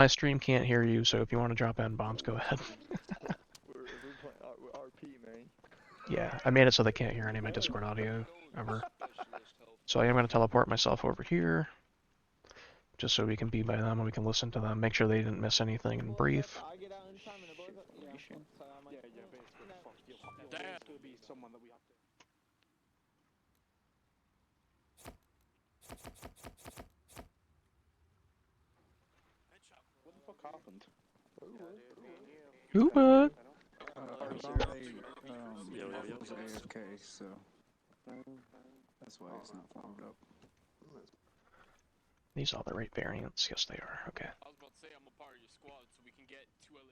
My stream can't hear you, so if you want to drop in bombs, go ahead. we're playing RP, man. Yeah, I made it so they can't hear any of my Discord audio ever. So I am going to teleport myself over here, just so we can be by them and we can listen to them, make sure they didn't miss anything and brief. What the fuck happened? Who would? Was AFK, so that's why it's not followed up. These are the right variants. Yes, they are. Okay. I was about to say I'm a part of your squad, so we can get 2 LAVs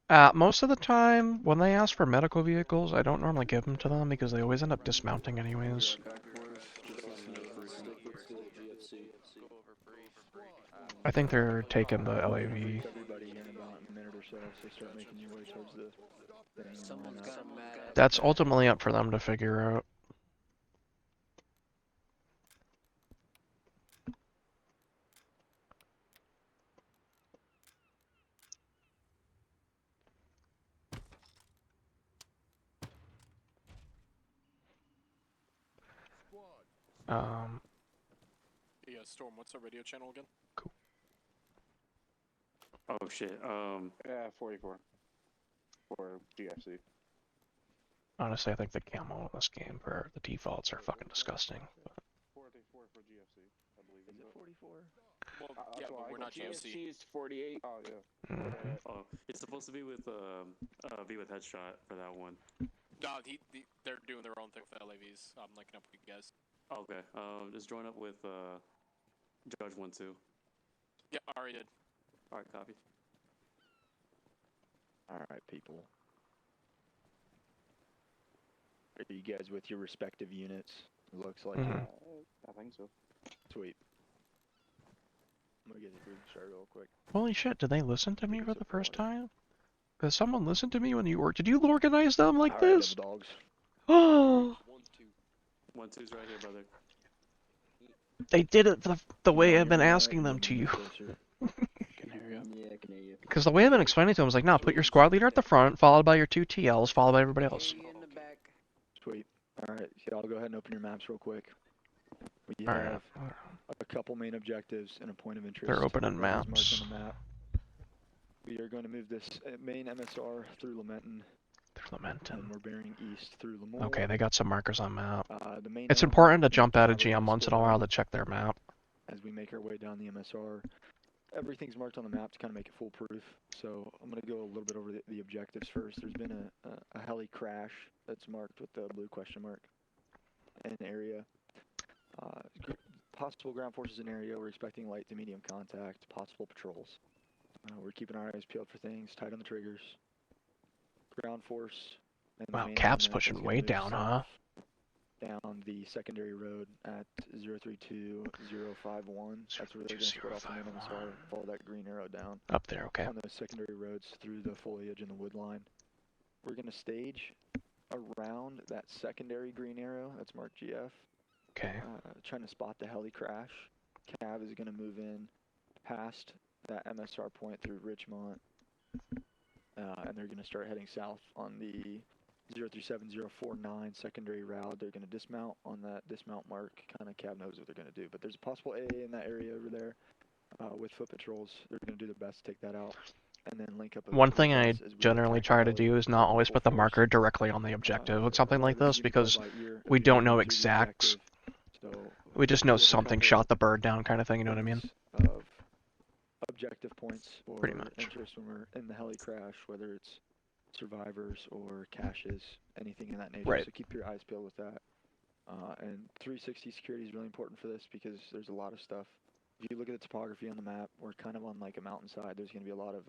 running. Most of the time, when they ask for medical vehicles, I don't normally give them to them because they always end up dismounting anyways. I think they're taking the LAV. That's ultimately up for them to figure out. Yeah, Storm, what's our radio channel again? Cool. Oh shit, Yeah, 44. For GFC. Honestly, I think the camo in this game for the defaults are fucking disgusting. 44 for GFC, I believe. Is it 44? Well, yeah, but we're not GFC. GFC is 48. Oh, yeah. oh, it's supposed to be with Headshot for that one. No, they're doing their own thing for the LAVs. I'm linking up with you guys. Okay, just join up with Judge 1-2. Yeah, already did. Alright, copy. Alright, people. Are you guys with your respective units? It looks like I think so. Sweet. I'm gonna get the group started real quick. Holy shit, did they listen to me for the first time? Does someone listen to me when you work? Did you organize them like this? Dogs. Oh! 1-2's right here, brother. They did it the way I've been asking them to you. Yeah, I can hear you. Because the way I've been explaining to them is like, no, put your squad leader at the front, followed by your 2 TLs, followed by everybody else. Sweet. Alright, y'all go ahead and open your maps real quick. We Alright. have a couple main objectives and a point of interest. They're opening Marked maps. on the map. We are going to move this main MSR through Lamenton. And we're bearing east through Lemoore. Okay, they got some markers on map. The main It's element important to in jump out of Calvary GM is once in a still while ready. to check their map. As we make our way down the MSR, everything's marked on the map to kind of make it foolproof. So I'm going to go a little bit over the objectives first. There's been a heli crash that's marked with the blue question mark in an area. Possible ground forces in area. We're expecting light to medium contact. Possible patrols. We're keeping our eyes peeled for things. Tight on the triggers. Ground force. Wow, Cap's pushing way down, huh? Down the secondary road at 032051. That's where they're going to split off from the MSR. Follow that green arrow down. Up there, okay. On those secondary roads through the foliage and the wood line. We're going to stage around that secondary green arrow. That's marked GF. Okay. Trying to spot the heli crash. Cav is going to move in past that MSR point through Richmont. And they're going to start heading south on the 037049 secondary route. They're going to dismount on that dismount mark. Kind of Cav knows what they're going to do. But there's a possible AA in that area over there with foot patrols. They're going to do their best to take that out. And then link up. One thing I generally try to do is not always put the marker directly on the objective with something like this because we don't know exacts. We just know something shot the bird down kind of thing, you know what I mean? Of objective points or pretty much interest when we're in the heli crash, whether it's survivors or caches, anything in that nature. Right. So keep your eyes peeled with that. And 360 security is really important for this because there's a lot of stuff. If you look at the topography on the map, we're kind of on like a mountainside. There's going to be a lot of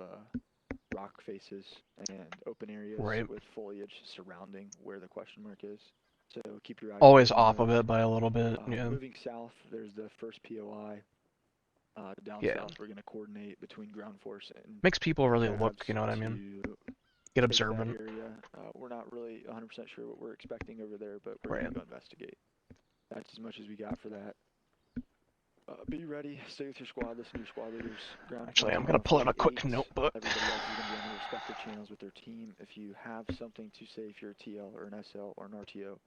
rock faces and open areas with foliage surrounding where the question mark is. So keep your eyes always off of it by a little bit. Yeah. Moving south, there's the first POI. Down south, we're going to coordinate between ground force and makes people really look, you know what I mean? Get observant. We're not really 100% sure what we're expecting over there, but we're going to go investigate. That's as much as we got for that. Be ready. Stay with your squad. Listen to your squad leaders. Ground Actually, I'm control gonna pull out a on quick 48. notebook. Everybody else is going to be on their respective channels with their team. If you have something to say, if you're a TL or an SL or an RTO,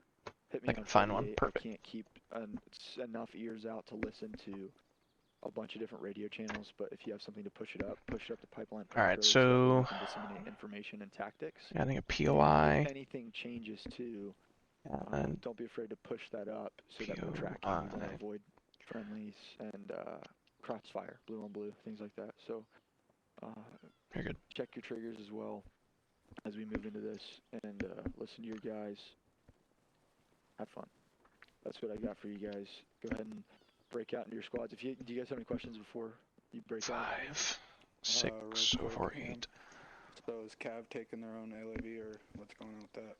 hit me I on can find one. 48. Perfect. I can't keep enough ears out to listen to a bunch of different radio channels, but if you have something to push it up the pipeline. Alright, so that way we so can disseminate information and tactics. yeah, I think a And POI. if anything changes too, And don't be afraid to push that up so that we're tracking. We want to POI. avoid friendlies and crossfire, blue on blue, things like that. So You're good. check your triggers as well as we move into this, and listen to your guys. Have fun. That's what I got for you guys. Go ahead and break out into your squads. Do you guys have any questions before you break out? 5, real 6, quick, 4, 8. So is Cav taking their own LAV or what's going on with that?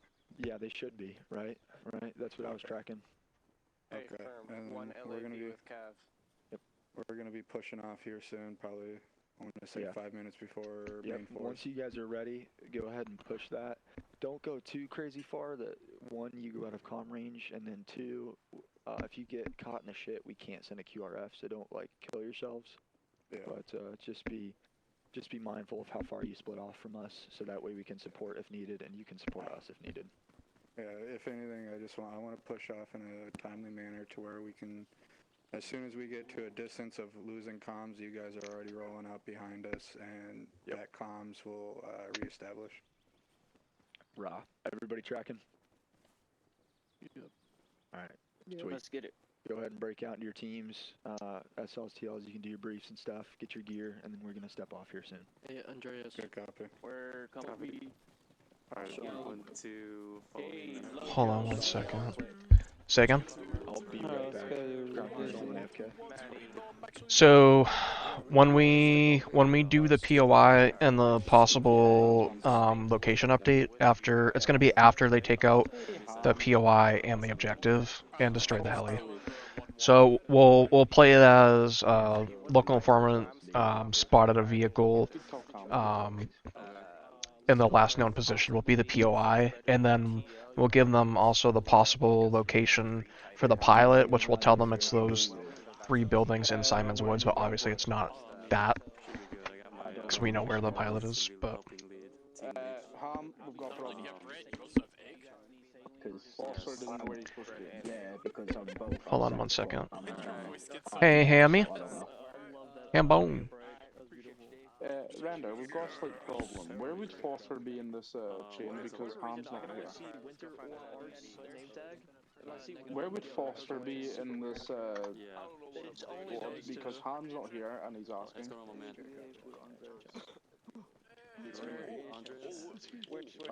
Yeah, they should be, right? Right. That's what I was tracking. Okay. And One then we're LAV gonna be with Cav. we're gonna be pushing off here soon, probably I want to say Yeah. 5 minutes before Yep. main force. Once you guys are ready, go ahead and push that. Don't go too crazy far. That one, you go out of comm range, and then two, if you get caught in the shit, we can't send a QRF. So don't like kill yourselves. Yeah. But just be mindful of how far you split off from us, so that way we can support if needed, and you can support us if needed. Yeah, if anything, I want to push off in a timely manner to where we can, as soon as we get to a distance of losing comms, you guys are already rolling out behind us, and that comms will reestablish. Rah. Everybody tracking? Yep. All right. Yeah, Sweet. let's get it. Go ahead and break out into your teams. SLs, TLs, you can do your briefs and stuff. Get your gear, and then we're gonna step off here soon. Hey, Andreas, Good copy. where come Copy. we? Alright, So- 1, 2, follow Hey, me. love Hold you. on 1 second. Say again? I'll be right back. Ground control and AFK. So when we do the POI and the possible location update after, it's going to be after they take out the POI and the objective and destroy the heli. So we'll play it as local informant spotted a vehicle in the last known position will be the POI, and then we'll give them also the possible location for the pilot, which will tell them it's those 3 buildings in Simon's Woods, but obviously it's not that, because we know where the pilot is, but... Ham, we've got a Not problem. really get bread, you also have egg. Foster doesn't know where he's supposed to be. Yeah, because I'm both. Hold on 1 second. Always get some. Hey, Hammy. Hambone. Randa, we've got a slight problem. Where would Foster be in this chain? Because Ham's not here. Where would Foster be in this squad? Because Ham's not here and he's What's asking. going on, man?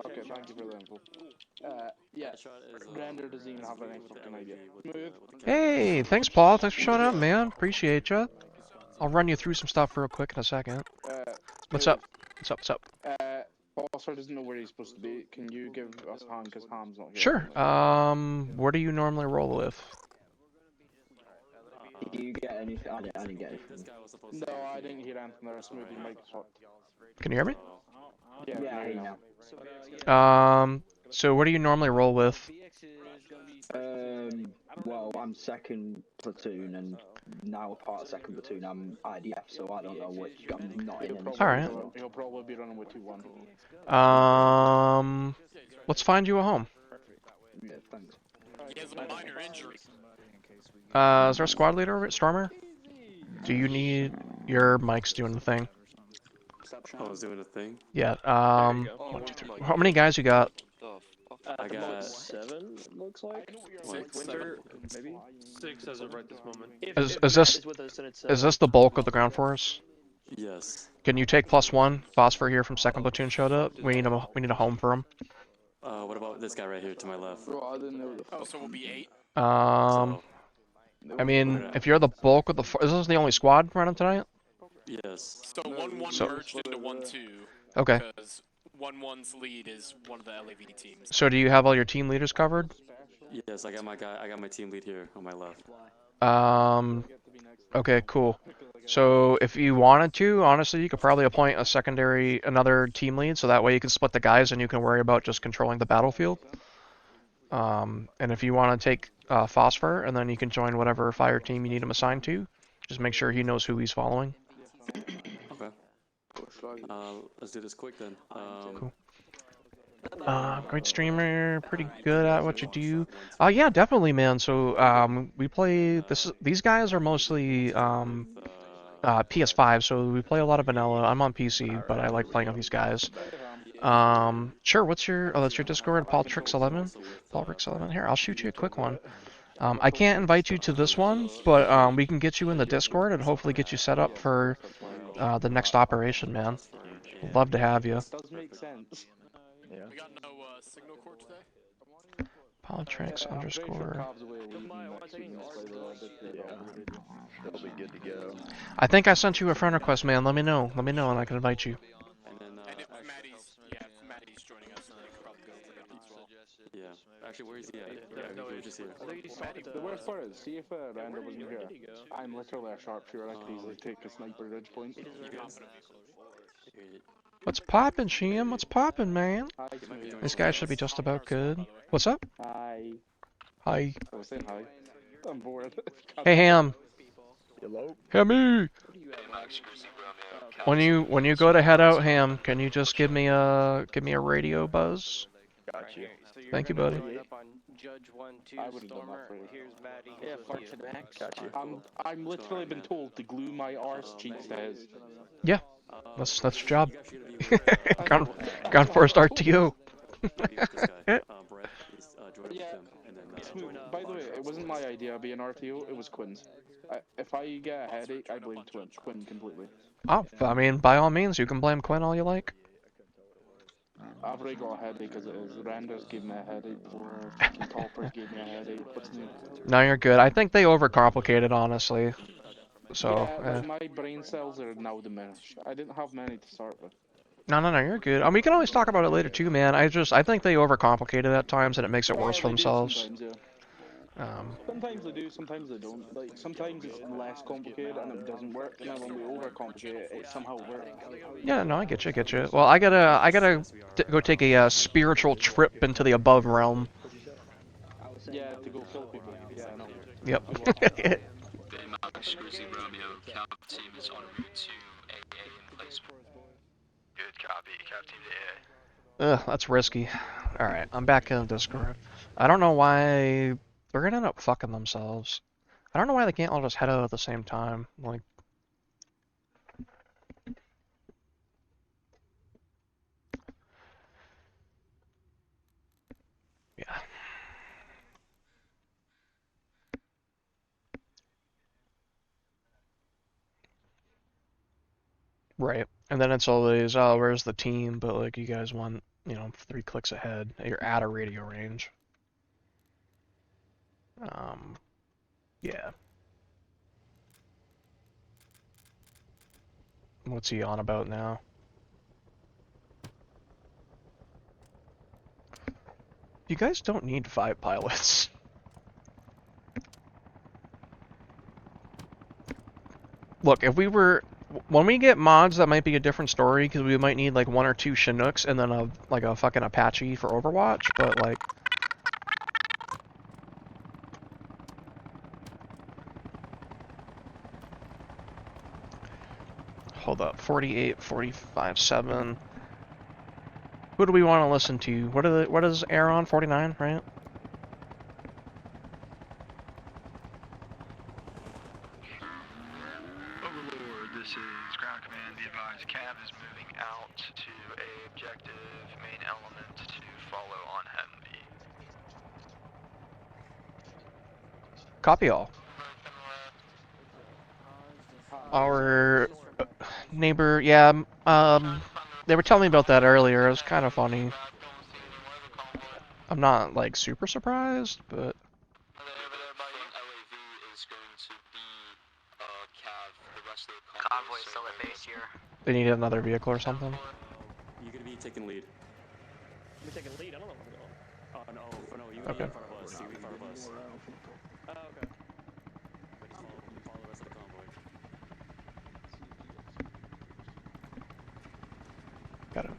Okay, thank you for the info. Yeah, Randa doesn't even have any fucking idea. Smooth. Hey, thanks, Paul. Thanks for showing up, man. Appreciate ya. I'll run you through some stuff real quick in a second. What's up? What's up? What's up? Foster doesn't know where he's supposed to be. Can you give us a hand because Ham's not here? Sure. What do you normally roll with? Did you get anything? I didn't get anything. This guy was supposed to No, I didn't hear anything there. Smooth, your mic's hot. Can you hear me? Yeah, Yeah, I I hear you know. now. So what do you normally roll with? Well, I'm second platoon, and now part of second platoon, I'm IDF, so I don't know which. I'm not in any. Alright. He'll probably be running with 2-1. Let's find you a home. Yeah, thanks. He has a minor injury. Is there a squad leader over at Stormer? Do you need your mic's doing the thing? I was doing a thing. Yeah, 1, 2, 3. How many guys you got? I got 7, it looks like. 6, Winter, 7. maybe? 6 as of right this moment. Is this the bulk of the ground force? Yes. Can you take +1? Phosphor here from second platoon showed up. We need a home for him. What about this guy right here to my left? Bro, I didn't know the Oh, so we'll be 8. So, I mean, if you're the bulk of the is this the only squad running tonight? yes. So 1-1 So- merged into 1-2. Okay. Because 1-1's lead is one of the LAV teams. So do you have all your team leaders covered? Yes, I got my team lead here on my left. Okay, cool. So if you wanted to, honestly, you could probably appoint another team lead, so that way you can split the guys and you can worry about just controlling the battlefield. And if you want to take Phosphor, and then you can join whatever fire team you need him assigned to, Just make sure he knows who he's following. Okay. Let's do this quick then. Cool. Great streamer, pretty good at what you do. Yeah, definitely, man. So we play these guys are mostly PS5, so we play a lot of vanilla. I'm on PC, but I like playing with these guys. Sure. What's your? Oh, that's your Discord, Paultrix11. Paultrix11. Here, I'll shoot you a quick one. I can't invite you to this one, but we can get you in the Discord and hopefully get you set up for the next operation, man. Love to have you. Does make sense. Yeah. We got no signal core today. Paultrix I'm pretty sure underscore. Cavs away leading next week and play the They'll be good to go. I think I sent you a friend request, man. Let me know, and I can invite you. And if Maddie's joining us, then I could probably go over him as well. Yeah. Actually, where is he at? No, he was just here. I think he stopped, The worst part is, see if Randall wasn't where here. did he go? I'm literally a sharpshooter. I could easily take a sniper ridge point. What's poppin', Shim? What's poppin', man? Hi, This guy should be just about good. What's up? Hi. Hi. I was saying hi. I'm bored. Hey, Ham. Hello? Hammy. When you go to head out, Ham, can you just give me a radio buzz? Got you. Thank you, buddy. Judge 1, 2, I would've done that Stormer. for you. Here's Maddie. Yeah, front to back. Got you. I'm literally been told to glue my arse cheeks to his. Yeah, that's your job. Ground Forest RTO. Brett is joining Yeah. him, and then Smooth. By the way, it wasn't my idea being RTO, it was Quinn's. If I get a headache, I blame Quinn completely. Oh, I mean, by all means, you can blame Quinn all you like. I've already got a headache as it is. Randers gave me a headache before, fucking Toppers gave me a headache. What's new? No, you're good. I think they overcomplicated, honestly. So, yeah, like my brain cells are now diminished. I didn't have many to start with. No, you're good. I mean, we can always talk about it later too, man. I think they overcomplicated at times, and it makes it worse for They do themselves. sometimes, yeah. Sometimes they do, sometimes they don't. Like, sometimes it's less complicated and it doesn't work, and then when we overcomplicate it, it somehow works. Yeah, no, I get you. Well, I gotta go take a spiritual trip into the above realm. Yeah, to go kill people. Yeah, I know. Yep. Exclusive Romeo, Cap team is en route to AA emplacement. Good copy, Cap team to AA. Ugh, that's risky. Alright, I'm back in Discord. I don't know why they're gonna end up fucking themselves. I don't know why they can't all just head out at the same time. Like, yeah. Right. And then it's always, oh, where's the team? But, like, you guys want, 3 clicks ahead. You're out of radio range. Yeah. What's he on about now? You guys don't need 5 pilots. Look, when we get mods, that might be a different story, because we might need, like, 1 or 2 Chinooks and then a fucking Apache for Overwatch, but, like... Hold up, 48, 45, 7... Who do we want to listen to? What is air on? 49, right? Overlord, this is ground command. Be advised, Cav is moving out to a objective main element to follow on Heavy. Copy all. Our neighbor, yeah, they were telling me about that earlier. It was kind of funny. I'm not, like, super surprised, but... Convoy still at base here. They need another vehicle or something? you're gonna be taking lead. We're taking lead. I don't know where I'm going. No, you Okay. be in front of us. You be in front of us. Oh, okay. But just follow the rest of the convoy. Got it.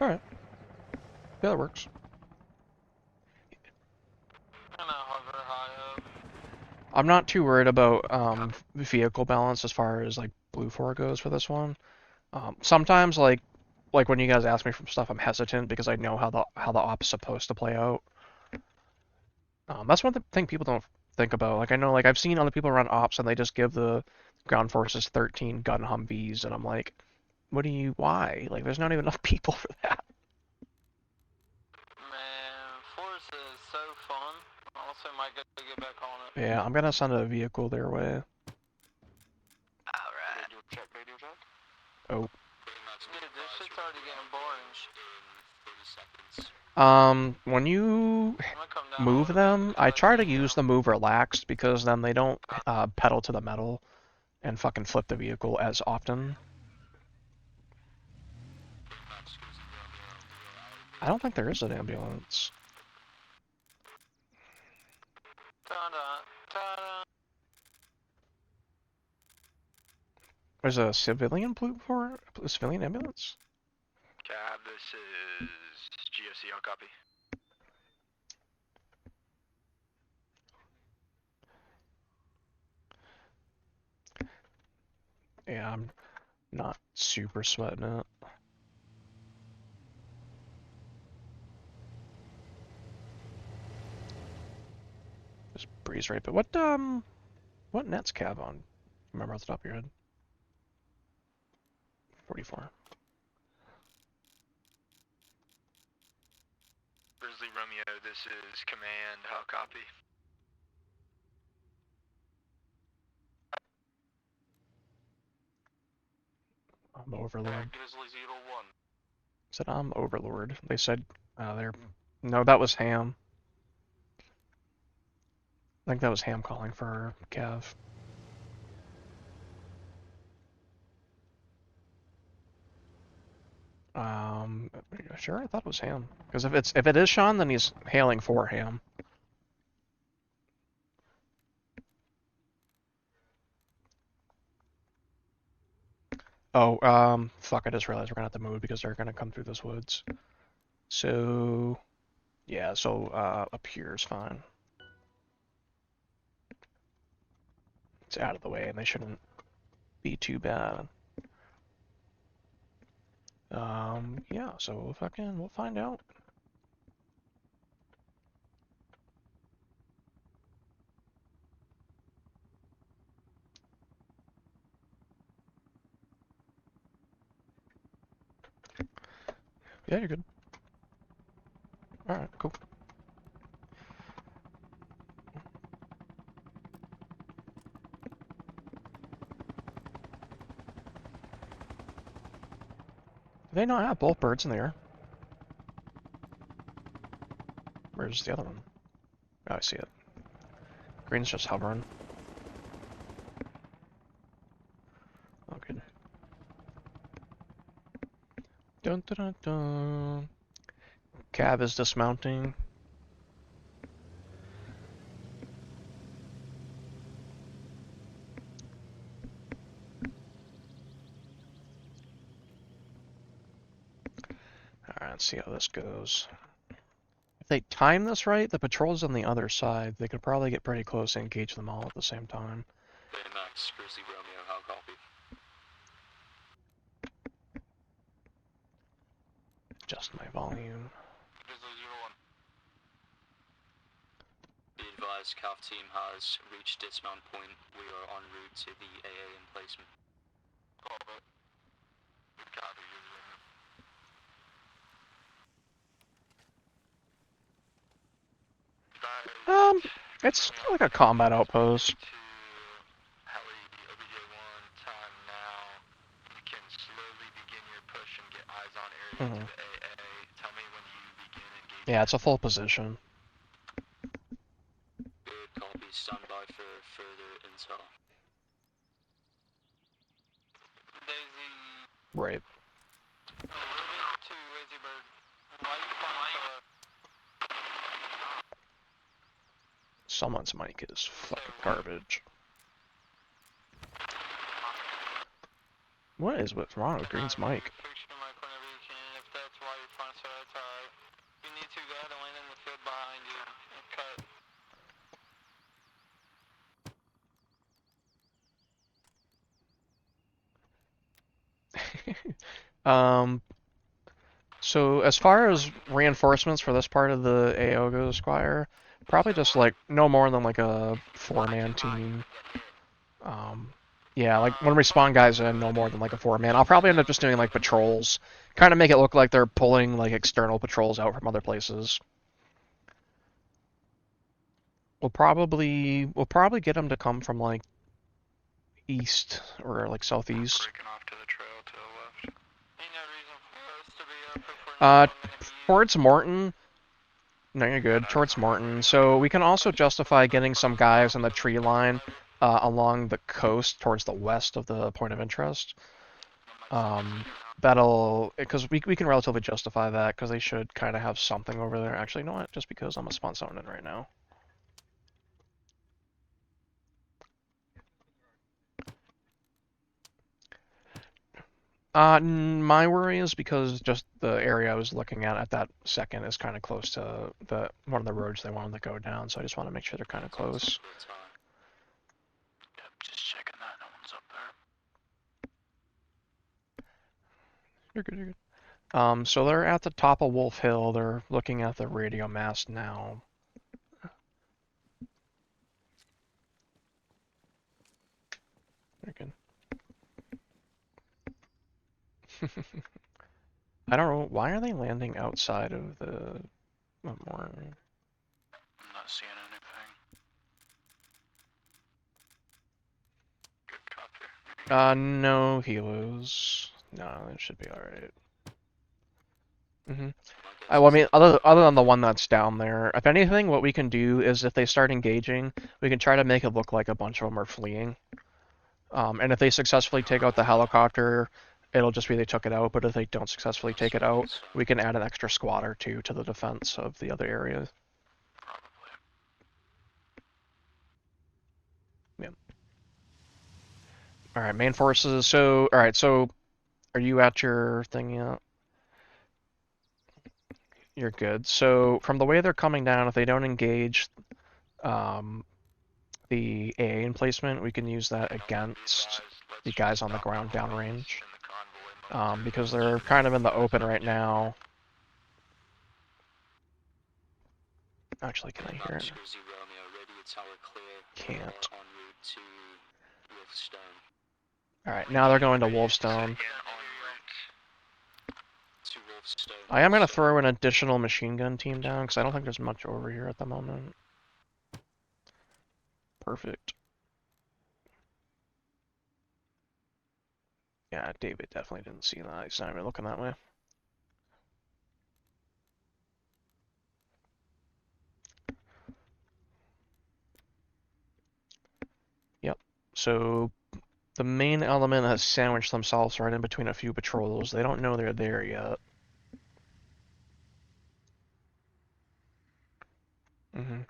Alright. Yeah, that works. Kinda hover high up. I'm not too worried about vehicle balance as far as like Blue 4 goes for this one. Sometimes like when you guys ask me for stuff, I'm hesitant because I know how the op's supposed to play out. That's one thing people don't think about. Like I know, like I've seen other people run ops and they just give the ground forces 13 gun Humvees, and I'm like, why? Like there's not even enough people for that. Man, Force is so fun. Also, might get back on it. Yeah, I'm gonna send a vehicle their way. Alright. Radio check. Oh. Dude, this shit's already getting boring. When you move them, I try to use the move relaxed because then they don't pedal to the metal and fucking flip the vehicle as often. I don't think there is an ambulance. There's a civilian civilian ambulance? Cab, this is GFC, I'll copy. Yeah, I'm not super sweating it. Just breeze right, but what net's cab on? Remember off the top of your head? 44. Grizzly Romeo, this is command, how copy? I'm Overlord. Grizzly 01. Said I'm Overlord. They said they're... No, that was Ham. I think that was Ham calling for Cav. Sure, I thought it was Ham. Because if it is Sean, then he's hailing for Ham. Oh, fuck, I just realized we're gonna have to move because they're gonna come through those woods. So, yeah, so, up here is fine. It's out of the way and they shouldn't be too bad. Yeah, so we'll find out. Yeah, you're good. Alright, cool. Do they not have both birds in the air? Where's the other one? Oh, I see it. Green's just hovering. Oh, good. Dun dun dun dun. Cav is dismounting. Alright, let's see how this goes. If they time this right, the patrol's on the other side. They could probably get pretty close and engage them all at the same time. Max, Grizzly Romeo, how copy? Adjust my volume. Grizzly 01. Be advised, CAF team has reached dismount point. We are en route to the AA emplacement. Copy. Copy, It's like a combat outpost. Heli OBJ1, time now. You can slowly begin your push and get eyes on area to the AA. Tell me when you begin engaging. Yeah, it's a full position. Good copy. Stand by for further intel. Daisy. Right. To Lazy Bird. Why you flying Someone's mic is fucking garbage. What is what's wrong with Green's mic? If that's why you're flying, so that's alright. You need to go ahead and land in the field behind you and cut. So as far as reinforcements for this part of the AO goes, Squire, probably just like no more than like a 4-man team. Yeah, like when we spawn guys in, no more than like a 4-man. I'll probably end up just doing like patrols, kind of make it look like they're pulling like external patrols out from other places. We'll probably get them to come from like east or like southeast. Breaking off to the trail to the left. Ain't no reason for us to be up if we're not really gonna be Towards Morton. No, you're good. Towards Morton. So we can also justify getting some guys in the tree line along the coast towards the west of the point of interest. That'll, because we can relatively justify that because they should kind of have something over there. Actually, you know what? Just because I'm gonna spawn someone in right now. My worry is because just the area I was looking at that second is kind of close to one of the roads they wanted to go down, so I just want to make sure they're kind of close. Yep, just checking that no one's up there. You're good, you're good. So they're at the top of Wolf Hill. They're looking at the radio mast now. You're good. I don't know, why are they landing outside of the memorial? I'm not seeing anything. Good copy. No helos. No, it should be alright. Well, I mean, other than the one that's down there, if anything, what we can do is if they start engaging, we can try to make it look like a bunch of them are fleeing. And if they successfully take out the helicopter, it'll just be they took it out, but if they don't successfully take it out, we can add an extra squad or two to the defense of the other area. Probably. Yeah. Alright, main forces, so, alright, so, are you at your thing yet? You're good. So, from the way they're coming down, if they don't engage, the AA emplacement, we can use that against the guys on the ground downrange. Because they're kind of in the open right now. Actually, can I hear it? Can't. Alright, now they're going to Wolfstone. I am going to throw an additional machine gun team down, because I don't think there's much over here at the moment. Perfect. Yeah, David definitely didn't see that. He's not even looking that way. Yep. So the main element has sandwiched themselves right in between a few patrols. They don't know they're there yet. Mm-hmm.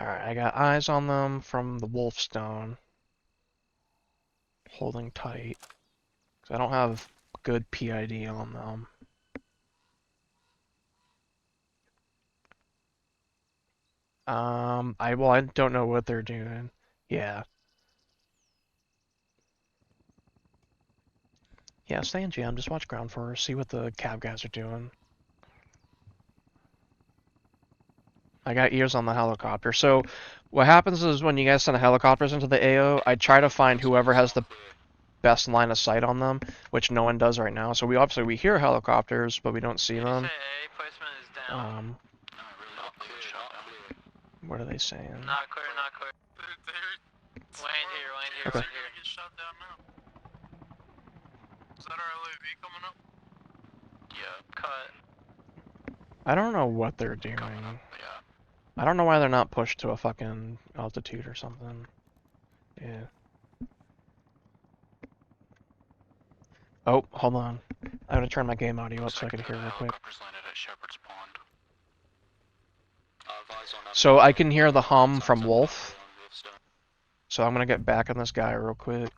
Alright, I got eyes on them from the Wolfstone. Holding tight. Because I don't have good PID on them. I don't know what they're doing. Yeah. Yeah, stay in jam, just watch ground for her, see what the cab guys are doing. I got ears on the helicopter. So what happens is when you guys send helicopters into the AO, I try to find whoever has the best line of sight on them, which no one does right now. So we hear helicopters, but we don't see them. What are they saying? Not clear, not clear. Land here, land here, Okay. land here. Get shot down now. Is that our LAV coming up? Yeah, cut. I don't know what they're doing. Yeah. I don't know why they're not pushed to a fucking altitude or something. Yeah. Oh, hold on. I'm gonna turn my game audio up so I can hear real quick. Landed at Shepherd's Pond. So I can hear the hum from Wolf. So I'm gonna get back on this guy real quick.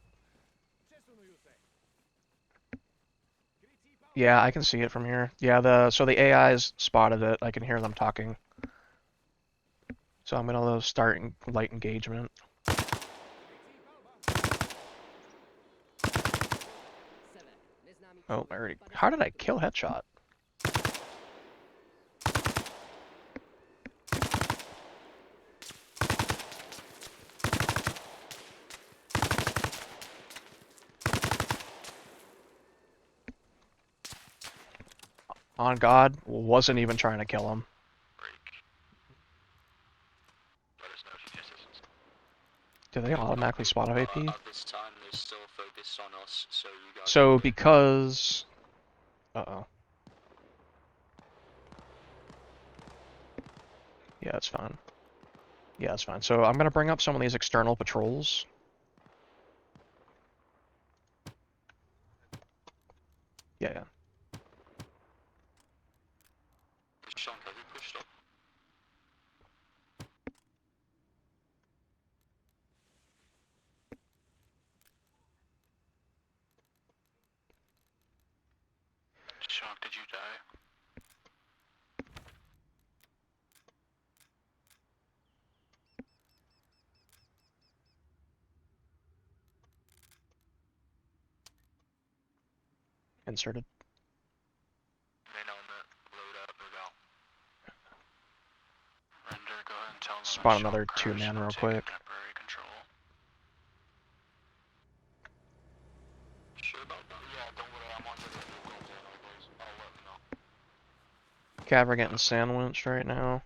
Yeah, I can see it from here. Yeah, so the AIs spotted it. I can hear them talking. So I'm gonna start light engagement. Oh, I already. How did I kill headshot? On God, wasn't even trying to kill him. Let us know if you need assistance. Do they automatically spot a AP? At this time, they're still focused on us, so you guys. So because. Uh-oh. Yeah, it's fine. Yeah, it's fine. So I'm gonna bring up some of these external patrols. Yeah. Sean, have you pushed up? Sean, did you die? Inserted. Main element, load up, move out. Render, go ahead and tell them Spawn that another Sean crashed 2-man and real take quick. temporary control. Sure about that? Yeah, don't worry, I'm on your boys. I'll let them know. Cav are getting sandwiched right now.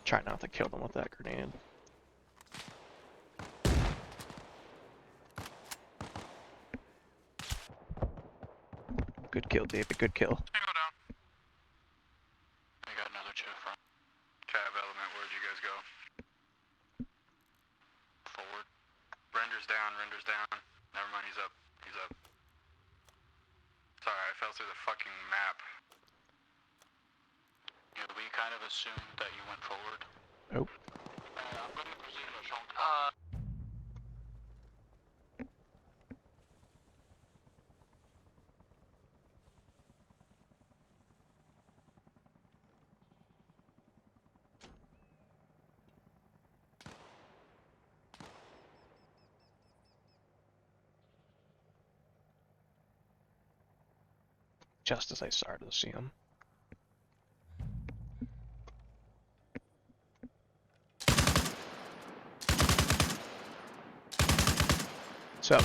Try not to kill them with that grenade. Good kill, David. Good kill. Tango down. I got another two from. Cav element, where'd you guys go? Forward. Render's down, render's down. Never mind, he's up. He's up. Sorry, I fell through the fucking map. Yeah, we kind of assumed that you went forward. Oh. I'm gonna proceed to Sean. Just as I started to see him. So.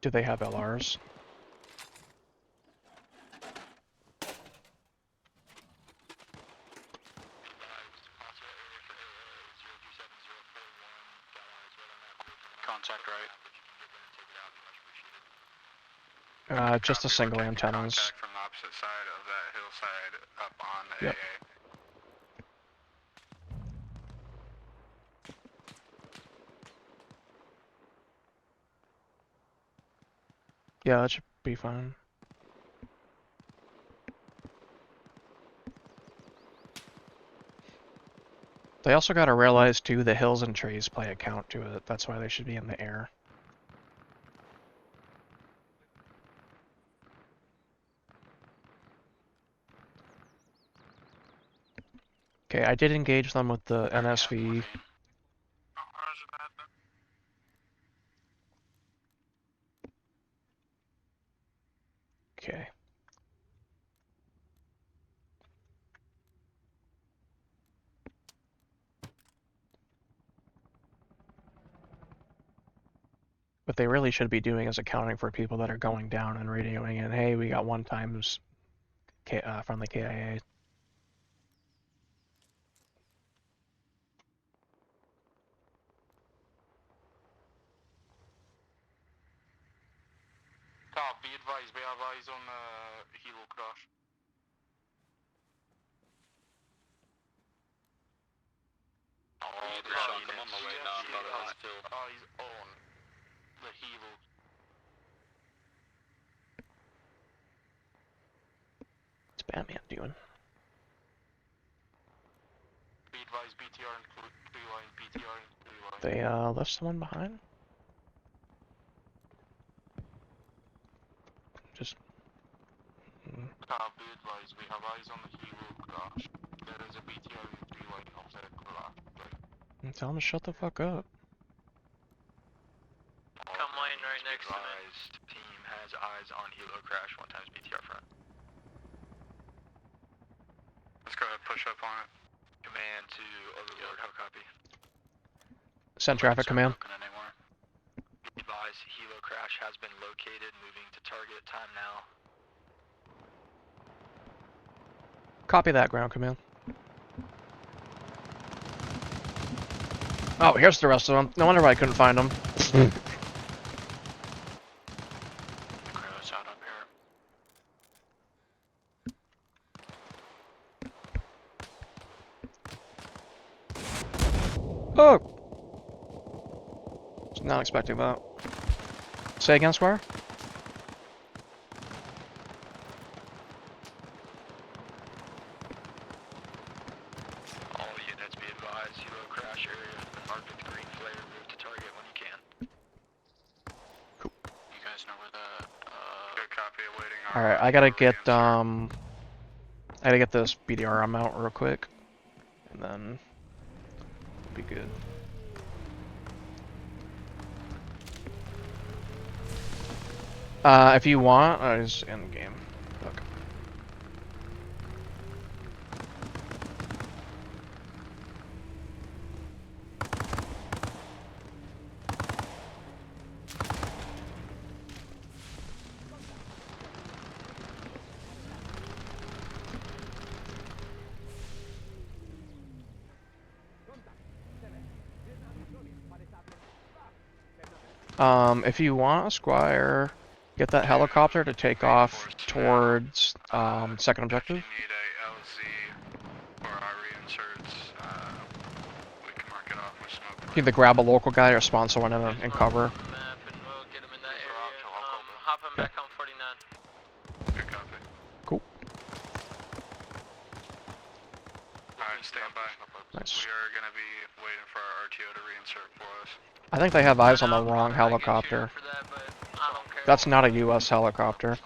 Do they have LRs? Contact right. Just a single antennas. Contact from the opposite side of that hillside up on the Yep. AA. Yeah, that should be fine. They also gotta realize too, the hills and trees play a count to it. That's why they should be in the air. Okay, I did engage them with the NSV. Okay. What they really should be doing is accounting for people that are going down and radioing in, hey, we got 1 times from the KIA. eyes on the helo crash. Oh, I'm on my way now. Eyes on the helo. What's Batman doing? Be advised, BTR and blue line, BTR and blue line. They left someone behind? Just... Be advised, we have eyes on the helo crash. There is a BTR and blue line outside the crash. Tell them to shut the fuck up. Come line right next to me. Team has eyes on helo crash, 1 times BTR front. Let's go ahead, push up on it. Command to Overlord, how copy? Send traffic command. Be advised, helo crash has been located, moving to target, time now. Copy that, ground command. Oh, here's the rest of them. No wonder why I couldn't find them. Crow's out up here. Oh! Was not expecting that. Say again, Squire? All units be advised, helo crash area has been marked with green flare, move to target when you can. Cool. You guys know where the, good copy, awaiting our... Alright, I gotta get, I gotta get this BDRM out real quick. And then... be good. If you want, just end the game. Fuck. If you want, Squire, get that helicopter to take off towards, second objective. If you need a LZ for our reinserts, we can mark it off with smoke. Either grab a local guy or sponsor one in cover. Hop him back on 49. Good copy. Cool. Alright, stand by. Nice. We are gonna be waiting for our RTO to reinsert for us. I think they have eyes on the wrong helicopter. That's not a US helicopter.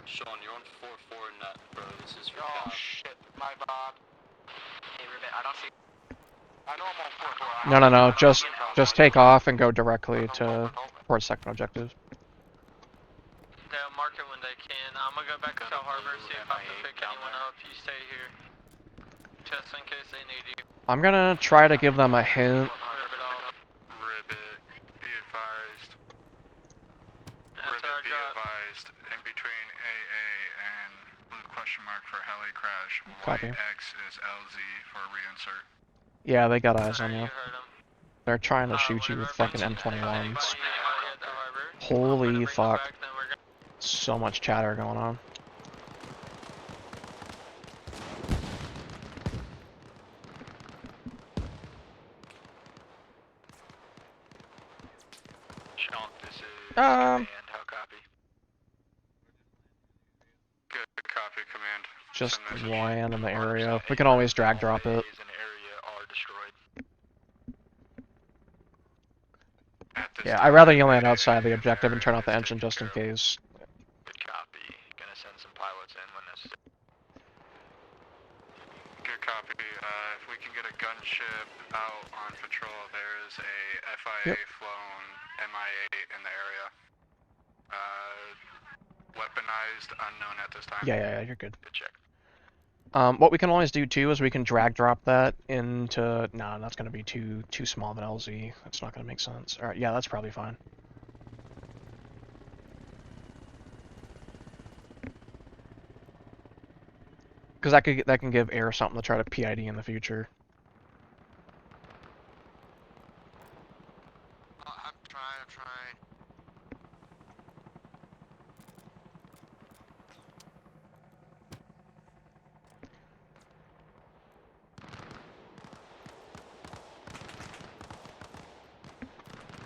Sean, you're on 4-4 net, bro. This is for Oh shit, my bad. Hey, Ribbit, I don't see. I know I'm on 4-4. No. Just take off and go directly to towards second objective. They'll mark it when they can. I'm gonna go back to Harbor, see if I can pick anyone up. You stay here. Just in case they need you. I'm gonna try to give them a hint. Ribbit, be advised. Ribbit, be advised. In between AA and blue question mark for heli crash, Copy. white X is LZ for reinsert. Yeah, they got eyes on you. They're trying to shoot you with fucking M21s. Holy fuck. So much chatter going on. Sean, this is command. How copy? Good copy, command. Just Send message. land in the area. We can always drag drop it. Yeah, I'd rather you land outside the objective and turn off the engine just in case. Good copy. Gonna send some pilots in when necessary. Good copy. If we can get a gunship out on patrol, there is a FIA flown MI8 in the area. Weaponized, unknown at this time. Yeah, you're good. Good check. What we can always do too is we can drag drop that into... Nah, that's gonna be too small of an LZ. That's not gonna make sense. Alright, yeah, that's probably fine. Because that can give air something to try to PID in the future. I'm trying.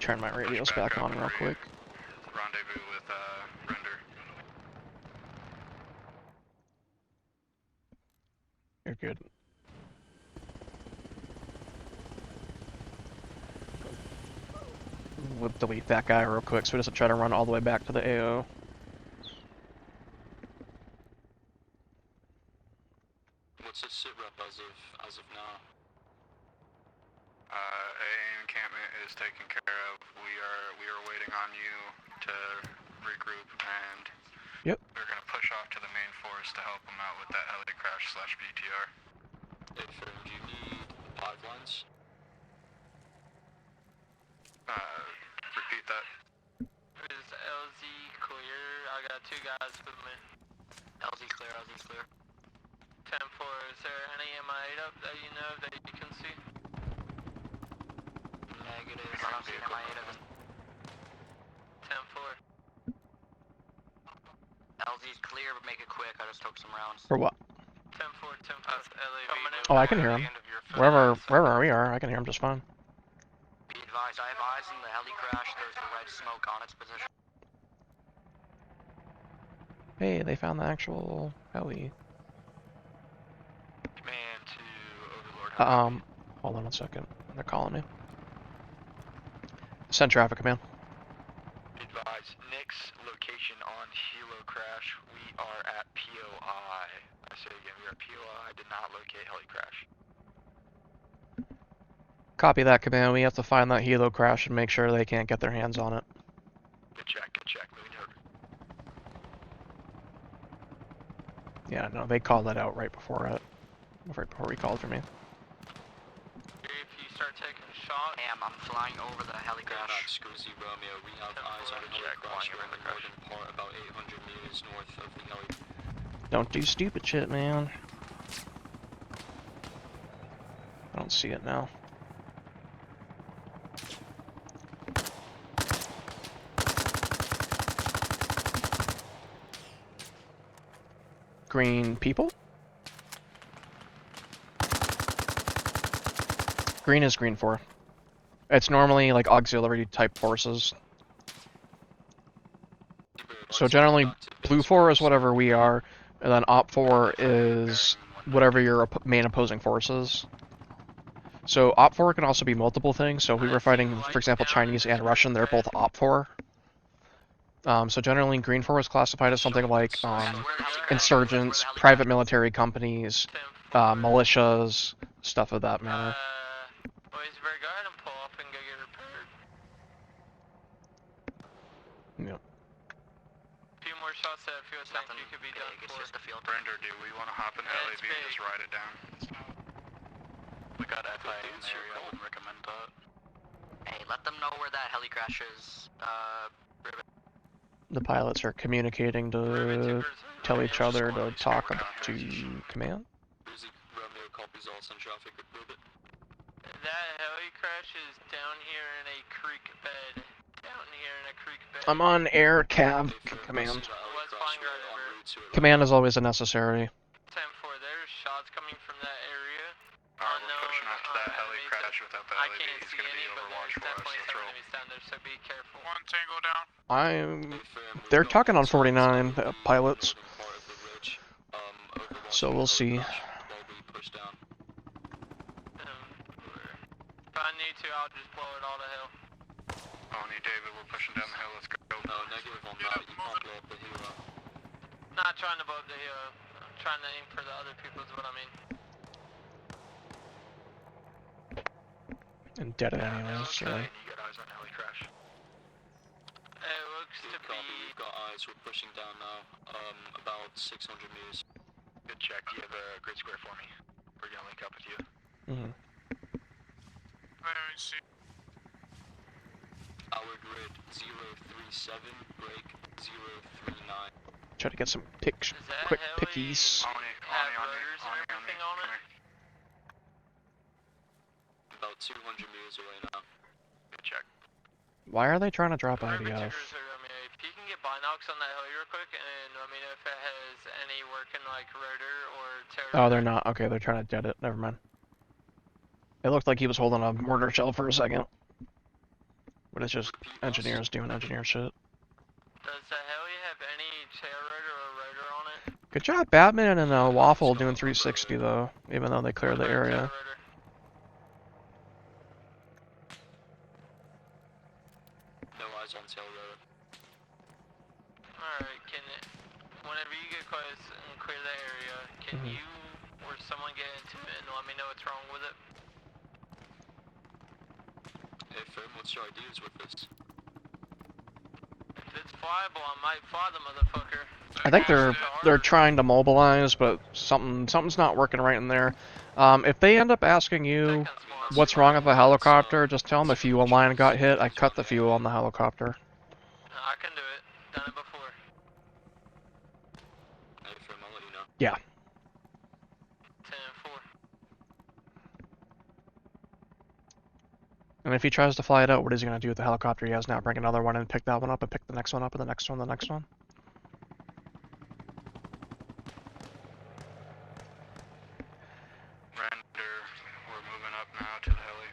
turn my radios back on real quick. Rendezvous with Render. You're good. We'll delete that guy real quick so he doesn't try to run all the way back to the AO. What's the sit rep as of now? AA encampment is taken care of. We are waiting on you to regroup, and Yep. we're gonna push off to the main forest to help them out with that heli crash / BTR. If you need pipelines. Repeat that. Is LZ clear? I got 2 guys with me. LZ clear, LZ clear. 10-4, is there any MI8 up that you know that you can see? Negative, I don't see an MI8 of it. 10-4. LZ's clear, but make it quick, I just took some rounds. For what? 10-4, 10-4, LAV. Oh, I can hear him. Wherever we are, I can hear him just fine. Be advised, I have eyes on the heli crash, there's the red smoke on its position. Hey, they found the actual heli. Command to Overlord. Hold on 1 second. They're calling me. Send traffic, command. Advise, Nick's location on helo crash, we are at POI. I say again, we are at POI, did not locate heli crash. Copy that, command. We have to find that helo crash and make sure they can't get their hands on it. Good check, moving over. Yeah, no, they called that out right before we called for me. If you start taking shots. I'm flying over the heli crash. Scusi Romeo, we have eyes on the heli crash. We're in the northern part, about 800 meters north of the heli. Don't do stupid shit, man. I don't see it now. Green people? Green is green 4. It's normally like auxiliary type forces. So generally blue 4 is whatever we are, and then op 4 is whatever your main opposing force is. So op 4 can also be multiple things, so if we were fighting, for example, Chinese and Russian, they're both op 4. So generally green 4 is classified as something like insurgents, private military companies, militias, stuff of that manner. Boys, very go ahead and pull up and go get repaired. Yep. A few more shots that fuel tank you could be done for. Just the field. Render, do we want to hop in the LAV and just ride it down? We got FI in the area, I wouldn't recommend that. Hey, let them know where that heli crash is. The pilots are communicating to tell each other to talk to command. Romeo copies all send traffic with Ribbit. That heli crash is down here in a creek bed. Down here in a creek bed. I'm on air cav command. Command is always a necessary. 10-4, there's shots coming from that area. Alright, we're pushing up to that heli crash without the I LAV. can't He's see gonna any, be but overwatch there's for us. definitely Let's some roll. enemies down there, so be careful. One tango down. They're talking on 49 pilots, so we'll see. If I need to, I'll just blow it all to hell. Oni, David, we're pushing down the hill. Let's go. No, negative on that. You can't blow up the hero. Not trying to blow up the hero. I'm trying to aim for the other people is what I mean. And dead anyways, so. You got eyes on heli crash. It looks to be... We've got eyes. We're pushing down now. About 600 meters. Good check. Do you have a grid square for me? We're gonna link up with you. Our grid 037, break 039. Try to get some quick pickies. Have rotors and everything on it? About 200 meters away now. Good check. Why are they trying to drop IDF? If you can get binocs on that heli real quick and let me know if it has any working like rotor or terror. Oh, they're not. Okay, they're trying to dead it. Never mind. It looked like he was holding a mortar shell for a second. But it's just engineers doing engineer shit. Does the heli have any tail rotor or rotor on it? Good job, Batman and Waffle doing 360 though, even though they cleared the Tail area. rotor. No eyes on tail rotor. Alright, whenever you get close and clear the area, can you or someone get into it and let me know what's wrong with it? Hey Fern, what's your ideas with this? If it's flyable, I might fly the motherfucker. I think they're trying to mobilize, but something's not working right in there. If they end up asking you what's wrong with the helicopter, just tell them a fuel line got hit. I cut the fuel on the helicopter. I can do it. Done it before. Hey Fern, I'll let you know. Yeah. 10-4. And if he tries to fly it out, what is he going to do with the helicopter he has now? Bring another one and pick that one up and pick the next one up and the next one, the next one? Render, we're moving up now to the heli.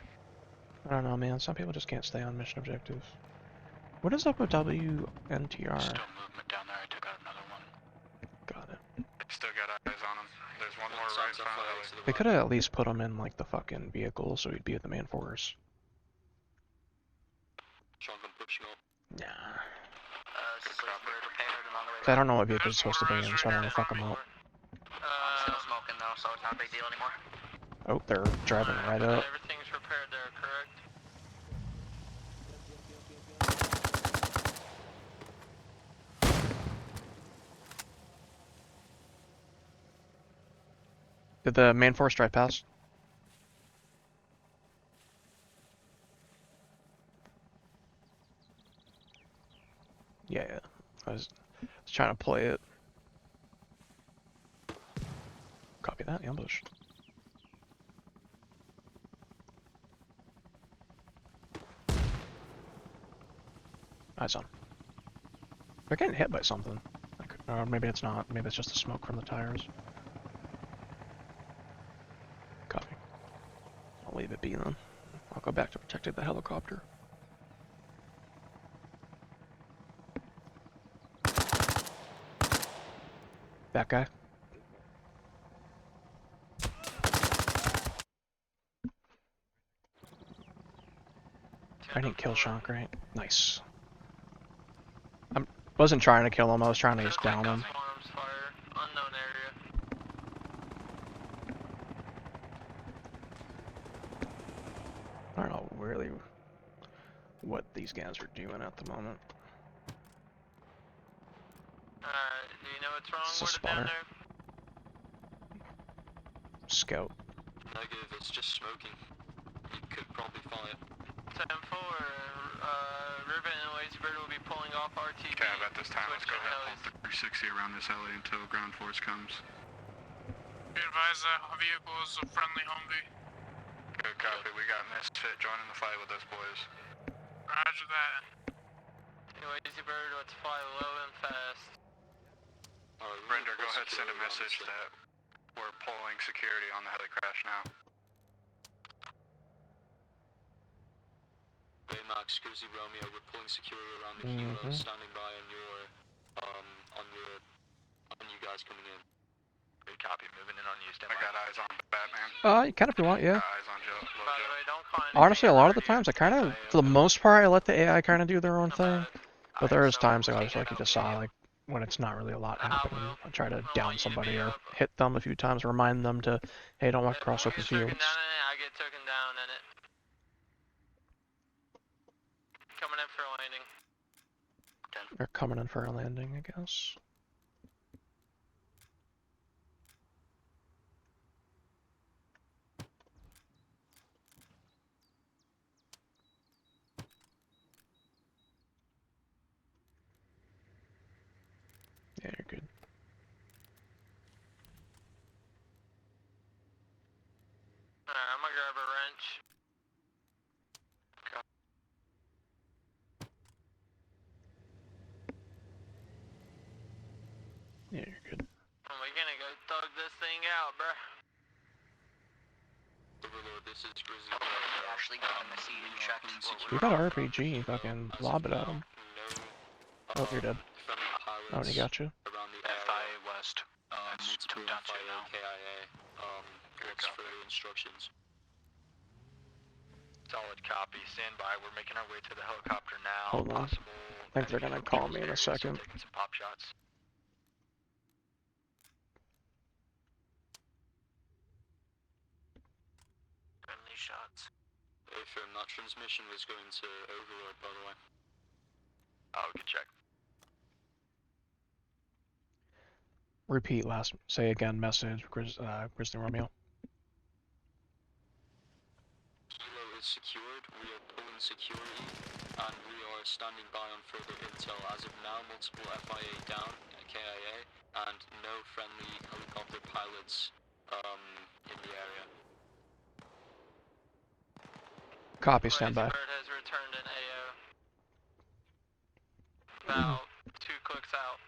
I don't know, man. Some people just can't stay on mission objectives. What is up with WNTR? Still movement down there, I took out another one. Got it. Still got eyes on him. There's one more right in front of the heli. They could have at least put him in, like, the fucking vehicle so he'd be at the main force. Shotgun pushing up. Nah. Prepared and on the way. I don't know what vehicle he's supposed to be in, so I don't want to fuck him up. I'm still smoking though, so it's not a big deal anymore. Oh, they're driving right up. Everything's repaired there, correct? Did the main force drive past? Yeah. I was trying to play it. Copy that, ambush. Eyes on. They're getting hit by something. Like, or maybe it's not. Maybe it's just the smoke from the tires. Copy. I'll leave it be then. I'll go back to protecting the helicopter. That guy. I didn't kill Shank, right? Nice. I wasn't trying to kill him, I was trying to just down him. Unknown area. I don't know really what these guys are doing at the moment. Alright, do you know what's wrong It's a with it down spotter. there? Scout. Negative, it's just smoking. You could probably fly it. 10-4, Rivet and Lacebird will be pulling off RTB. Cab, at this time, let's go ahead and Switch pull 360 around this heli until ground force comes. Be advised that vehicle is a friendly Humvee. Good copy, we got Misfit joining the fight with us, boys. Roger that. Lacebird, let's fly low and fast. Render, go ahead, send a message that we're pulling security on the heli crash now. Baymax, Cruzy Romeo, we're pulling security around the kilo, standing by on you guys coming in. Good copy, moving in on you, stand I got eyes on Batman. You can if you want, yeah. Eyes on Joe. By the way, don't find Honestly, a lot of the times I kind of, for the most part, I let the AI kind of do their own thing. But there is times, like, obviously, like you just saw, like, when it's not really a lot happening. I try to down somebody or hit them a few times, remind them to, hey, don't walk across open fields. I get taken down in it. Coming in for a landing. They're coming in for a landing, I guess. Yeah, you're good. Alright, I'm gonna grab a wrench. Yeah, you're good. And we're gonna go thug this thing out, bruh. The Overlord, this is Grizzly. Actually got him a seat and checked what You got an RPG, fucking lob it at him. Oh, you're dead. Oh, and he got you. Around the FIA West. It's Took down 2 now. KIA. Looks for instructions. Solid copy. Stand by. We're making our way to the helicopter now. Hold on. I think they're gonna call me in a second. Taking some pop shots. Friendly shots. Affirm, that transmission was going to Overlord, by the way. Oh, good check. Repeat last, say again, message, Grizzly Romeo. Kilo is secured, we are pulling security, and we are standing by on further intel. As of now, multiple FIA down, KIA, and no friendly helicopter pilots in the area. Copy, standby. Bird has returned in AO. About 2 clicks out.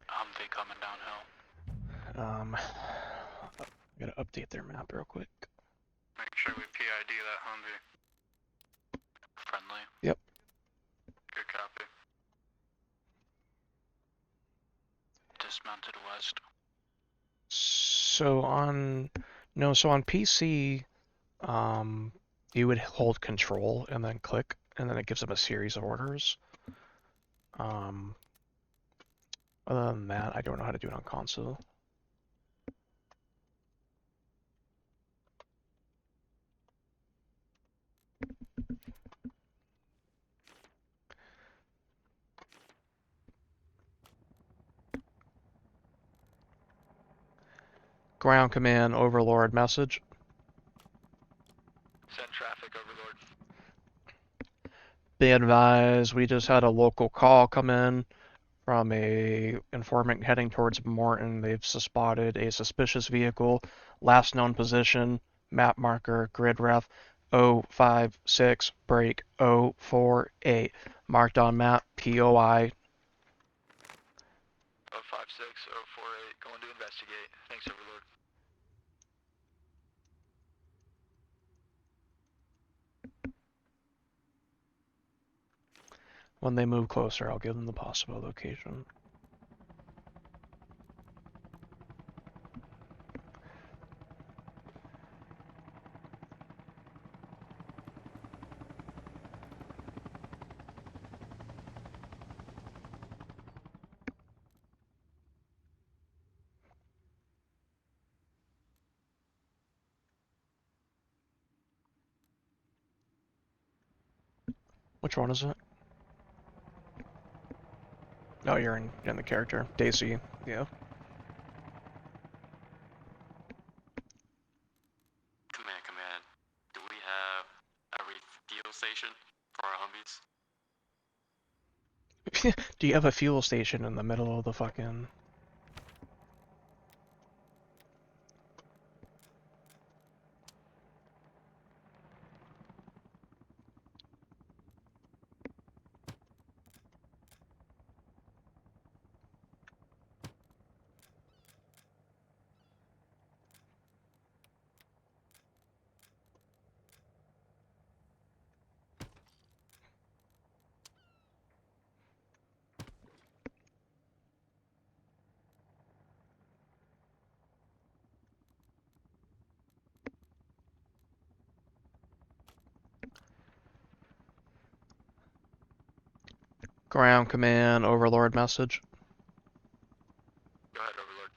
Humvee coming downhill. Gotta update their map real quick. Make sure we PID that Humvee. Friendly. Yep. Good copy. Dismounted west. So on PC, you would hold control and then click, and then it gives them a series of orders. Other than that, I don't know how to do it on console. Ground command, Overlord message. Send traffic, Overlord. Be advised, we just had a local call come in from a informant heading towards Morton. They've spotted a suspicious vehicle. Last known position, map marker, grid ref 056 break 048. Marked on map, POI. 056, 048, going to investigate. Thanks, Overlord. When they move closer, I'll give them the possible location. Which one is it? Oh, you're in the character. Daisy, yeah. Command. Do we have a refuel station for our Humvees? Do you have a fuel station in the middle of the fucking... Ground command, Overlord message. Go ahead, Overlord.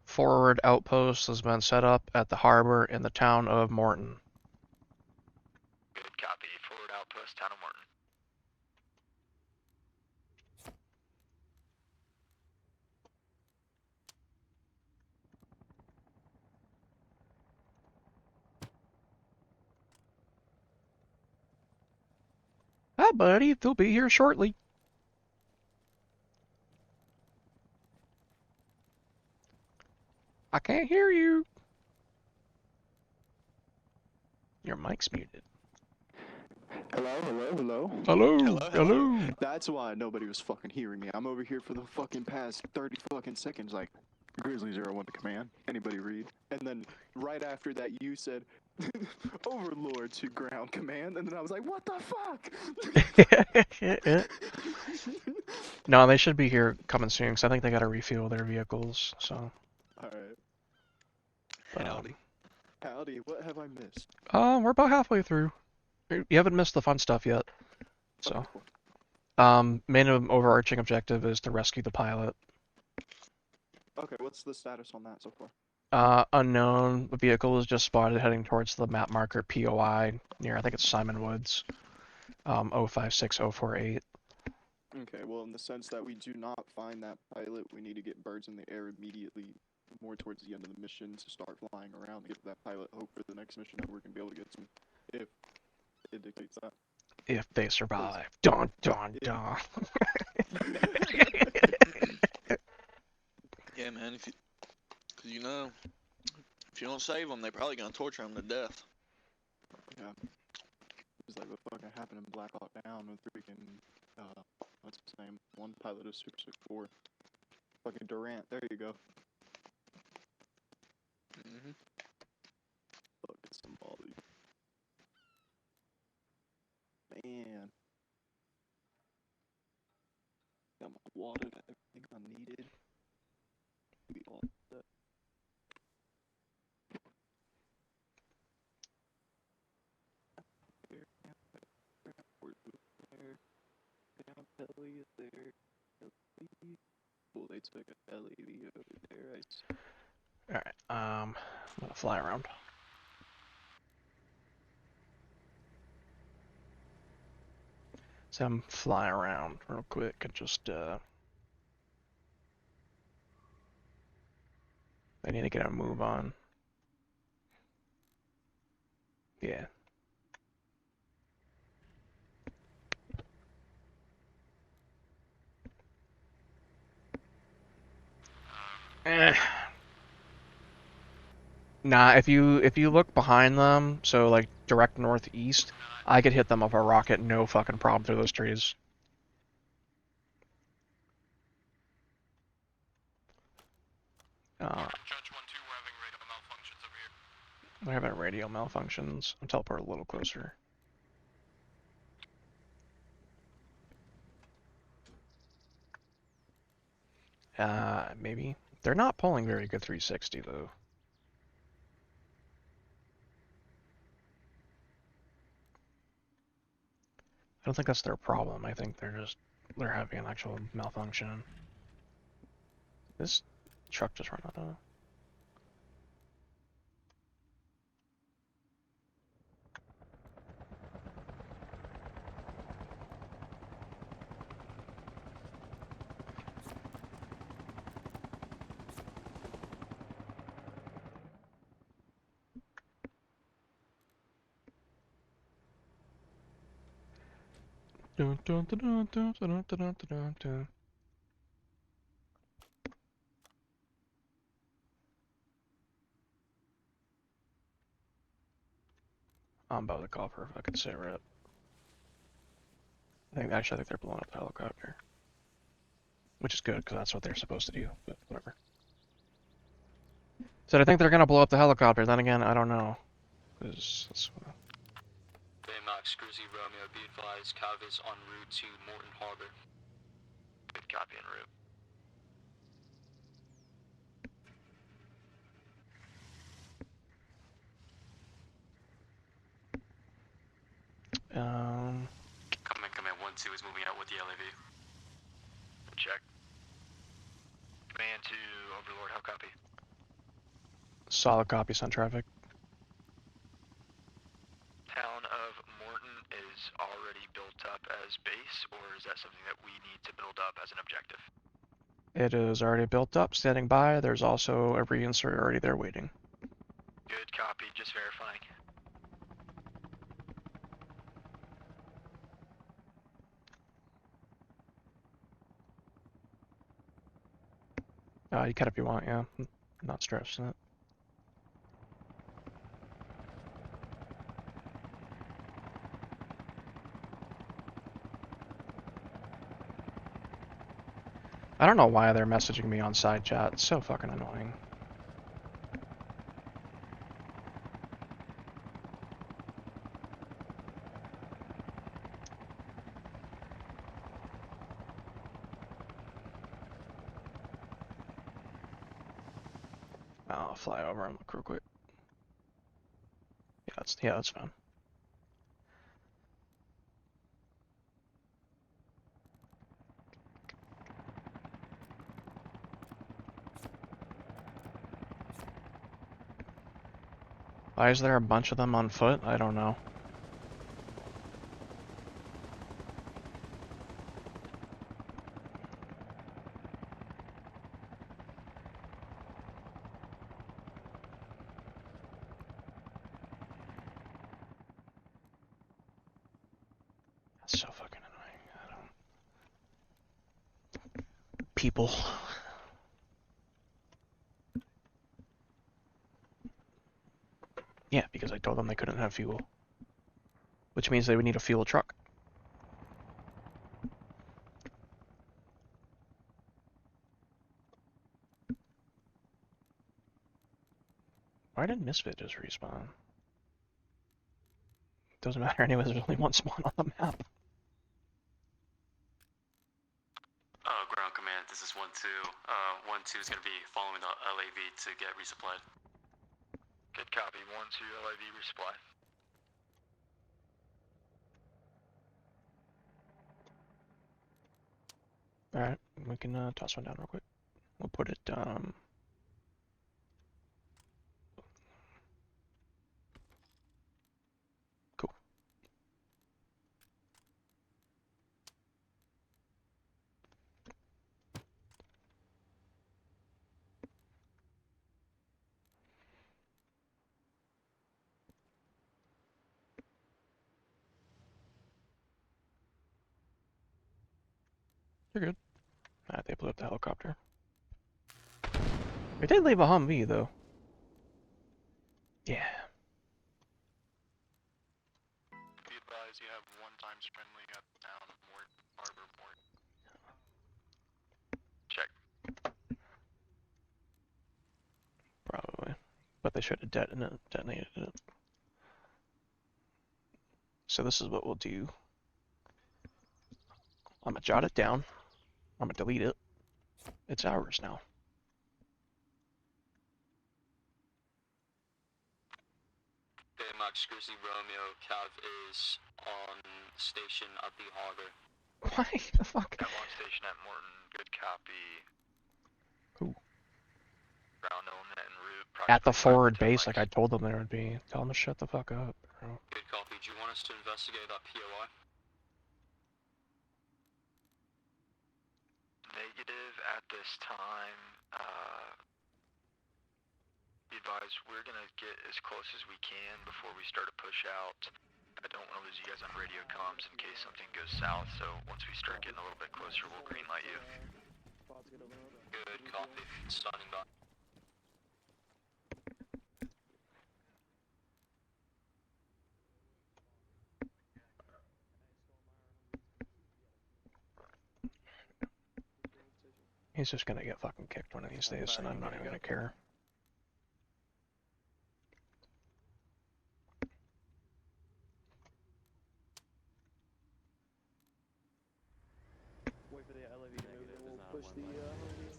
Forward outpost has been set up at the harbor in the town of Morton. Good copy. Forward outpost, town of Morton. Hi, buddy. They'll be here shortly. I can't hear you. Your mic's muted. Hello? Hello. That's why nobody was fucking hearing me. I'm over here for the fucking past 30 fucking seconds like, Grizzly 01 to command. Anybody read? And then right after that you said, Overlord to ground command. And then I was like, what the fuck? No, they should be here coming soon, because I think they got to refuel their vehicles, so. Alright. But, Howdy, what have I missed? we're about halfway through. You haven't missed the fun stuff yet. So, main overarching objective is to rescue the pilot. Okay, what's the status on that so far? Unknown. The vehicle is just spotted heading towards the map marker POI near, I think it's Simon Woods. 056048. Okay, well, in the sense that we do not find that pilot, we need to get birds in the air immediately, more towards the end of the mission, to start flying around, give that pilot hope for the next mission that we're going to be able to get some, if it dictates that. If they survive. Dun, dun, dun. Yeah, man, cause you know, if you don't save them, they're probably gonna torture them to death. Yeah. It's like what fucking happened in Black Hawk Down with freaking, what's his name? One pilot of Super 4. Fucking Durant, there you go. Fucking Somali. Man. Got my water, got everything I needed. We all set. Belly is there. Oh, they took a LED over there. I see. Alright, I'm gonna fly around. So I'm fly around real quick and just, I need to get a move on. Yeah. Nah, if you look behind them, so like direct northeast, I could hit them with a rocket, no fucking problem through those trees. We're having radio malfunctions. I'll teleport a little closer. Maybe. They're not pulling very good 360 though. I don't think that's their problem. I think they're having an actual malfunction. This truck just ran out of. Dun, dun, dun, dun, dun, dun, dun, dun, dun. I'm about to call for a fucking sit rep. I think they're blowing up the helicopter, which is good because that's what they're supposed to do. But whatever. Said I think they're gonna blow up the helicopter. Then again, I don't know. Baymax, Grizzly Romeo, be advised, Cav is en route to Morton Harbor. Good copy en route. Command 1-2 is moving out with the LAV. Check. Command to Overlord, how copy? Solid copy, send traffic. Town of Morton is already built up as base, or is that something that we need to build up as an objective? It is already built up, standing by. There's also a reinsert already there waiting. Good copy, just verifying. You can if you want, yeah. I'm not stressing it. I don't know why they're messaging me on side chat. It's so fucking annoying. I'll fly over and look real quick. Yeah, that's fine. Why is there a bunch of them on foot? I don't know. That's so fucking annoying. I don't... People. Yeah, because I told them they couldn't have fuel. Which means they would need a fuel truck. Why did Misfit just respawn? Doesn't matter anyways, there's only one spawn on the map. Ground command, this is 1-2. 1-2 is going to be following the LAV to get resupplied. Good copy, 1-2 LAV resupply. Alright, we can toss one down real quick. We'll put it, cool. You're good. Alright, they blew up the helicopter. We did leave a Humvee, though. Yeah. Be advised, you have 1 times friendly at the town of Morton Harbor Port. Check. Probably. But they should have detonated it. So this is what we'll do. I'm gonna jot it down. I'm gonna delete it. It's ours now. Max Grizzly Romeo, Cav is on station at the harbor. Why the fuck? Cav on station at Morton, good copy. Who? Ground element en route. At the forward base, like I told them there would be. Tell them to shut the fuck up, bro. Good copy. Do you want us to investigate that POI? Negative at this time. Be advised, we're gonna get as close as we can before we start to push out. I don't want to lose you guys on radio comms in case something goes south, so once we start getting a little bit closer, we'll greenlight you. Good copy. Standing by. He's just gonna get fucking kicked one of these days, and I'm not even gonna care. Wait for the LAV to move, and we'll push the Humvee.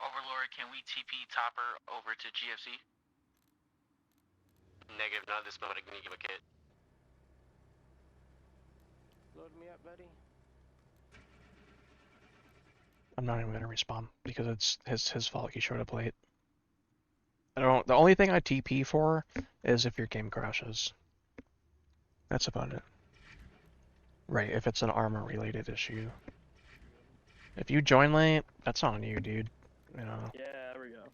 Overlord, can we TP Topper over to GFC? Negative, not this moment. Can you give a kit? Load me up, buddy. I'm not even gonna respond because it's his fault he showed up late. The only thing I TP for is if your game crashes. That's about it. Right, if it's an armor related issue. If you join late, that's on you, dude. You know. Yeah, there we go.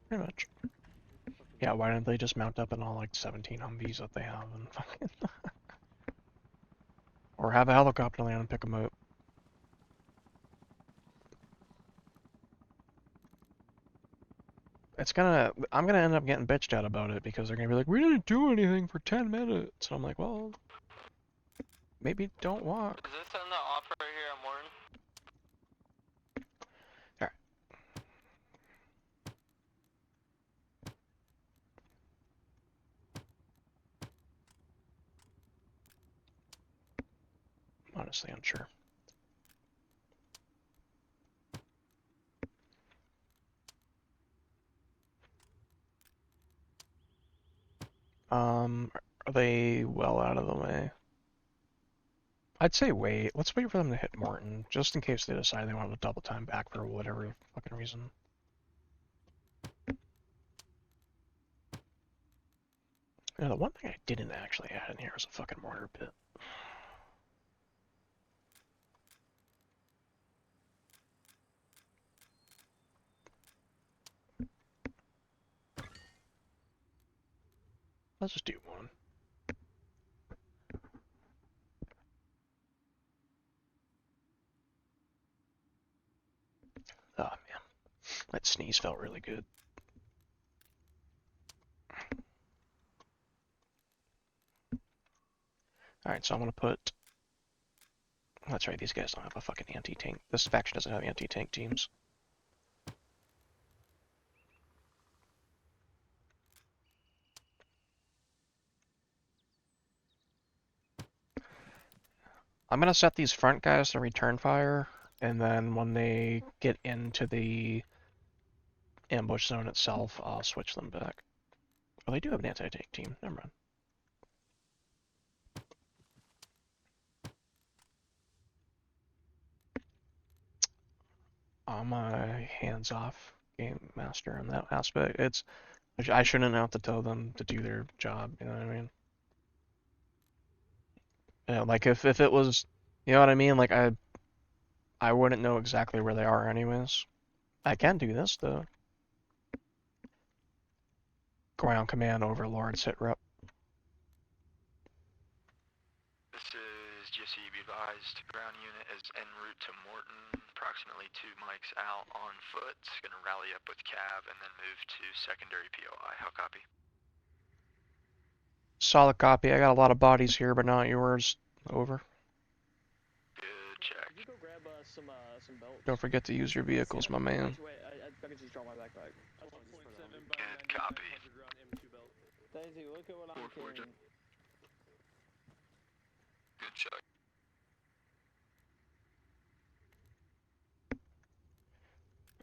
Pretty much. Yeah, why didn't they just mount up in all like 17 Humvees that they have and fucking or have a helicopter land and pick them up. I'm gonna end up getting bitched at about it because they're gonna be like, we didn't do anything for 10 minutes. And I'm like, well, maybe don't walk. Is this on the off right here at Morton? Alright. Honestly, unsure. Are they well out of the way? I'd say wait. Let's wait for them to hit Morton, just in case they decide they want to double time back for whatever fucking reason. You know, the one thing I didn't actually add in here is a fucking mortar pit. Let's just do one. Oh man, that sneeze felt really good. Alright, so I'm gonna put... That's right, these guys don't have a fucking anti-tank. This faction doesn't have anti-tank teams. I'm gonna set these front guys to return fire, and then when they get into the ambush zone itself, I'll switch them back. Oh, they do have an anti-tank team. Never mind. I'm a hands-off game master in that aspect. I shouldn't have to tell them to do their job, you know what I mean? Yeah, like if it was, you know what I mean? Like I wouldn't know exactly where they are anyways. I can do this though. Ground command overlord sit rep. This is just so you be advised, ground unit is en route to Morton, approximately 2 mics out on foot. Gonna rally up with Cav and then move to secondary POI. How copy? Solid copy. I got a lot of bodies here, but not yours. Over. Good check. Could you go grab some belts? Don't forget to use your vehicles, my man. Wait, I can just drop my backpack. Good copy. Daisy, look at what I'm carrying. Good check.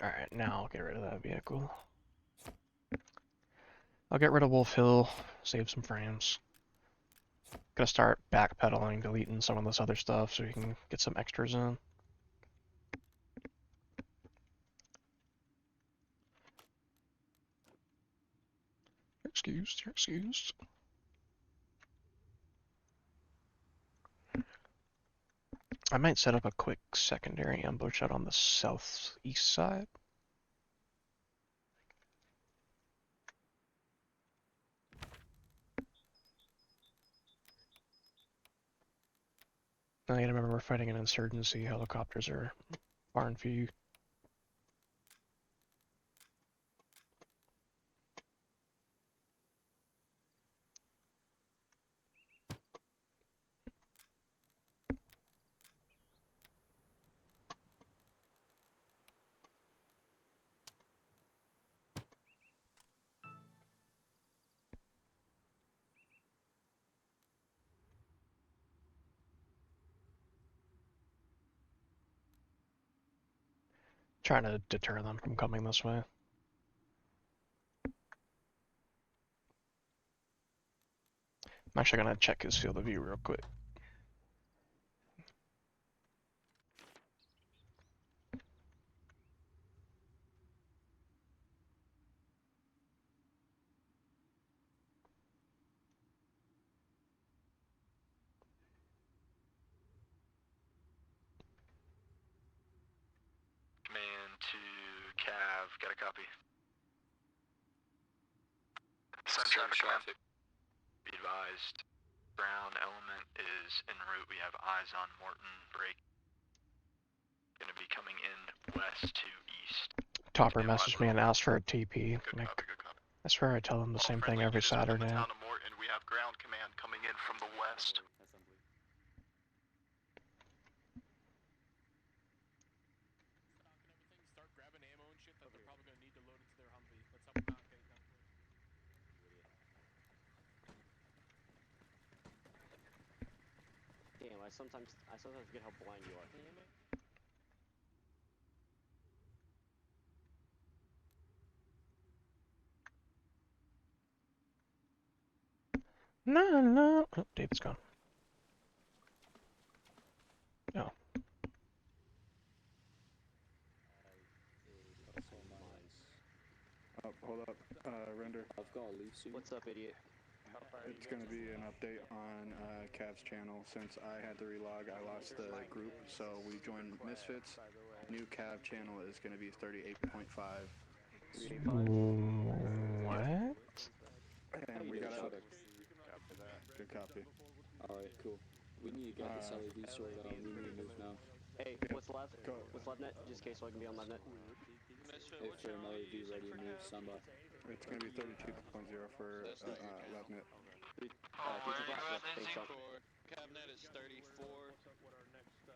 Alright, now I'll get rid of that vehicle. I'll get rid of Wolf Hill, save some frames. Gonna start backpedaling, deleting some of this other stuff so you can get some extras in. You're excused, you're excused. I might set up a quick secondary ambush out on the southeast side. I gotta remember we're fighting an insurgency. Helicopters are far and few. Trying to deter them from coming this way. I'm actually gonna check his field of view real quick. Command to Cav, got a copy. Sunshine traffic. Be advised, ground element is en route. We have eyes on Morton break. Gonna be coming in west to east. Topper messaged me and asked for a TP. Like, I swear I tell him the same thing every Saturday. Town of Morton, we have ground command coming in from the west. Start grabbing ammo and shit that they're probably gonna need to load into their Humvee. Let's help them out, get it done quick. Damn, I sometimes forget how blind you are. No, no. Oh, David's gone. Oh. Oh, hold up, Render. I've got a leaf suit. What's up, idiot? It's gonna be an update on Cav's channel. Since I had to relog, I lost the group, so we joined Misfits. New Cav channel is gonna be 38.5. What? And we got a good copy. Alright, cool. We need to get this LED sorted out. We need to move now. Hey, what's left? What's left net? Just in case so I can be on left net. Hey, for an LED ready to move, standby. It's gonna be 32.0 for left net. Cabinet is 34,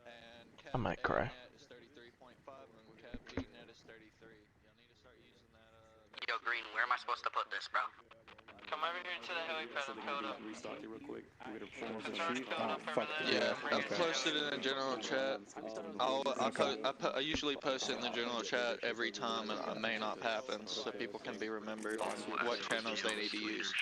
and I might cry. net is 33.5, and Cab B net is 33. Y'all need to start using that. Yo, Green, where am I supposed to put this, bro? Come over here to the helipad and code up. Restock you real quick. Yeah, I've posted in the general chat. I usually post it in the general chat every time a main op happens, so people can be remembered on what channels they need to use.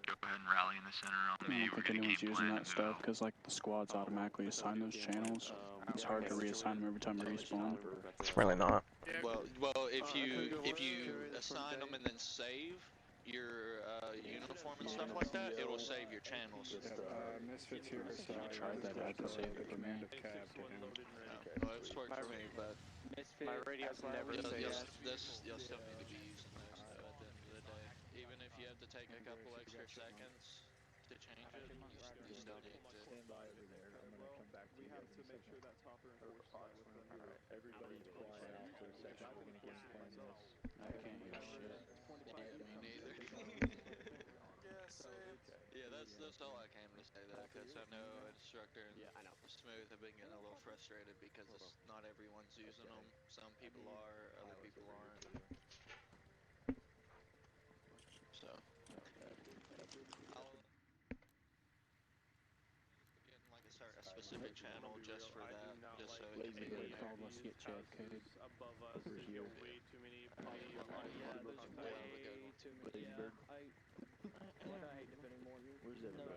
Go ahead and rally in the center on me. I don't think anyone's using that stuff because like the squads automatically assign those channels. It's hard to reassign them every time they respawn. It's really not. Well, if you assign them and then save your uniform and stuff like that, it will save your channels. Misfits here, so I tried that, I had to save the command of Cav to him. Well, it's worked for me, but My radio's never say yes. you'll still need to be using those though at the end of the day. Even if you have to take a couple extra seconds to change it, you still need to. Stand by over there. I'm gonna come back to you guys in a second. Alright, everybody quiet out for a second. We're gonna game plan this. I can't hear shit. Me neither. Yeah, that's all I came to say though, because I know Instructor and Smooth have been getting a little frustrated because not everyone's using them. Some people are, other people aren't. So, I'll get like a specific channel just for that, just so it can be They called us get JFK. Above us, Over here. way too many. I hate defending more. Where's everybody?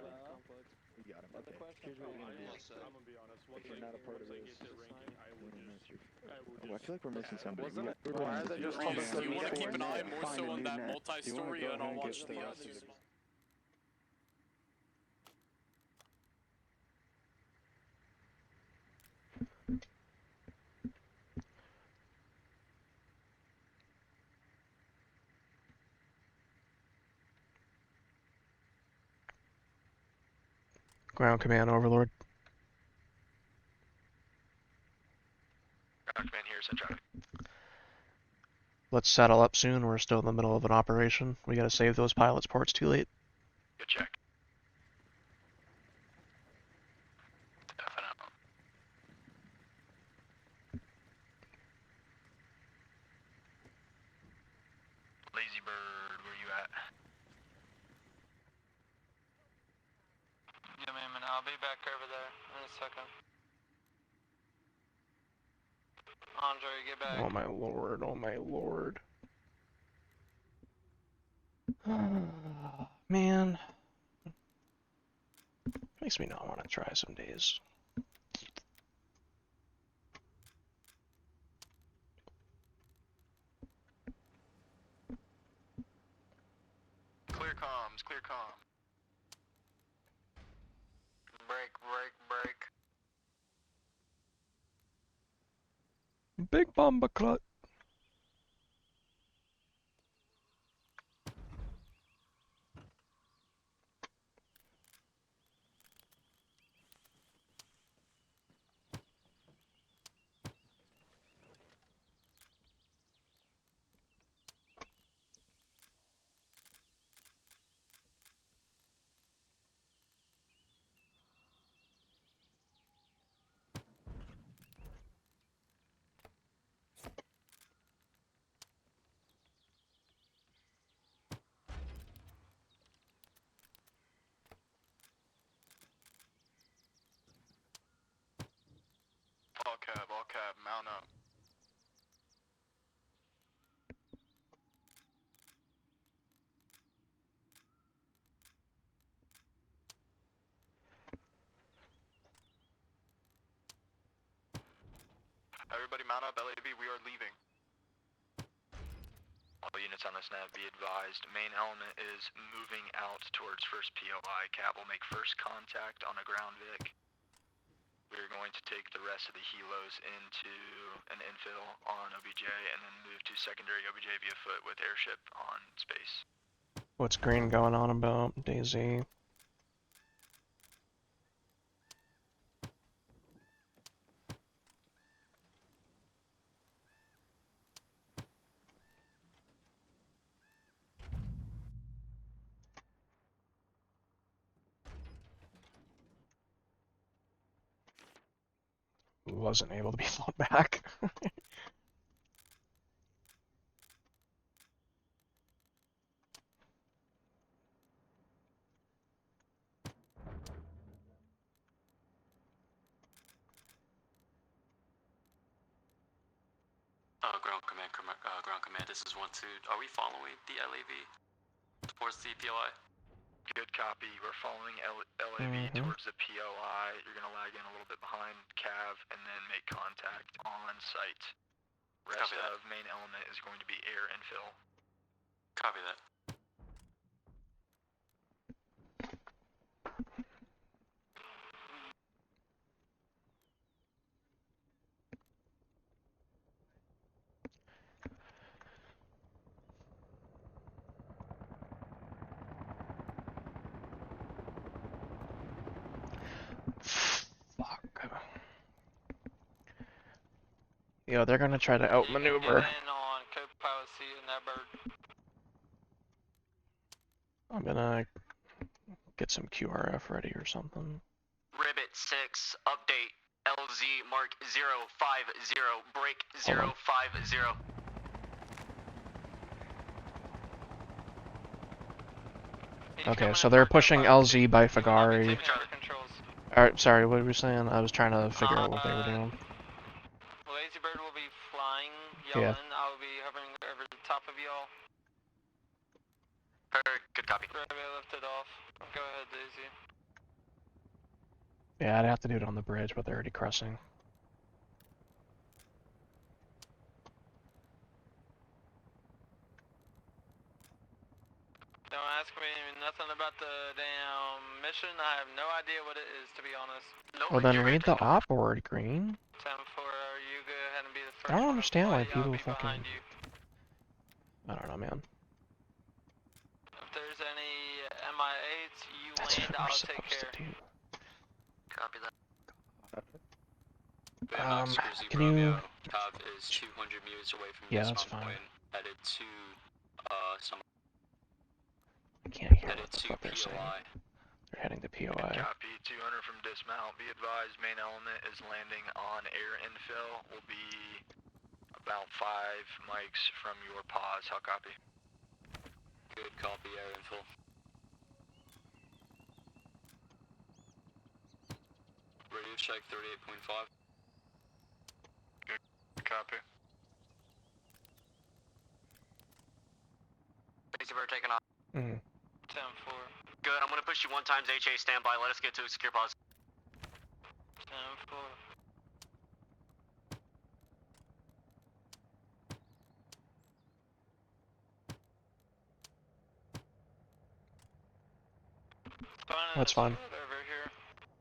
We got him. Okay. Here's what we're gonna do. I'm gonna be honest. If you're not a part of this, I feel like we're missing somebody. Why are they just on the You want to keep an eye 34 more so on net? that multi-story, and I'll watch the rest others. of the Ground command overlord. Ground command here, send traffic. Let's settle up soon. We're still in the middle of an operation. We gotta save those pilots before it's too late. Good check. Definitely. Lazy Bird, where you at? Yeah, man, I'll be back over there in a second. Andre, get back. Oh my lord, oh my lord. Man. Makes me not want to try some days. Clear comms, clear comms. Break, break, break. Big bomba clut. mount up. Everybody mount up, LAV, we are leaving. All units on this nav, be advised, main element is moving out towards first POI. Cap will make first contact on a ground Vic. We're going to take the rest of the helos into an infill on OBJ and then move to secondary OBJ via foot with airship on space. What's Green going on about, Daisy? Wasn't able to be flown back. Ground command, this is 1-2. Are we following the LAV towards the POI? Good copy. We're following LAV towards the POI. You're going to lag in a little bit behind Cav and then make contact on site. Rest of main element is going to be air infill. Copy that. Fuck. Yo, they're gonna try to outmaneuver. I'm gonna get some QRF ready or something. Ribbit 6, update. LZ mark 050, break 050. Okay, so they're pushing LZ by Fagari. Alright, sorry, what were we saying? I was trying to figure out what they were doing. Lazy Bird will be flying, Yeah. I will be hovering over the top of y'all. Good copy. Rabbit lifted off. Go ahead, Daisy. Yeah, I'd have to do it on the bridge, but they're already crossing. Don't ask me nothing about the damn mission. I have no idea what it is, to be honest. Well, then read the op board, Green. 10-4, you go ahead and be the first I don't one understand why to fly. people I'll be fucking... behind you. I don't know, man. If there's any MI8s, you That's land, what we're I'll take supposed care. to do. Copy that. Can you... Cav is 200 meters away from Yeah, this that's mountain fine. point, headed to, some... I can't hear headed what the to fuck they're saying. POI. They're heading to POI. Copy, 200 from dismount. Be advised, main element is landing on air infill. Will be about 5 mics from your pause. How copy? Good copy, air infill. Radio check 38.5. Good copy. Thanks for taking off. 10-4. Good, I'm gonna push you 1 times HA standby. Let us get to a secure pause. 10-4. That's fine.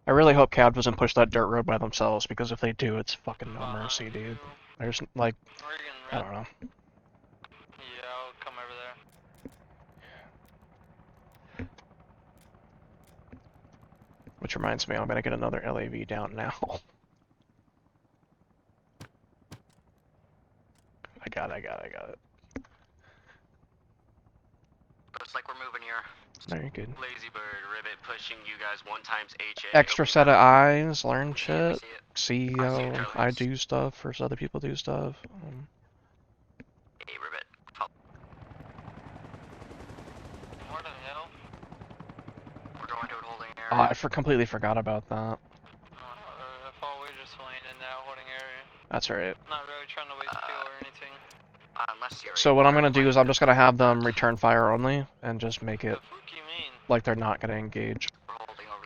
I really hope Cab doesn't push that dirt road by themselves, because if they do, it's fucking no mercy, dude. There's, like, I don't know. Yeah, I'll come over there. Which reminds me, I'm gonna get another LAV down now. I got it. Looks like we're moving here. Very good. Lazy Bird, Ribbit pushing you guys 1 times HA. Extra set of eyes, learn shit, see how I do stuff versus other people do stuff. Hey, Ribbit. What the hell? We're going to a holding Oh, area. I completely forgot about that. I thought we were just landing now, holding area. That's right. Not really trying to waste fuel or anything. Unless you're So what I'm gonna do is I'm just gonna have them return fire only, and just make it like they're not gonna engage.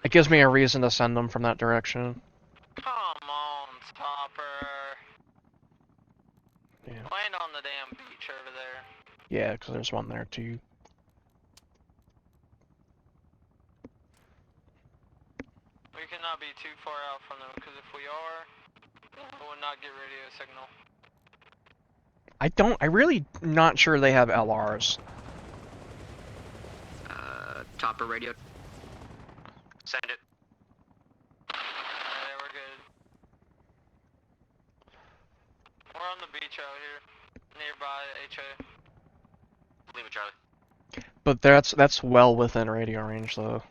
It gives me a reason to send them from that direction. Come on, Topper. Yeah. Land on the damn beach over there. Yeah, because there's one there too. We cannot be too far out from them, because if we are, we will not get radio signal. I really not sure they have LRs. Topper radio. Send it. Yeah, we're good. We're on the beach out here, nearby HA. Leave it, Charlie. But that's well within radio range though.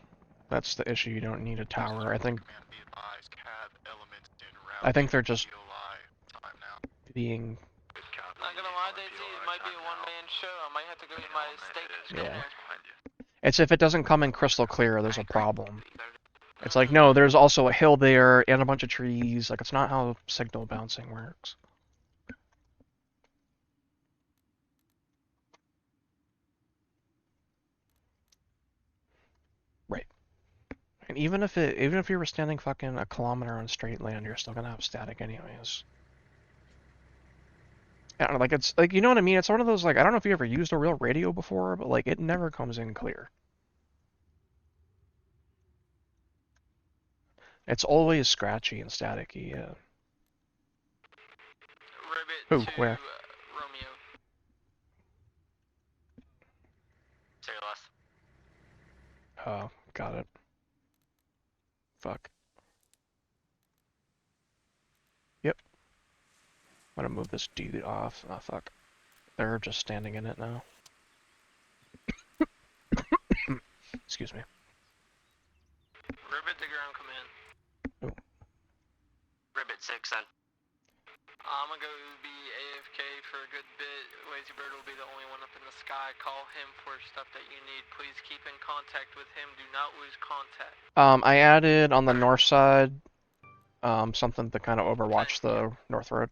That's the issue. You don't need a tower. I think they're just being. Not gonna lie, Daisy, it might be a one-man show. I might have to go eat my steak. Yeah. It's if it doesn't come in crystal clear, there's a problem. It's like, no, there's also a hill there and a bunch of trees. Like, it's not how signal bouncing works. Right. And even if you were standing fucking a kilometer on straight land, you're still gonna have static anyways. I don't know, like, it's like, you know what I mean? It's one of those, like, I don't know if you ever used a real radio before, but like, it never comes in clear. It's always scratchy and staticky, yeah. Ribbit Who? Where? Romeo. Say your last. Oh, got it. Fuck. Yep. I'm gonna move this dude off. Oh, fuck. They're just standing in it now. Excuse me. Ribbit to ground command. Oh. Ribbit 6 then. I'm gonna go be AFK for a good bit. Lazy Bird will be the only one up in the sky. Call him for stuff that you need. Please keep in contact with him. Do not lose contact. I added on the north side, something to kind of overwatch the north road.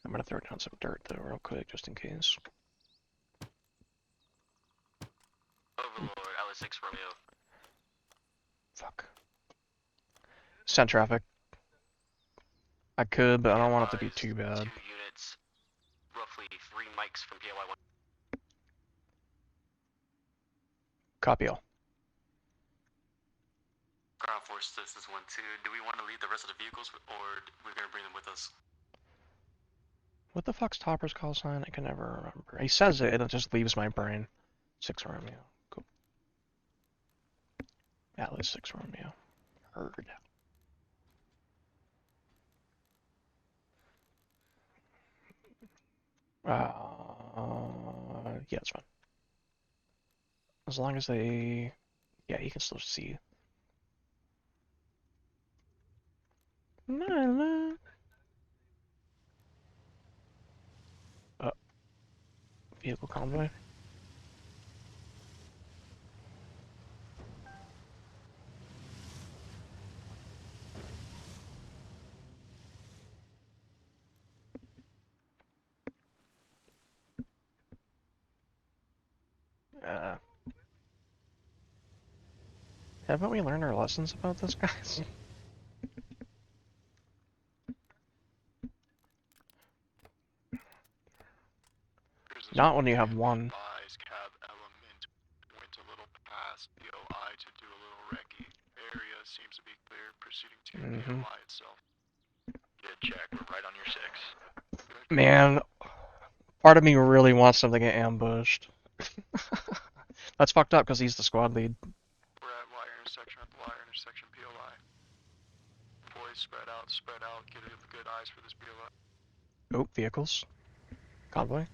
I'm gonna throw down some dirt though, real quick, just in case. Overlord, LS6 Romeo. Fuck. Send traffic. I could, but I don't want it to be too bad. 2 units, roughly 3 mics from POI 1. Copy all. Ground Force, this is 1-2. Do we want to leave the rest of the vehicles, or we're gonna bring them with us? What the fuck's Topper's call sign? I can never remember. He says it, and it just leaves my brain. 6 Romeo. Cool. Atlas 6 Romeo. Heard. Yeah, it's fine. As long as they... Yeah, you can still see. Vehicle convoy. Haven't we learned our lessons about this, guys? Not when you have one. Cab element went a little past POI to do a little recce. Area seems to be clear, proceeding to POI itself. Good check, we're right on your 6. Man, part of me really wants them to get ambushed. That's fucked up because he's the squad lead. We're at wire intersection, POI. Boys, spread out, get good eyes for this POI. Oh, vehicles. Convoy.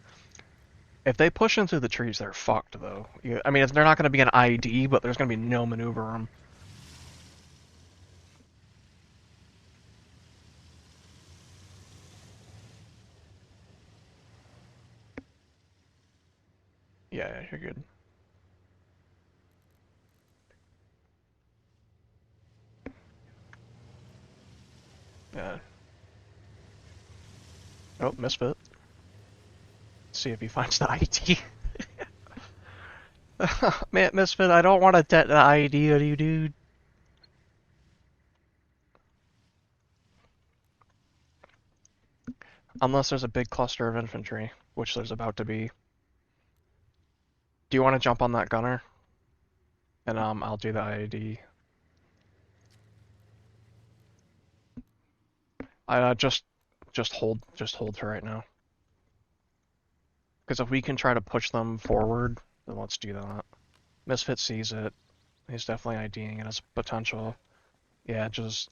If they push into the trees, they're fucked, though. I mean, they're not going to be an ID, but there's going to be no maneuver room. Yeah, you're good. Yeah. Oh, misfit. See if he finds the ID. Man, misfit, I don't want to get the ID on you, dude. Unless there's a big cluster of infantry, which there's about to be. Do you want to jump on that gunner? And I'll do the ID. Just hold for right now. Because if we can try to push them forward, then let's do that. Misfit sees it. He's definitely IDing it as potential. Yeah, just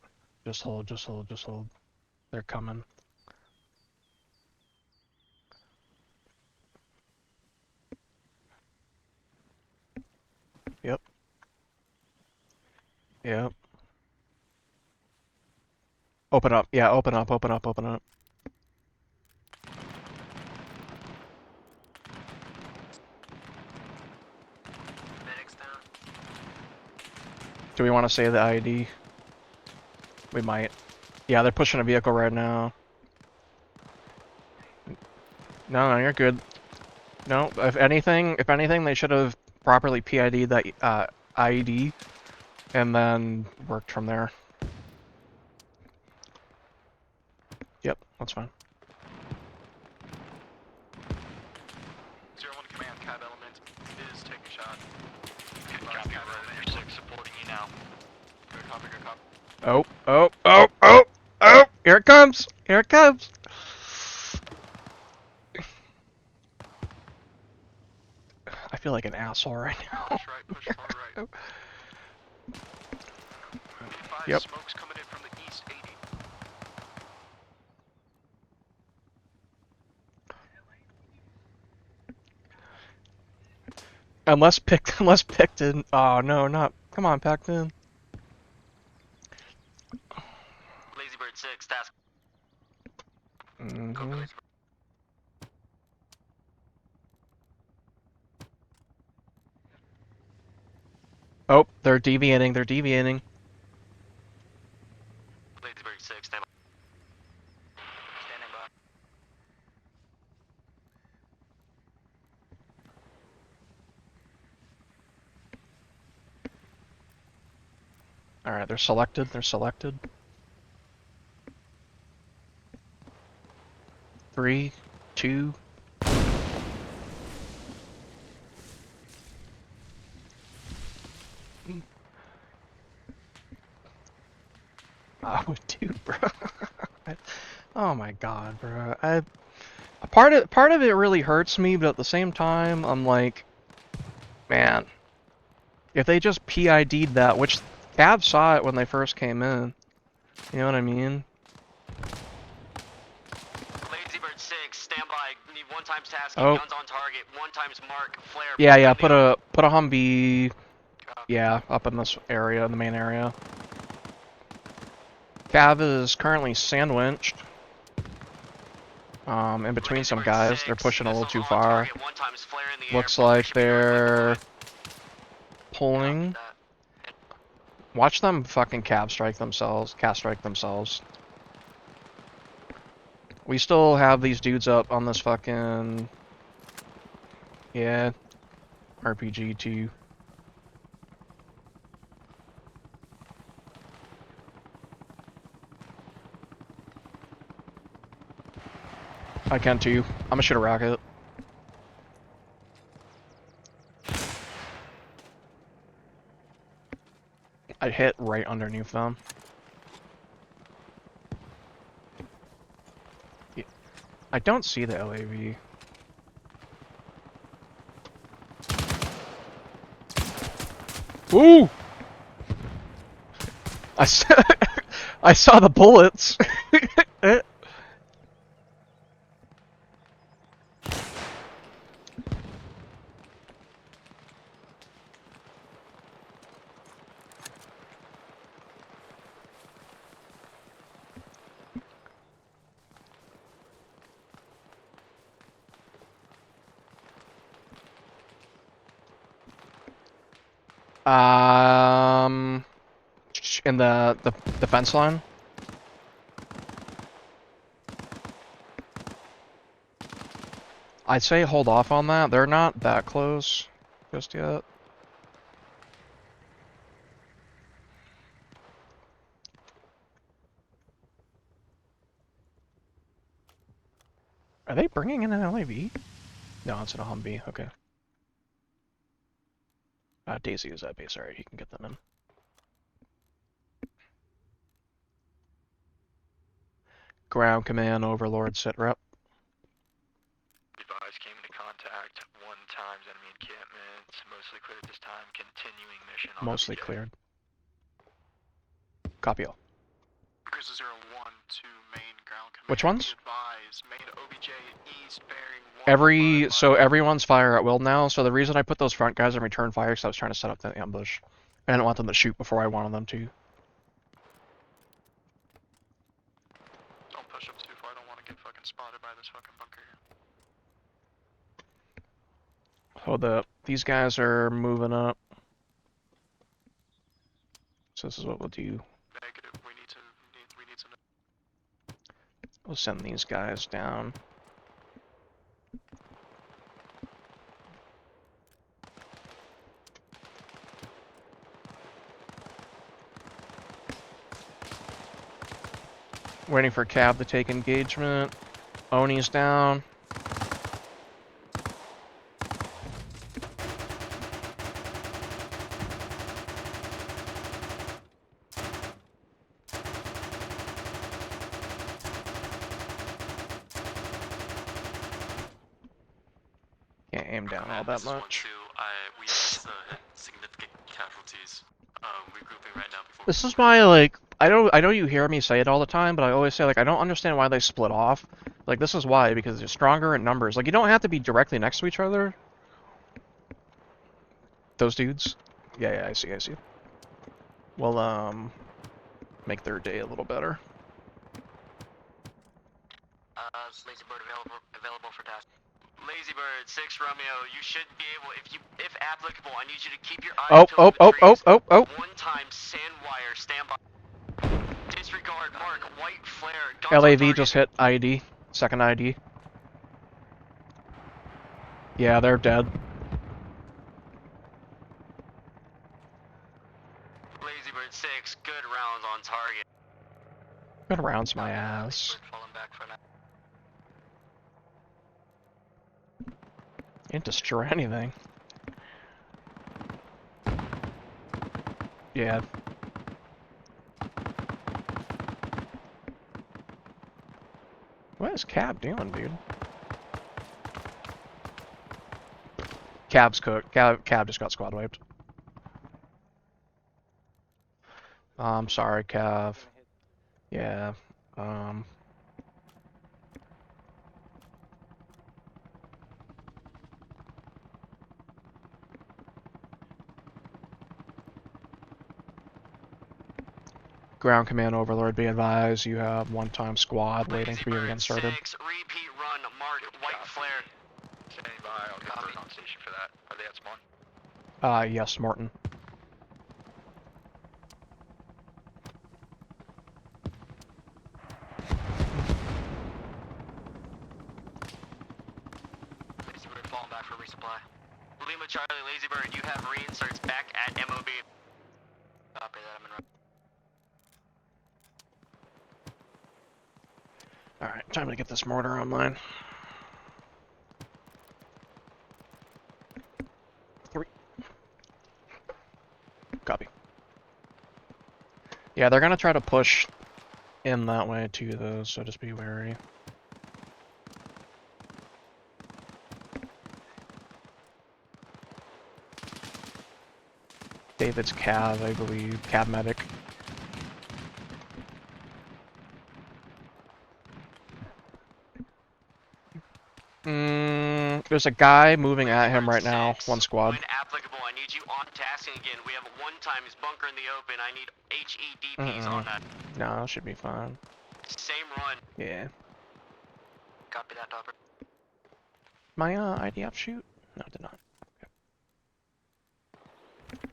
hold. They're coming. Yep. Yep. Open up. Yeah, open up. Medics down. Do we want to say the ID? We might. Yeah, they're pushing a vehicle right now. No, you're good. No, if anything, they should have properly PID'd that IED and then worked from there. Yep, that's fine. 0-1 command, cab element is taking a shot. Good copy, Rover 6 supporting you now. Good copy, good copy. Oh, here it comes. I feel like an asshole right now. Push right, push far right. Yep. Smoke's coming in from the east 80. Unless Picton. Oh no, not. Come on, Picton. Lazy Bird 6, task. Mm-hmm. Oh, they're deviating. Lazy Bird 6, stand by. Standing by. Alright, they're selected. 3, 2. I would too, bro. Oh my god, bro. Part of it really hurts me, but at the same time, I'm like, man, if they just PID'd that, which Cav saw it when they first came in. You know what I mean? Lazy Bird 6, stand by. Need 1 times tasking, Oh. guns on target, 1 times mark, flare. Yeah, put a Humvee. Yeah, up in this area, in the main area. Cav is currently sandwiched. In between some guys. They're pushing a little too far. Looks like they're pulling. Watch them fucking cast strike themselves. We still have these dudes up on this fucking... Yeah. RPG too. I can too. I'm gonna shoot a rocket. I hit right underneath them. Yeah. I don't see the LAV. Ooh! I saw the bullets. In the fence line. I'd say hold off on that. They're not that close just yet. Are they bringing in an LAV? No, it's in a Humvee. Okay. Daisy is at base. Alright, he can get them in. Ground command, Overlord, sit rep. Advise came into contact 1 times enemy encampment. Mostly cleared this time. Continuing mission on Mostly OBJ. cleared. Copy all. Grizzly 01 to main ground command. Which ones? Advise, main OBJ east bearing 1. So everyone's fire at will now. So the reason I put those front guys in return fire is I was trying to set up the ambush. I didn't want them to shoot before I wanted them to. Don't push up too far. I don't want to get fucking spotted by this fucking bunker here. Hold up. These guys are moving up. So this is what we'll do. Negative. We need to know. We'll send these guys down. Waiting for Cab to take engagement. Oni's down. Can't aim down all that much. We had significant casualties. Regrouping right now before. This is why, like, I know you hear me say it all the time, but I always say, like, I don't understand why they split off. Like, this is why, because they're stronger in numbers. Like, you don't have to be directly next to each other. Those dudes? Yeah, I see. We'll, make their day a little better. Lazy Bird available for task. Lazy Bird, 6 Romeo, you should be able, if applicable, I need you to keep your eyes peeled to the trees. 1 time, sand wire, stand by. Disregard, mark, white flare, guns on LAV target. just hit ID. Second ID. Yeah, they're dead. Lazy Bird 6, good rounds on target. Good rounds my ass. Falling back for now. Didn't destroy anything. Yeah. What is Cab doing, dude? Cab's cooked. Cab just got squad wiped. I'm sorry, Cav. Yeah. Ground command Overlord, be advised, you have 1 time squad waiting for you to get inserted. 6, repeat run, mark, white flare. Standing by. I'll get bird on station for that. Are they at spawn? Yes, Morton. Lazy Bird falling back for resupply. Lima Charlie, Lazy Bird, you have reinserts back at MOB. Copy that, I'm in. Alright, time to get this mortar online. 3. Copy. Yeah, they're gonna try to push in that way too, though, so just be wary. David's Cav, I believe. Cav medic. There's a guy moving at him right now. 1 squad. When applicable, I need you on tasking again. We have 1 time is bunker in the open. I need HEDPs on that. No, that should be fine. Same run. Yeah. Copy that, Topper. My IDF shoot? No, it did not. Okay.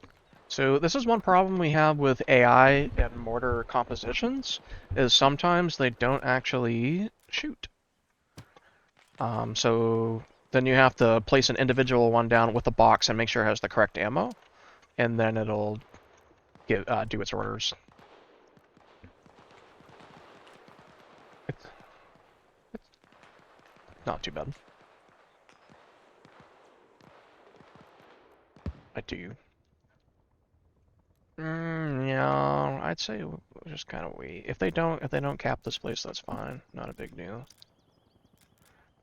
So this is one problem we have with AI and mortar compositions, is sometimes they don't actually shoot. So then you have to place an individual one down with a box and make sure it has the correct ammo, and then it'll do its orders. It's not too bad. I do. Yeah, I'd say we'll just kind of wait. If they don't cap this place, that's fine. Not a big deal.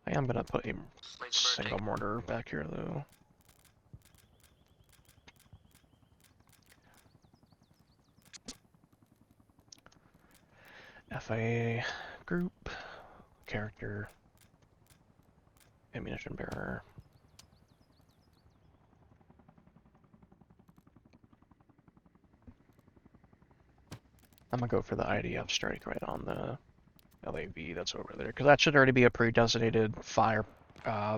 I am gonna put a single mortar back here though. FIA group, character, ammunition bearer. I'm gonna go for the IDF strike right on the LAV that's over there, because that should already be a pre-designated fire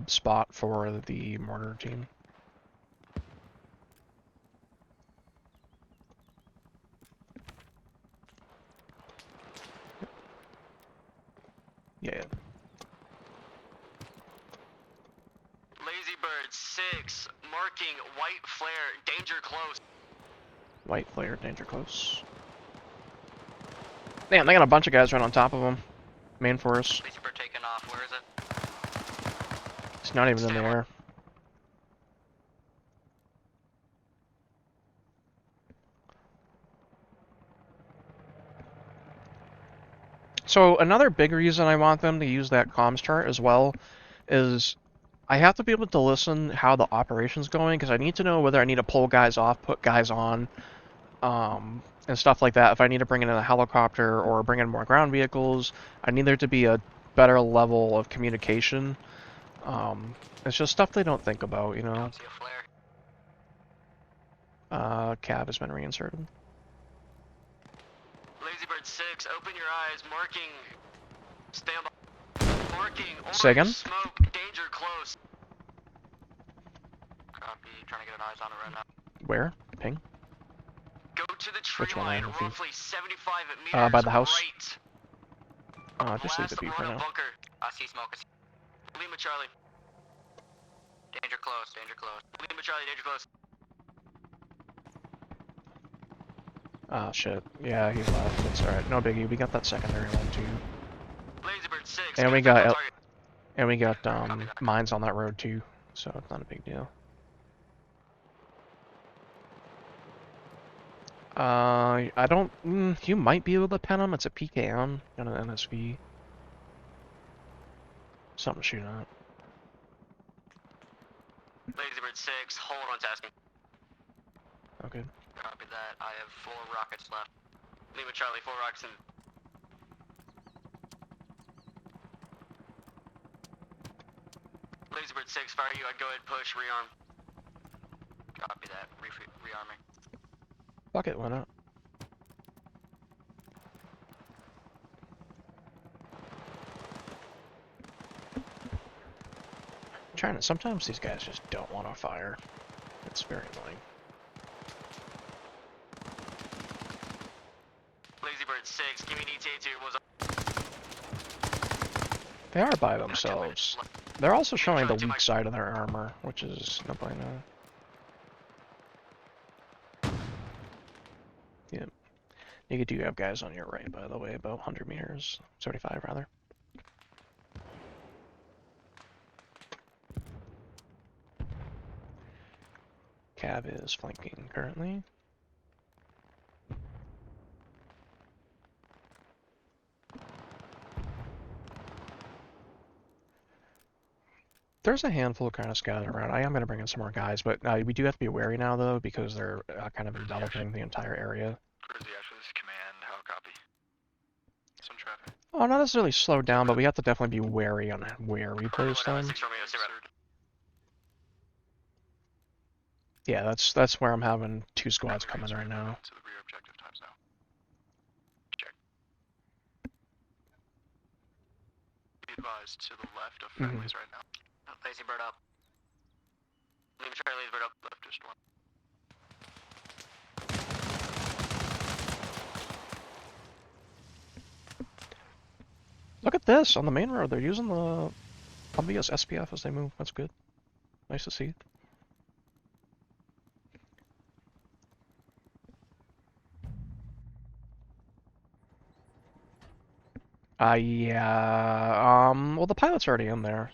spot for the mortar team. Yeah. Lazy Bird 6, marking white flare, danger close. White flare, danger close. Damn, they got a bunch of guys right on top of them. Main forest. Lazy Bird taking off, where is it? It's not even in the air. So another big reason I want them to use that comms chart as well is I have to be able to listen how the operation's going, because I need to know whether I need to pull guys off, put guys on, and stuff like that. If I need to bring in a helicopter or bring in more ground vehicles, I need there to be a better level of communication. It's just stuff they don't think about, you know. Cab has been reinserted. Lazy Bird 6, open your eyes, marking, stand by, marking, orange, Say again? smoke, danger close. Copy, trying to get an eyes on it right now. Where? Ping? Go to the tree Which one? line, I have a roughly 75 meters by the house? right. Just leave the view for now. Bunker. I see smoke. Lima Charlie. Danger close, danger close. Lima Charlie, danger close. Ah, shit. Yeah, he's left. That's alright. No biggie. We got that secondary one, too. Lazy Bird 6, And we got, mines on that road, too. So it's not a big deal. I don't... you might be able to pen them. It's a PKM and an NSV. Something to shoot at. Lazy Bird 6, hold on tasking. Okay. Copy that. I have 4 rockets left. Lima Charlie, 4 rockets in. Lazy Bird 6, fire you. I'd go ahead and push, rearm. Copy that. Rearming. Fuck it, why not? Sometimes these guys just don't want to fire. It's very annoying. Lazy Bird 6, give me an ETA 2. Was up. They are by themselves. They're also showing the weak side of their armor, which is no bueno. Yep. You do have guys on your right, by the way, about 100 meters. 75, rather. Cab is flanking currently. There's a handful kind of scattered around. I am going to bring in some more guys, but we do have to be wary now, though, because they're kind of enveloping the entire area. Crazy Ash, this is command. How copy? Some traffic. Oh, not necessarily slow down, but we have to definitely be wary on where we place them. Yeah, that's where I'm having 2 squads coming right now. To the rear objective times now. Check. Be advised to the left of friendlies right now. Lazy Bird up. Lima Charlie, Lazy Bird up. Left just one. Look at this on the main road. They're using the Probably as SPF as they move. That's good. Nice to see. Yeah. Well, the pilot's already in there.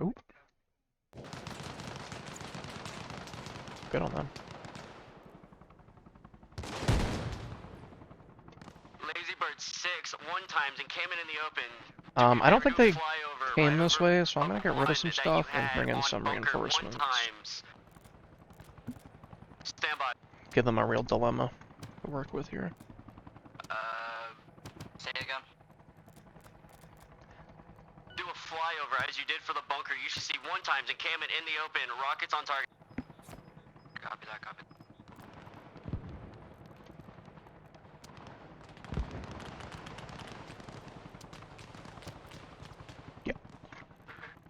Ooh. Good on them. Lazy Bird 6 one times and came in the open. I don't think they came this way, so I'm gonna get rid of some stuff and bring in some reinforcements. Stand by. Give them a real dilemma to work with here. Say it again. Do a flyover as you did for the bunker. You should see one times and came in the open. Rockets on target. Copy that, copy. Yep.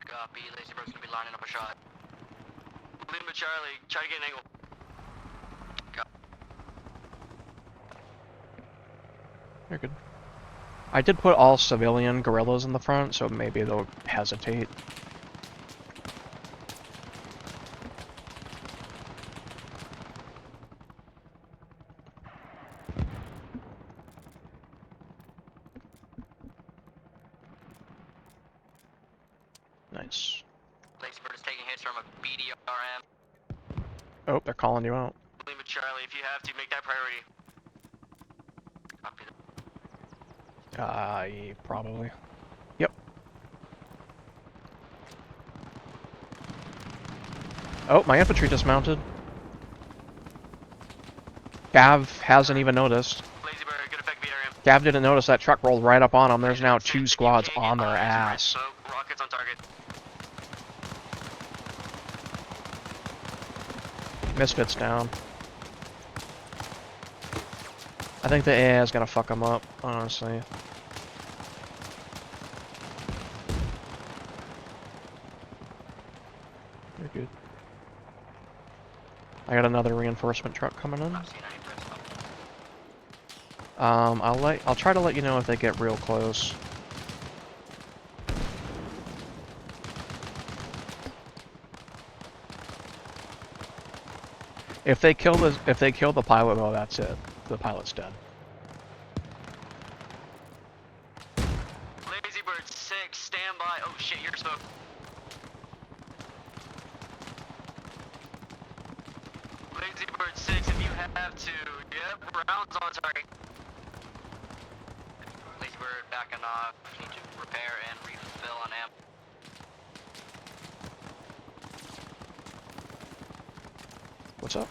Copy. Lazy Bird's gonna be lining up a shot. Lima Charlie, try to get an angle. You're good. I did put all civilian guerrillas in the front, so maybe they'll hesitate. Nice. Lazy Bird is taking hits from a BDRM. Oh, they're calling you out. Lima Charlie, if you have to, make that priority. Copy that. Probably. Yep. Oh, my infantry dismounted. Gav hasn't even noticed. Lazy Bird, good effect BDRM. Gav didn't notice that truck rolled right up on him. There's now 2 squads on their ass. Rockets on target. Misfits down. I think the AI is gonna fuck them up, honestly. You're good. I got another reinforcement truck coming in. I'll try to let you know if they get real close. If they kill the pilot though, that's it. The pilot's dead. Lazy Bird 6, stand by. Oh shit, you're smoke. Lazy Bird 6, if you have to. Yep, rounds on target. Lazy Bird backing off. Need to repair and refill on amp. What's up?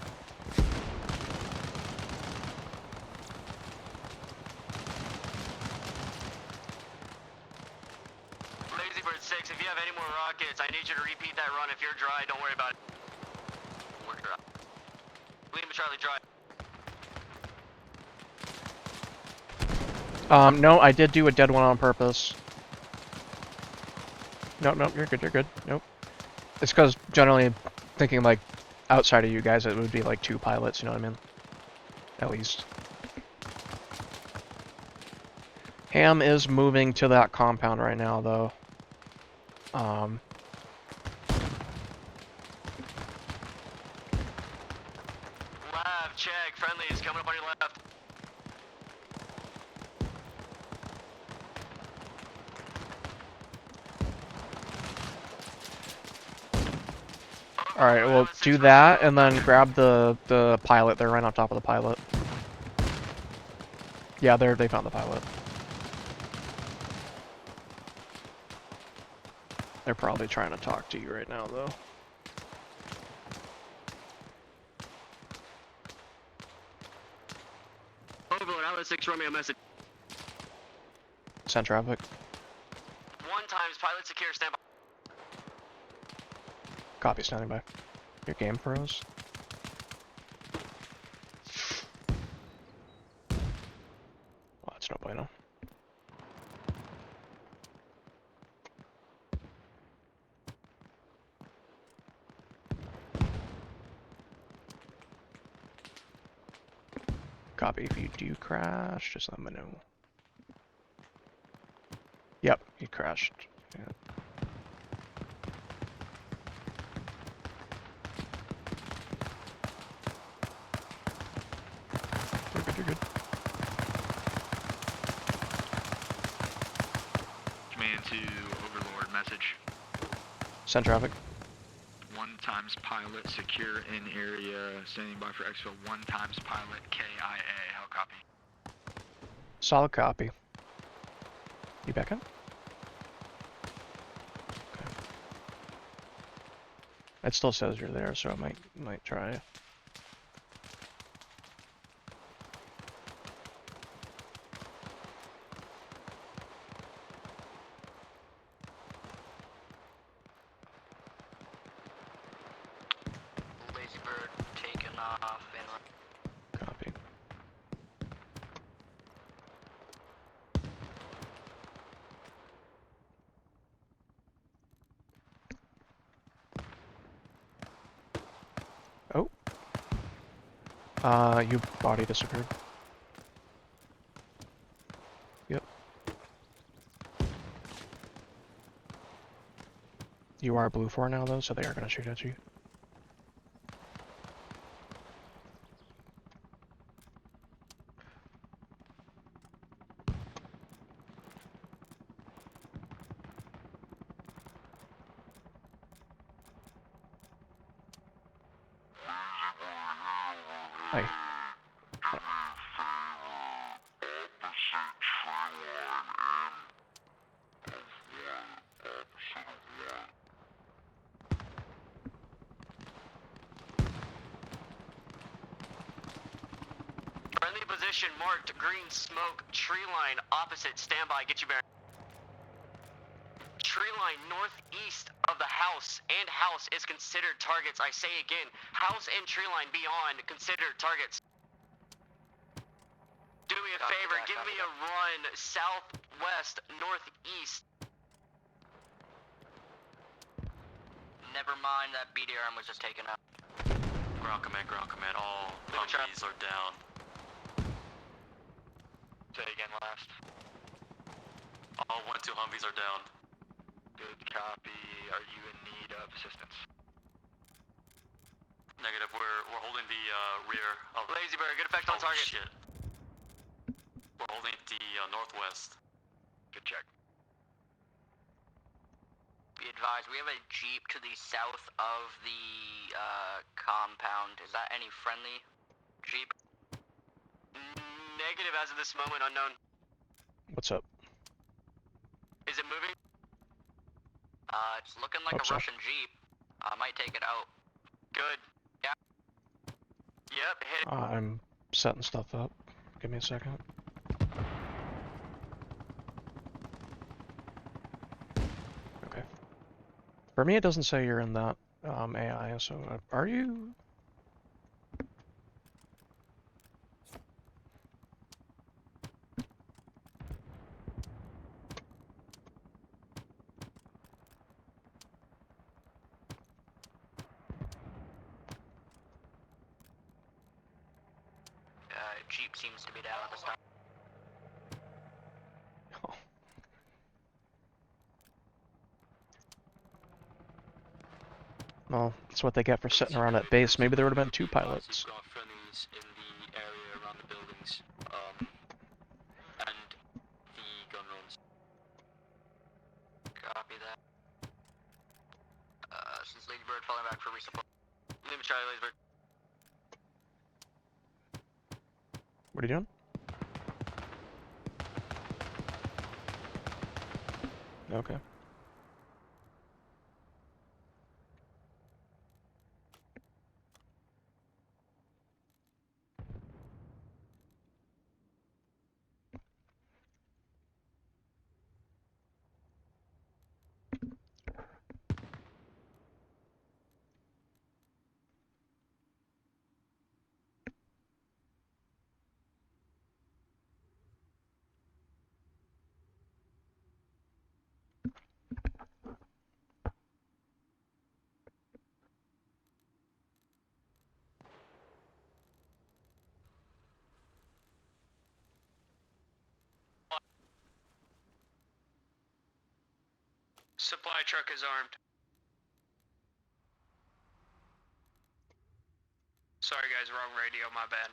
Lazy Bird 6, if you have any more rockets, I need you to repeat that run. If you're dry, don't worry about it. We're dry. Lima Charlie dry. No, I did do a dead one on purpose. Nope, you're good. Nope. It's because generally thinking like outside of you guys it would be like 2 pilots, you know what I mean? At least. Ham is moving to that compound right now though. Lav, check, friendly is coming up on your left. Alright, well do that and then grab the pilot. They're right on top of the pilot. Yeah, they found the pilot. They're probably trying to talk to you right now though. Overlord, Outlet 6, run me a message. Send traffic. 1 times, pilot secure, stand by. Copy, standing by. Your game froze. Well, that's no bueno. Copy. If you do crash, just let me know. Yep, you crashed. Yeah. You're good. Command to Overlord, message. Send traffic. 1 times pilot, secure in area, standing by for exfil. 1 times pilot, KIA. How copy? Solid copy. You back up? Okay. It still says you're there, so I might try. Lazy Bird taking off and Copy. Oh. You body disappeared. Yep. You are blue 4 now though, so they are gonna shoot at you. Hi. friendly position marked green smoke, tree line opposite, standby, get you bearing. Tree line northeast of the house and house is considered targets. I say again, house and tree line beyond considered targets. Do me a favor, give me a run southwest, northeast. Never mind, that BDRM was just taken out. Ground command, all Humvees are down. Say again last. All 1-2 Humvees are down. Good copy. Are you in need of assistance? Negative, we're holding the rear of... Lazy Bird, good effect on target. Shit. We're holding the northwest. Good check. Be advised, we have a Jeep to the south of the compound. Is that any friendly Jeep? Negative as of this moment, unknown. What's up? Is it moving? It's looking like Hope a so. Russian Jeep. I might take it out. Good. Yeah. Yep, hit it. I'm setting stuff up. Give me a second. Okay. For me, it doesn't say you're in that AI, so are you? Jeep seems to be down at this time. Oh. Well, that's what they get for sitting around at base. Maybe there would have been 2 pilots. We've got friendlies in the area around the buildings, and the gun runs. Copy that. Since Lazy Bird falling back for resupply. Leave it, Charlie, Lazy Bird. What are you doing? Okay. Supply truck is armed. Sorry guys, wrong radio, my bad.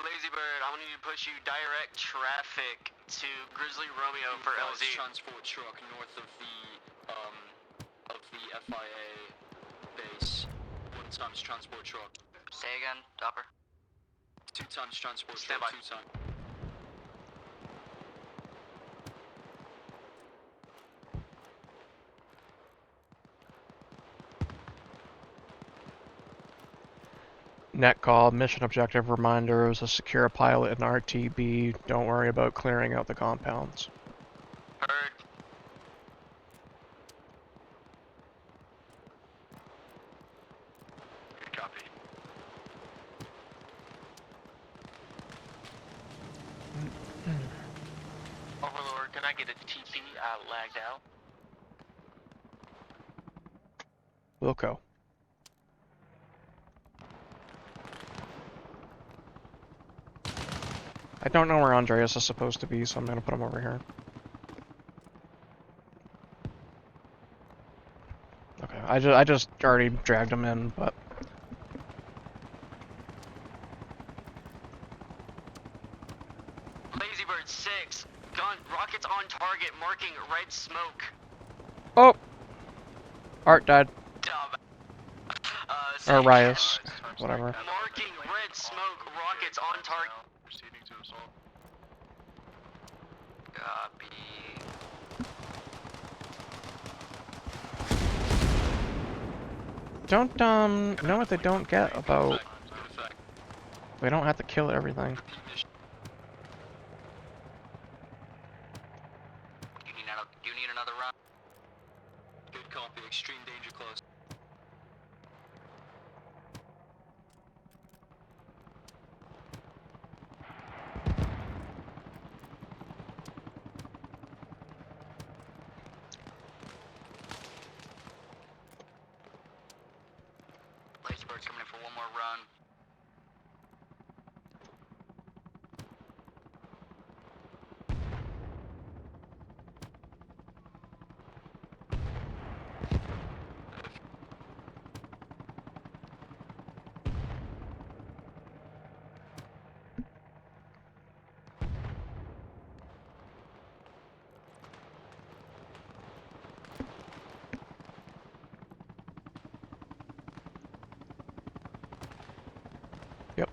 Lazy Bird, I want you to push you direct traffic to Grizzly Romeo for LZ. Transport truck north of the FIA base. 1 times transport truck. Say again, Dopper. 2 times transport Stand truck. by. 2 times. Net call, mission objective reminders, a secure pilot and RTB. Don't worry about clearing out the compounds. Heard. Good copy. Overlord, can I get a TP? I lagged out. Wilco. I don't know where Andreas is supposed to be, so I'm gonna put him over here. Okay, I just already dragged him in, but Lazy Bird 6, gun, rockets on target, marking red smoke. oh, Art died. Dumb. Or Rias, whatever. Marking red smoke, rockets on target. Proceeding to assault. Copy. Don't know what they don't get about. We don't have to kill everything. You need another run? Good copy. Extreme danger close. Lazy Bird's coming in for one more run. Yep.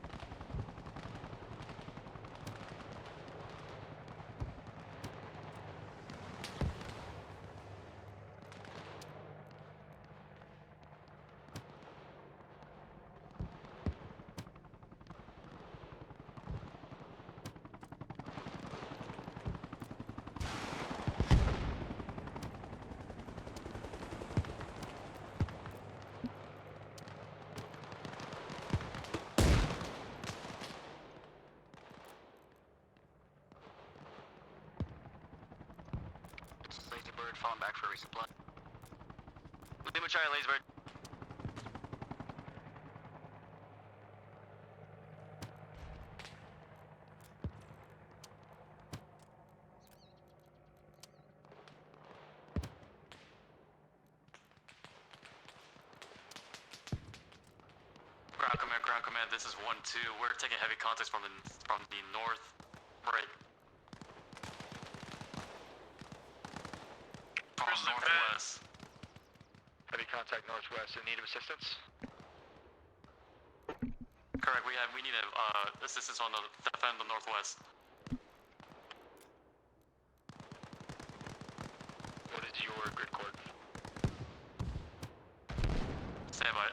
Lazy Bird falling back for resupply. Lima Charlie, Lazy Bird. Ground command, this is 1-2. We're taking heavy contacts from the north. Right. Northwest. Heavy contact northwest. In need of assistance? Correct. We need assistance on the defend the northwest. What is your grid cord? Stand by.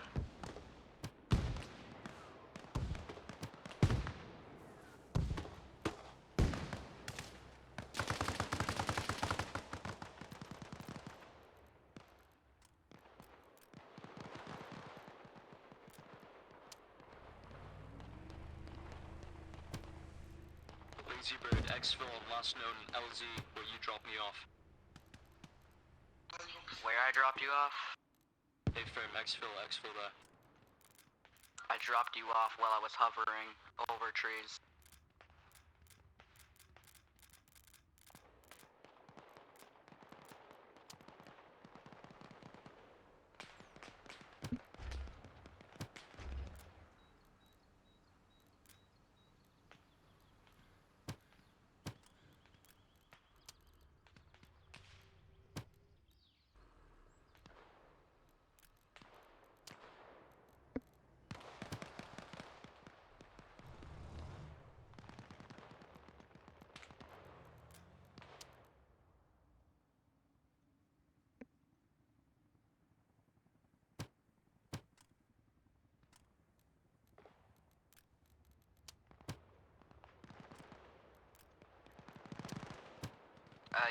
Lazy Bird, exfil, last known LZ, where you dropped me off. Where I dropped you off? Hey firm, exfil there. I dropped you off while I was hovering over trees.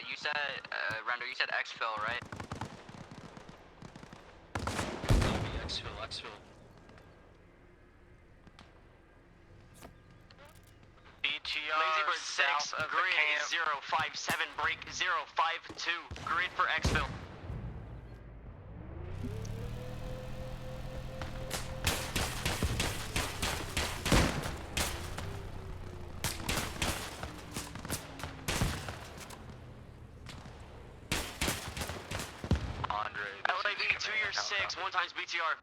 You said, Render, you said exfil, right? Exfil. BTR Lazy Bird 6, grid 057, break 052, grid for exfil. LAV 2 year 6, 1 times BTR.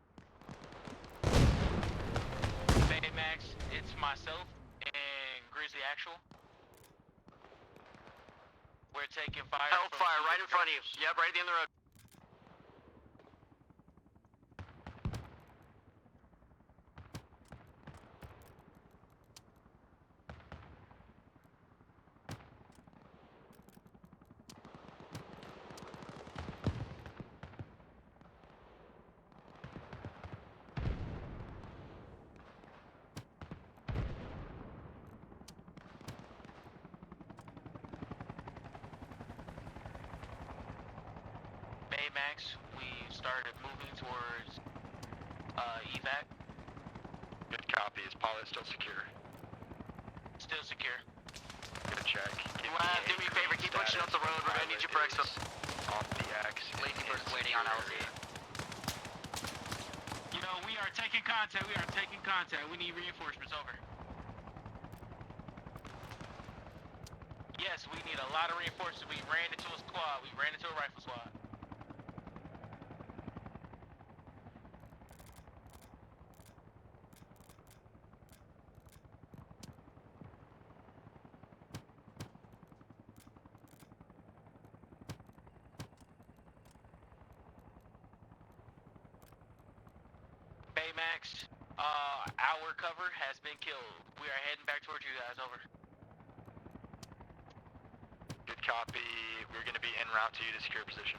Baymax, it's myself and Grizzly Actual. We're taking fire. Hellfire right in front of you. Yep, right at the end of the road. Baymax, we started moving towards evac. Good copy. Is pilot still secure? Still secure. Good check. Do me a favor, keep pushing up the road. We're gonna need you for exfil. Off the X. Lazy Bird's waiting on LZ. You know, we are taking contact. We need reinforcements, over. Yes, we need a lot of reinforcements. We ran into a squad. We ran into a rifle squad. Baymax, our cover has been killed. We are heading back towards you guys, over. Good copy. We're going to be en route to you to secure position.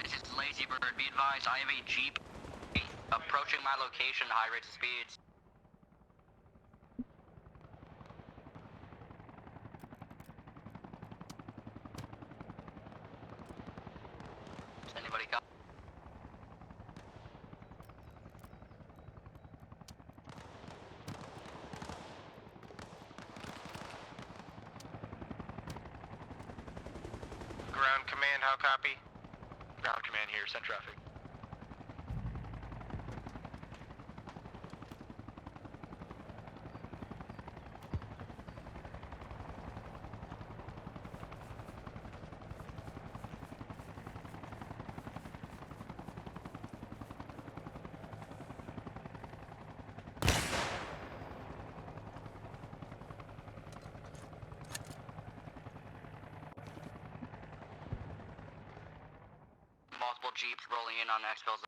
This is Lazy Bird. Be advised, I have a Jeep approaching my location at high rates of speeds. Does anybody come? Ground command, how copy? Ground command here. Send traffic. Multiple Jeeps rolling in on exfil.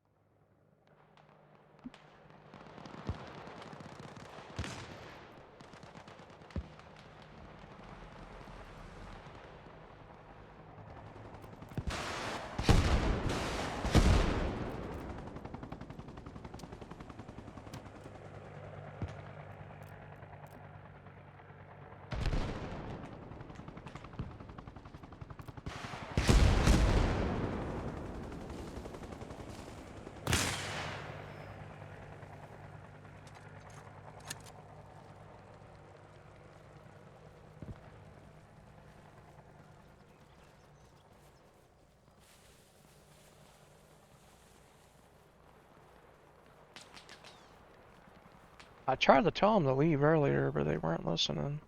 I tried to tell them to leave earlier, but they weren't listening.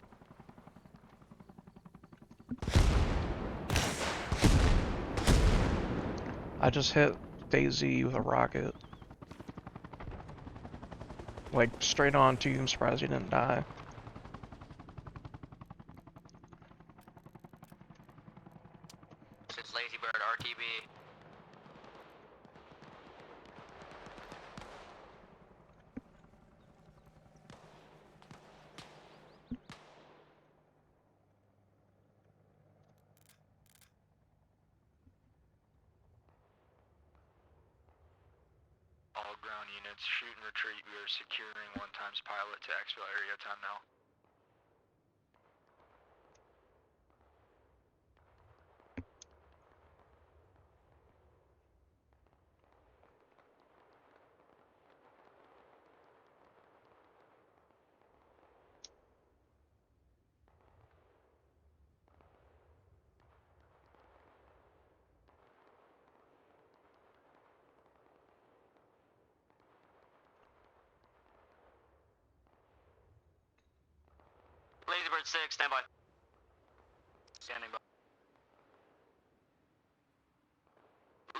I just hit Daisy with a rocket. Like, straight on to you. I'm surprised you didn't die. It's Lazy Bird, RTB. All ground units, shoot and retreat. We are securing 1 times pilot to exfil area time now. Lazy Bird 6, stand by. Standing by.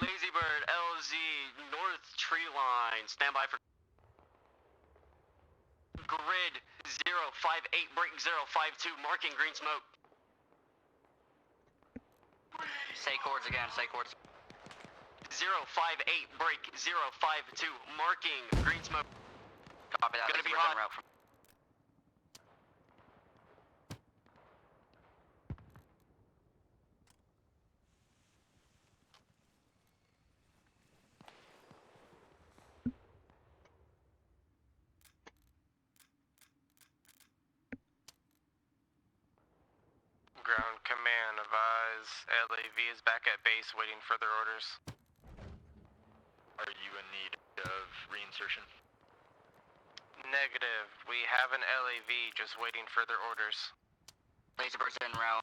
Lazy Bird, LZ, north tree line, stand by for grid 058, break 052, marking green smoke. Say chords again, say chords. 058, break 052, marking green smoke. Copy that, Lazy Bird's en route from Ground command, advise LAV is back at base waiting further orders. Are you in need of reinsertion? Negative. We have an LAV just waiting further orders. Lazy Bird's en route.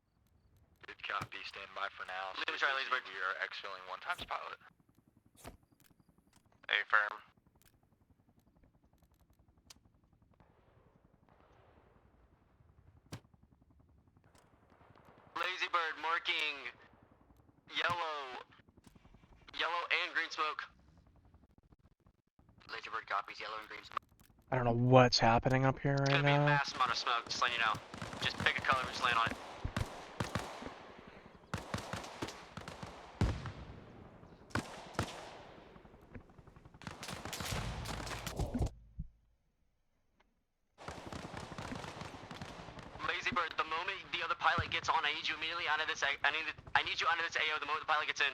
Good copy, stand by for now. Lazy Bird, Lazy Bird. We are exfilling 1 times pilot. Affirm. Lazy Bird marking yellow and green smoke. Lazy Bird copies yellow and green smoke. I don't know what's happening up here It's right gonna be a now. mass amount of smoke, just letting you know. Just pick a color and just land on it. Lazy Bird, the moment the other pilot gets on, I need you immediately onto this. I need you onto this AO the moment the pilot gets in.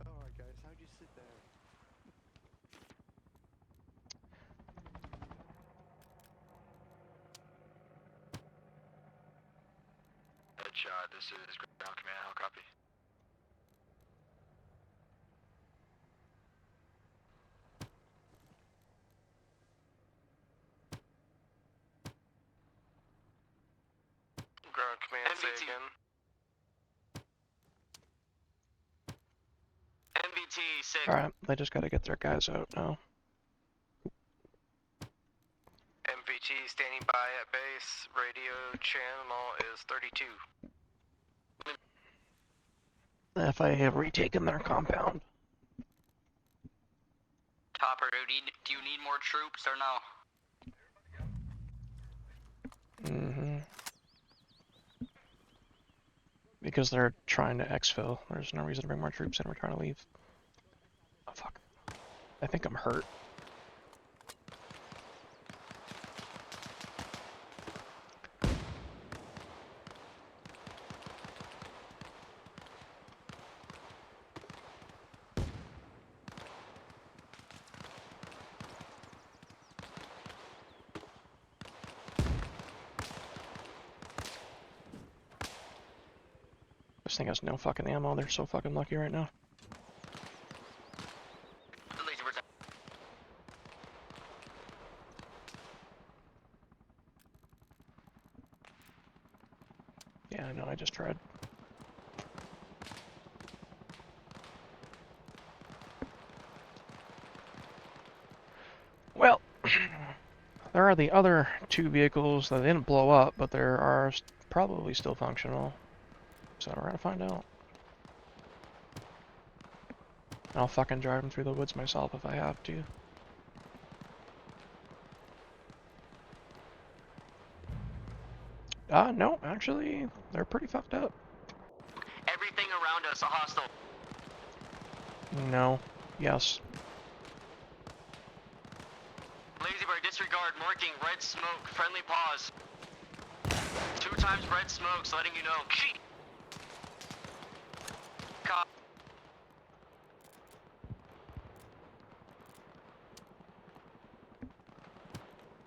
Alright guys, how'd you sit there? Headshot, this is ground command, how copy? Ground command, say MVT. again. MVT 6. Alright, they just gotta get their guys out now. MVT standing by at base. Radio channel is 32. FIA have retaken their compound. Topper, do you need more troops or no? Mm-hmm. Because they're trying to exfil. There's no reason to bring more troops in. We're trying to leave. Oh, fuck. I think I'm hurt. This thing has no fucking ammo. They're so fucking lucky right now. Yeah, I know, I just tried. Well, there are the other 2 vehicles that didn't blow up, but there are probably still functional. So we're gonna find out. I'll fucking drive them through the woods myself if I have to. No, actually, they're pretty fucked up. Everything around us a hostile. No. Yes. Lasybird, disregard, marking, red smoke, friendly pause. 2 times red smokes, letting you know.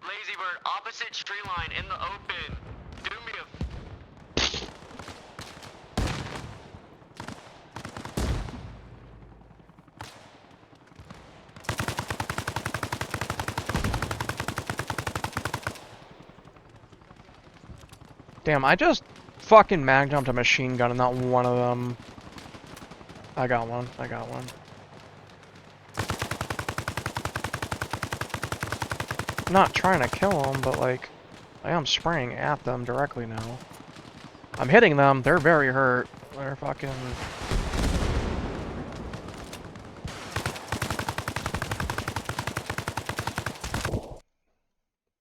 Lasybird, opposite tree line in the open. Do me a... Damn, I just fucking mag jumped a machine gun and not one of them. I got one. I got one. I'm not trying to kill them, but like, I am spraying at them directly now. I'm hitting them. They're very hurt. They're fucking...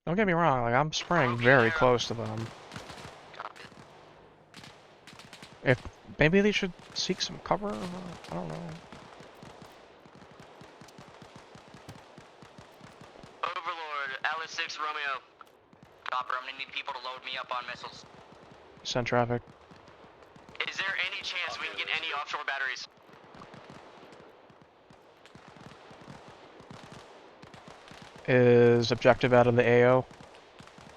Don't get me wrong, like, I'm spraying very close to them. If maybe they should seek some cover? I don't know. Overlord, Alice 6 Romeo. Copper, I'm gonna need people to load me up on missiles. Send traffic. Is there any chance we can get any offshore batteries? Is objective out of the AO?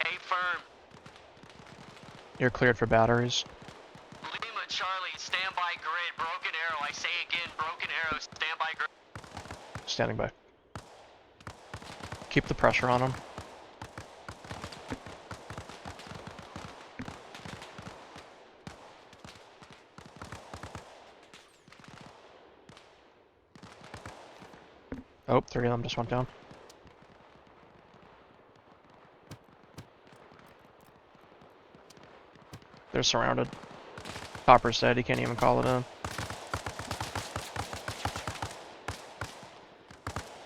A firm. You're cleared for batteries. Lima, Charlie, stand by grid, broken arrow. I say again, broken arrow, stand by grid. Standing by. Keep the pressure on them. Oh, 3 of them just went down. They're surrounded. Copper's dead, he can't even call it in.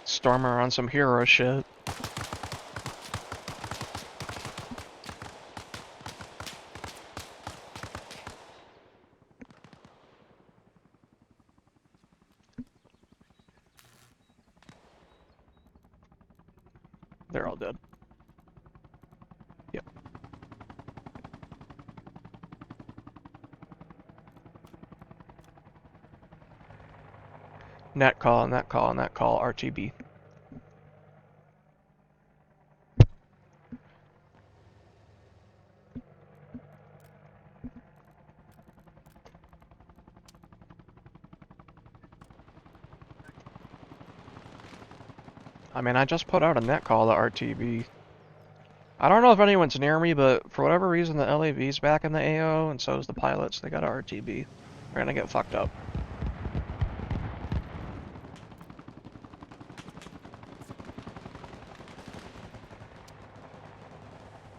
Stormer on some hero shit. They're all dead. Yep. Net call, net call, net call, RTB. I mean, I just put out a net call to RTB. I don't know if anyone's near me, but for whatever reason, the LAV's back in the AO, and so is the pilots. They got a RTB. They're gonna get fucked up.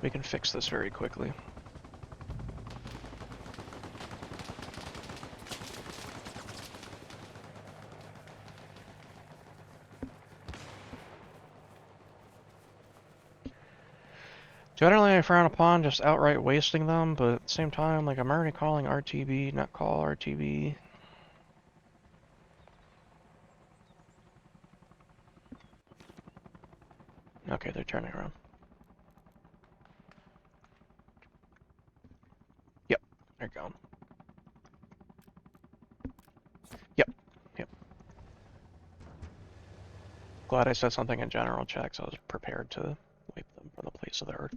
We can fix this very quickly. Generally, I frown upon just outright wasting them, but at the same time, like, I'm already calling RTB, not call RTB. Okay, they're turning around. Yep, they're going. Yep, yep. Glad I said something in general check, so I was prepared to wipe them from the place of the earth.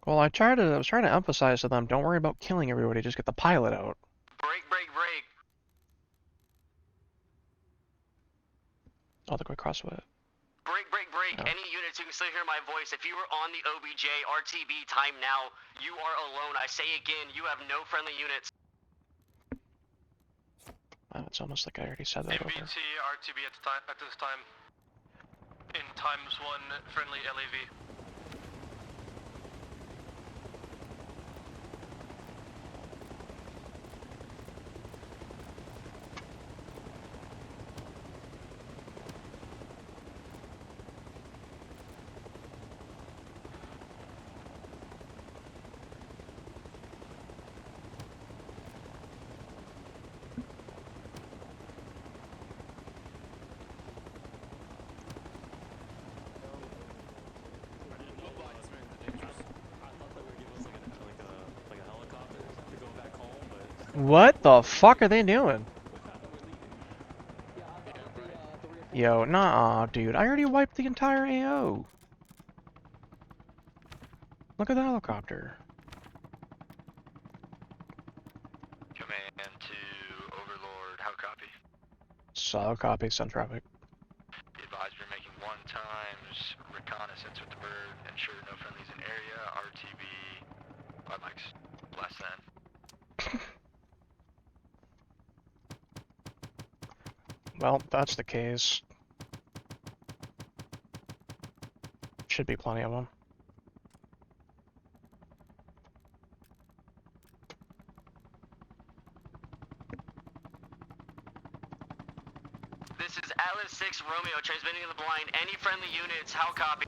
Well, I was trying to emphasize to them, don't worry about killing everybody, just get the pilot out. Break. Oh, the quick crossway. Break. Oh. Any units who can still hear my voice, if you were on the OBJ, RTB, time now, you are alone. I say again, you have no friendly units. Oh, it's almost like I already said that over. MBT, RTB at this time. In ×1 friendly LAV. What the fuck are they doing? Yo, nah, dude. I already wiped the entire AO. Look at the helicopter. Command to Overlord, how copy? Solid copy, send traffic. Be advised we're making 1 times reconnaissance with the bird. Ensure no friendlies in area. RTB 5 mics. Less than. Well, that's the case. Should be plenty of them. This is Atlas 6 Romeo transmitting in the blind. Any friendly units, how copy?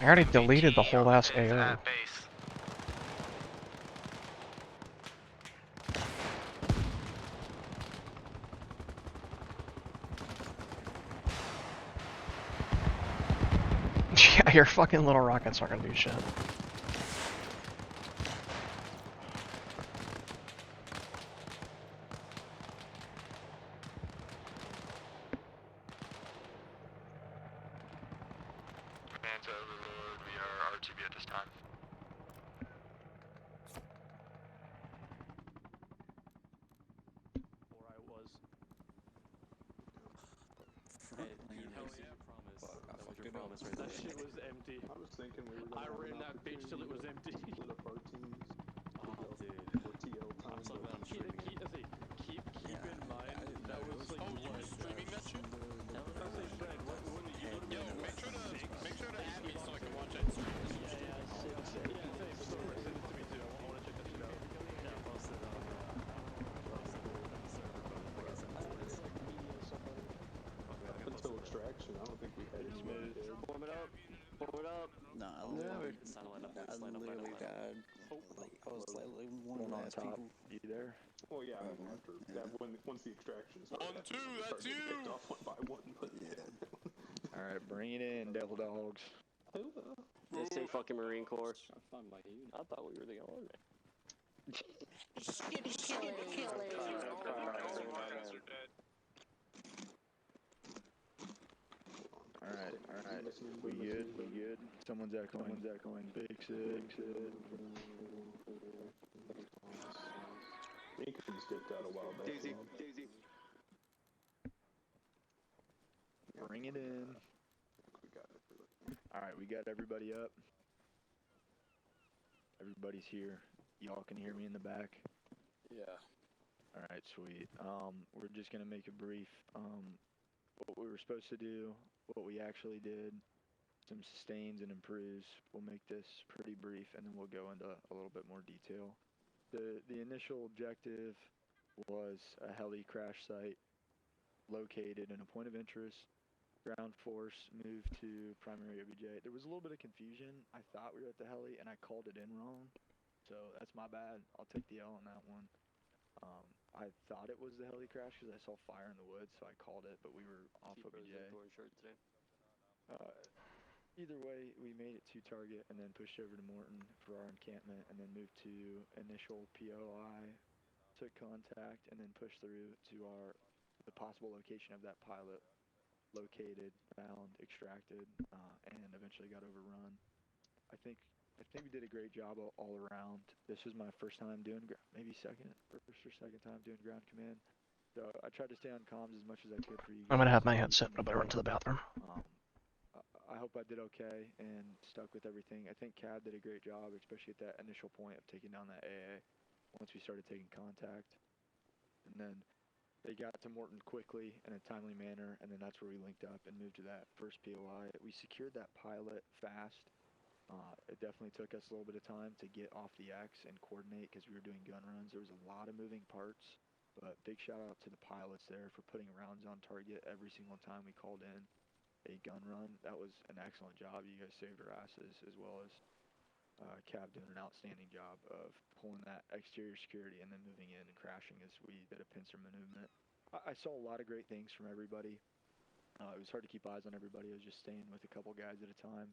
I already deleted the whole ass AO. Yeah, your fucking little rockets aren't gonna do shit. Command to Overlord, we are RTB at this time. Where I was. Hey, hell yeah, promise. That was your promise right there. That shit was empty. I was thinking we were I ran that bitch till it was empty. Split up our teams. Oh, dude. For TL time. I'm so glad I'm streaming it. Keep in mind, that was like Oh, you were streaming that shit? Yo, make sure to add me so I can watch it. Until extraction, I don't think we had Smooth. Warm it up. No, I literally died. I was like one of the last people. You there? Well, yeah, after that, once the extraction started. 1, 2, that's you! Picked off one by one, but yeah. Alright, bring it in, Devil Dogs. They say fucking Marine Corps. I thought we were the only. Alright. We good? Someone's echoing. Fix it. Lincoln's dipped out a while back. Daisy. Bring it in. Alright, we got everybody up. Everybody's here. Y'all can hear me in the back? Yeah. Alright, sweet. We're just gonna make a brief, what we were supposed to do, what we actually did, some sustains and improves. We'll make this pretty brief and then we'll go into a little bit more detail. The initial objective was a heli crash site located in a point of interest. Ground force moved to primary OBJ. There was a little bit of confusion. I thought we were at the heli and I called it in wrong. So that's my bad. I'll take the L on that one. I thought it was the heli crash because I saw fire in the woods, so I called it, but we were off OBJ. Either way, we made it to target and then pushed over to Morton for our encampment and then moved to initial POI, took contact, and then pushed through to the possible location of that pilot. located, found, extracted, and eventually got overrun. I think we did a great job all around. This was my first time doing, maybe first or second time doing ground command. So I tried to stay on comms as much as I could for you guys. I'm gonna have my headset, but I better run to the bathroom. I hope I did okay and stuck with everything. I think Cab did a great job, especially at that initial point of taking down that AA once we started taking contact. And then they got to Morton quickly in a timely manner, and then that's where we linked up and moved to that first POI. We secured that pilot fast. It definitely took us a little bit of time to get off the X and coordinate because we were doing gun runs. There was a lot of moving parts, but big shout out to the pilots there for putting rounds on target every single time we called in a gun run. That was an excellent job. You guys saved our asses, as well as Cab doing an outstanding job of pulling that exterior security and then moving in and crashing as we did a pincer maneuver. I saw a lot of great things from everybody. It was hard to keep eyes on everybody. I was just staying with a couple guys at a time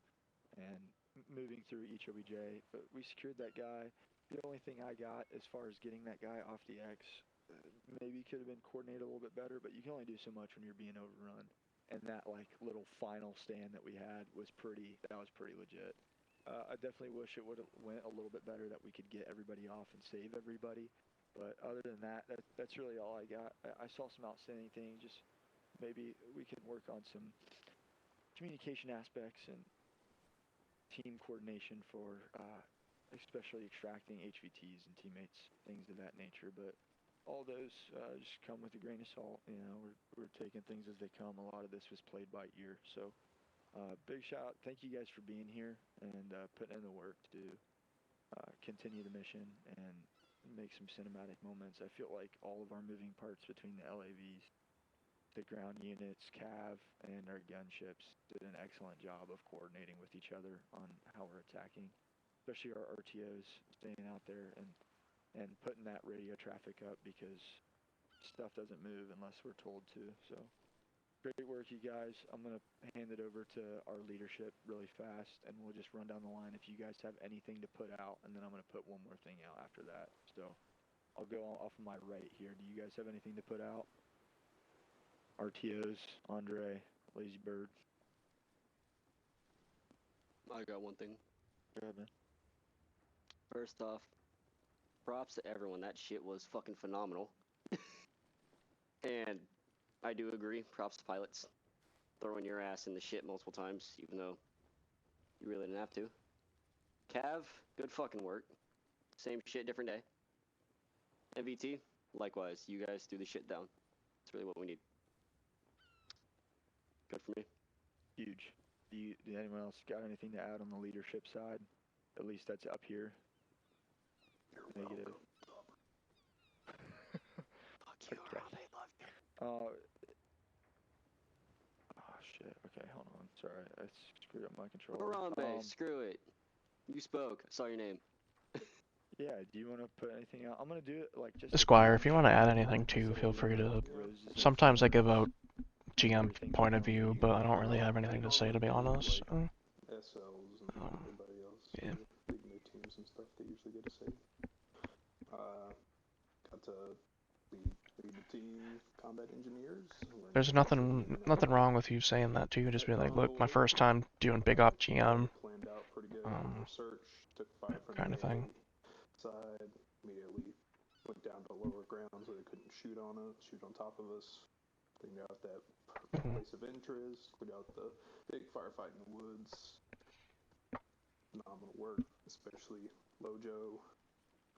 and moving through each OBJ. But we secured that guy. The only thing I got as far as getting that guy off the X, maybe could have been coordinated a little bit better, but you can only do so much when you're being overrun. And that like little final stand that we had was pretty legit. I definitely wish it would have went a little bit better, that we could get everybody off and save everybody. But other than that, that's really all I got. I saw some outstanding things. Just maybe we can work on some communication aspects and team coordination for especially extracting HVTs and teammates, things of that nature. But all those just come with a grain of salt. You know, we're taking things as they come. A lot of this was played by ear. So big shout out. Thank you guys for being here and putting in the work to continue the mission and make some cinematic moments. I feel like all of our moving parts between the LAVs, the ground units, Cav, and our gunships did an excellent job of coordinating with each other on how we're attacking, especially our RTOs staying out there and putting that radio traffic up, because stuff doesn't move unless we're told to. So great work, you guys. I'm going to hand it over to our leadership really fast, and we'll just run down the line if you guys have anything to put out, and then I'm going to put one more thing out after that. So I'll go off of my right here. Do you guys have anything to put out? RTOs, Andre, Lazy Bird. I got one thing. Go ahead, man. First off, props to everyone. That shit was fucking phenomenal. And I do agree. Props to pilots. Throwing your ass in the shit multiple times, even though you really didn't have to. Cav, good fucking work. Same shit, different day. MVT, likewise. You guys do the shit down. That's really what we need. Good for me. Huge. Did anyone else got anything to add on the leadership side? At least that's up here. Negative. Fuck you, Okay. Harambe, love you. Oh shit. Okay, hold on. Sorry, I screwed up my controller. Harambe, screw it. You spoke. I saw your name. Yeah, do you want to put anything out? I'm gonna do it like just. Esquire, if you want to add anything too, feel free to. Sometimes I give out GM point of view, but I don't really have anything to say, to be honest. SLs and everybody else. Yeah. Big new teams and stuff, they usually get to say. Got to lead the team, combat engineers. There's nothing wrong with you saying that too. Just be like, look, my first time doing big op GM. Planned out pretty good. Search, took fire from kind of thing. Side, immediately went down to lower ground so they couldn't shoot on top of us. Cleaned out that place of interest, cleaned out the big firefight in the woods. Phenomenal work, especially Lojo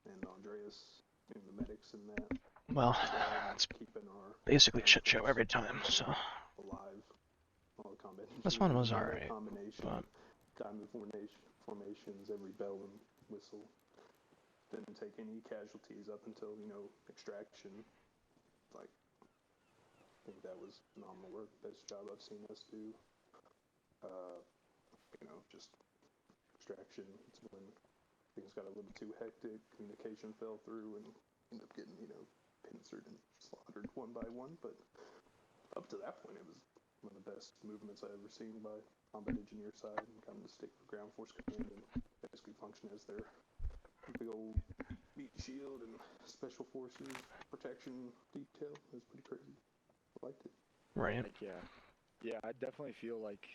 and Andreas and the medics in that. Well, it's basically a shit show every time, so. Alive. All the combat. This one was alright. Combination, but... diamond formations, every bell and whistle. Didn't take any casualties up until, extraction. Like, I think that was phenomenal work. Best job I've seen us do. Just extraction. It's when things got a little too hectic, communication fell through, and ended up getting, pincered and slaughtered one by one. But up to that point, it was one of the best movements I've ever seen by combat engineer side, and coming to stick with ground force command and basically function as their big old meat shield and special forces protection detail. It was pretty crazy. I liked it. Right. Yeah. Yeah, I definitely feel like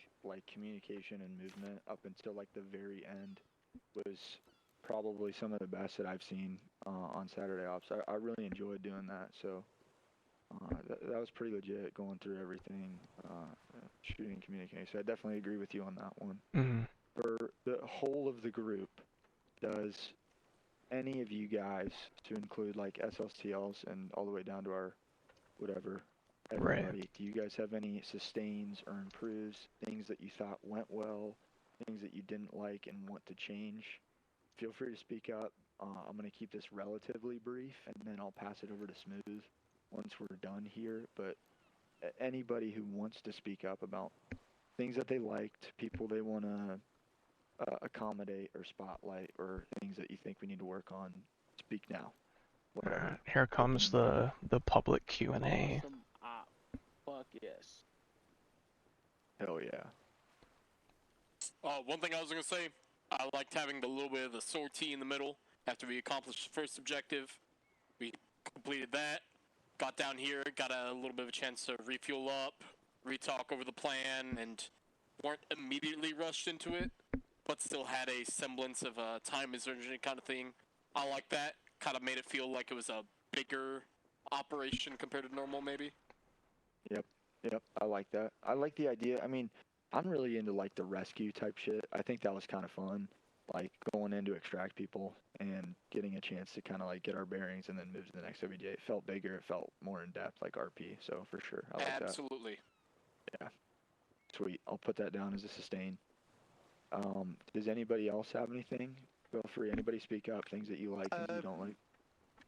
communication and movement up until like the very end was probably some of the best that I've seen on Saturday Ops. I really enjoyed doing that. So that was pretty legit going through everything, shooting and communicating. So I definitely agree with you on that one. Mm-hmm. For the whole of the group, does any of you guys, to include like SLCLs and all the way down to our whatever, everybody, do you guys have any sustains or improves, things that you thought went well, things that you didn't like and want to change? Feel free to speak up. I'm going to keep this relatively brief, and then I'll pass it over to Smooth once we're done here. But anybody who wants to speak up about things that they liked, people they want to accommodate or spotlight, or things that you think we need to work on, speak now. Here comes the public Q&A. Awesome. Fuck yes. Hell yeah. One thing I was gonna say, I liked having the little bit of the sortie in the middle after we accomplished the first objective. We completed that, got down here, got a little bit of a chance to refuel up, re-talk over the plan, and weren't immediately rushed into it, but still had a semblance of a time is urgent kind of thing. I like that. Kind of made it feel like it was a bigger operation compared to normal, maybe. Yep, I like that. I like the idea. I mean, I'm really into like the rescue type shit. I think that was kind of fun, like going in to extract people and getting a chance to kind of like get our bearings and then move to the next OBJ. It felt bigger, it felt more in depth, like RP. So for sure, I like Absolutely. that. Yeah, sweet. I'll put that down as a sustain. Does anybody else have anything? Feel free. Anybody speak up. Things that you like, things you don't like.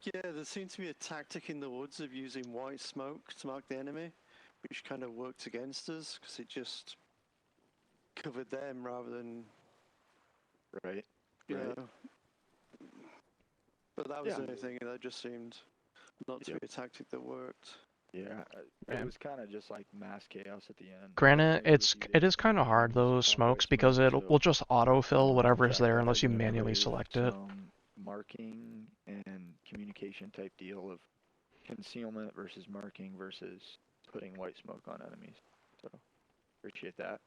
Yeah, there seems to be a tactic in the woods of using white smoke to mark the enemy, which kind of worked against us because it just covered them rather than. Right. Yeah. Right. But that was the only thing that just seemed not to be a tactic that worked. Yeah, it was kind of just like mass chaos at the end. Granted, it is kind of hard those smokes because it will just autofill whatever is there unless you manually select it. Marking and communication type deal of concealment versus marking versus putting white smoke on enemies. So appreciate that.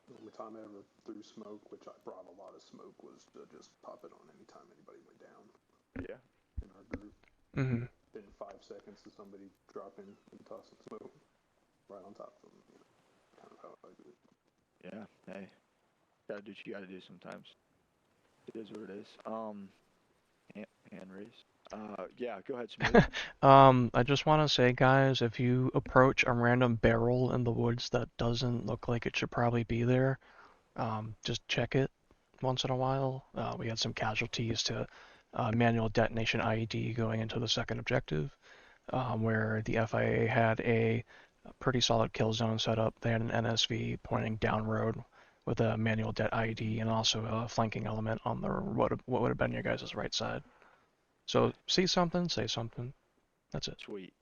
The only time I ever threw smoke, which I brought a lot of smoke, was to just pop it on anytime anybody went down. Yeah. In our group. Mm-hmm. In 5 seconds of somebody dropping and tossing smoke right on top of them. You know, kind of how I do it. Yeah, hey. Gotta do what you gotta do sometimes. It is what it is. Hand raise. Yeah, go ahead, Smooth. I just want to say, guys, if you approach a random barrel in the woods that doesn't look like it should probably be there, just check it once in a while. We had some casualties to manual detonation IED going into the second objective, where the FIA had a pretty solid kill zone set up. They had an NSV pointing down road with a manual det IED and also a flanking element on the what would have been your guys' right side. So see something, say something. That's it. Sweet.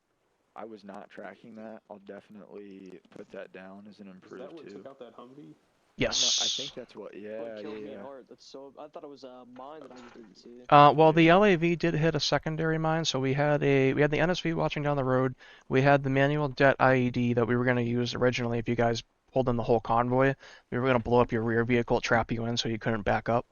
I was not tracking that. I'll definitely put that down as an improve too. Is that what too. took out that Humvee? Yes. I think that's what. Yeah, What killed me hard. That's so. I thought it was a mine that I just didn't see. Well, the LAV did hit a secondary mine, so we had the NSV watching down the road. We had the manual det IED that we were going to use originally. If you guys pulled in the whole convoy, we were going to blow up your rear vehicle, trap you in, so you couldn't back up.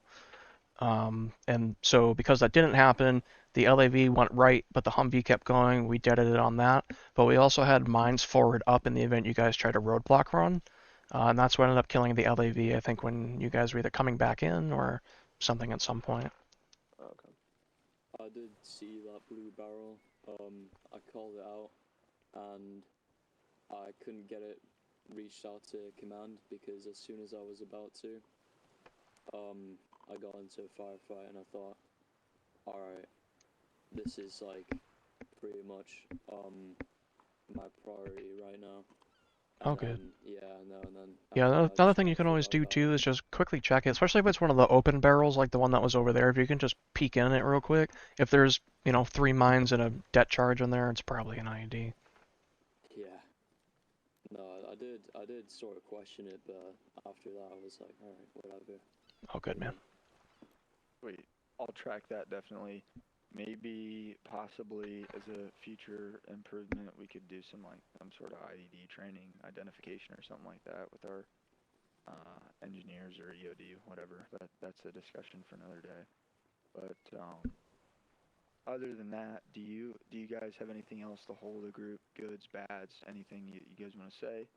And so because that didn't happen, the LAV went right, but the Humvee kept going. We deaded it on that. But we also had mines forward up in the event you guys tried a roadblock run. And that's what ended up killing the LAV, I think, when you guys were either coming back in or something at some point. Okay. I did see that blue barrel. I called it out, and I couldn't get it reached out to command because as soon as I was about to, I got into a firefight and I thought, alright, this is like pretty much my priority right now. Oh, good. And then Yeah, another thing you can always do too is just quickly check it, especially if it's one of the open barrels like the one that was over there. If you can just peek in it real quick, if there's 3 mines and a det charge in there, it's probably an IED. Yeah. No, I did sort of question it, but after that I was like, alright, whatever. Oh, good, man. Wait, I'll track that definitely. maybe possibly as a future improvement, we could do some sort of IED training, identification or something like that with our engineers or EOD, whatever. That's a discussion for another day. But other than that, do you guys have anything else to hold the group? Goods, bads, anything you guys want to say?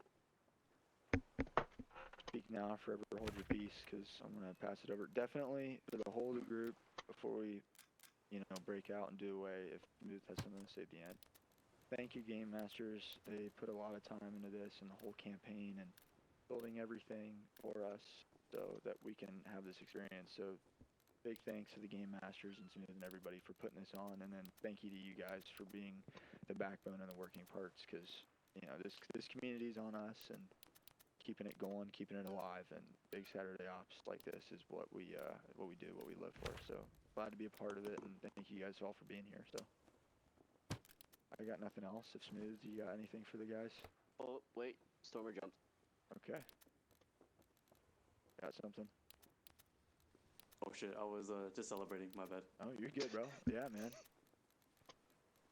Speak now, forever hold your peace, because I'm gonna pass it over. Definitely for the whole of the group before we, break out and do away. If Smooth has something to say at the end. Thank you, Game Masters. They put a lot of time into this and the whole campaign and building everything for us so that we can have this experience. So big thanks to the Game Masters and Smooth and everybody for putting this on, and then thank you to you guys for being the backbone and the working parts, because this community's on us and keeping it going, keeping it alive, and big Saturday ops like this is what we do, what we live for. So glad to be a part of it, and thank you guys all for being here. So I got nothing else. If Smooth, you got anything for the guys? Oh wait, Stormer jumped. Okay. Got something? Oh shit, I was just celebrating, my bad. Oh, you're good, bro. Yeah, man.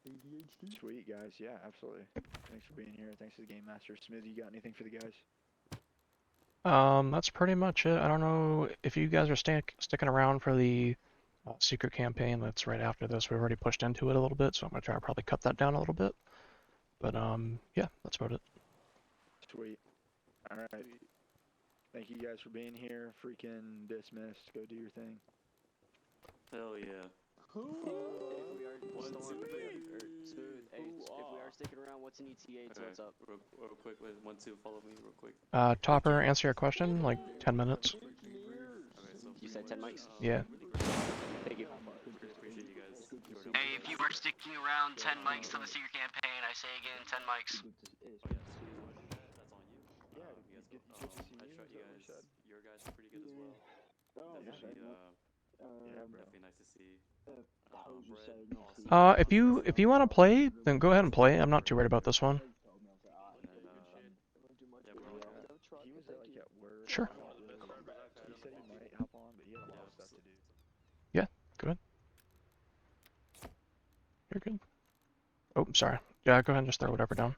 ADHD? Sweet, guys. Yeah, absolutely. Thanks for being here. Thanks to the Game Master. Smith, you got anything for the guys? That's pretty much it. I don't know if you guys are sticking around for the secret campaign that's right after this. We've already pushed into it a little bit, so I'm gonna try to probably cut that down a little bit. But yeah, that's about it. Sweet. All right. Thank you guys for being here. Freaking dismissed. Go do your thing. Hell yeah. If we are sticking around, what's an ETA? So what's up? Real quick, one, two, follow me real quick. Topper, answer your question, like 10 minutes. You said 10 mics? Yeah. Thank you. Appreciate you guys. Hey, if you are sticking around 10 mics on the secret campaign, I say again, 10 mics. That's on you. Yeah, good to see you. Your guys are pretty good as well. Definitely nice to see. If you want to play, then go ahead and play. I'm not too worried about this one. He was at work. Sure. He said he might hop on, but he had a lot of stuff to do. Yeah, go ahead. You're good. Oh, sorry. Yeah, go ahead and just throw whatever down.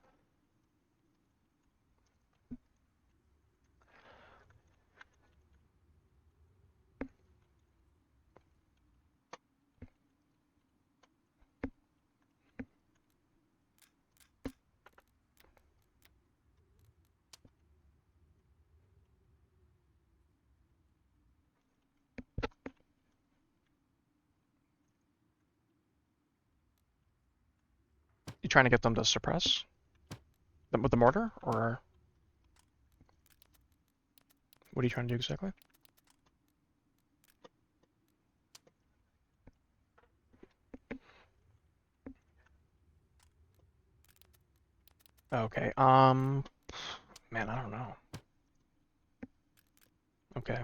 You trying to get them to suppress them with the mortar, or what are you trying to do exactly? Okay, man, I don't know. Okay,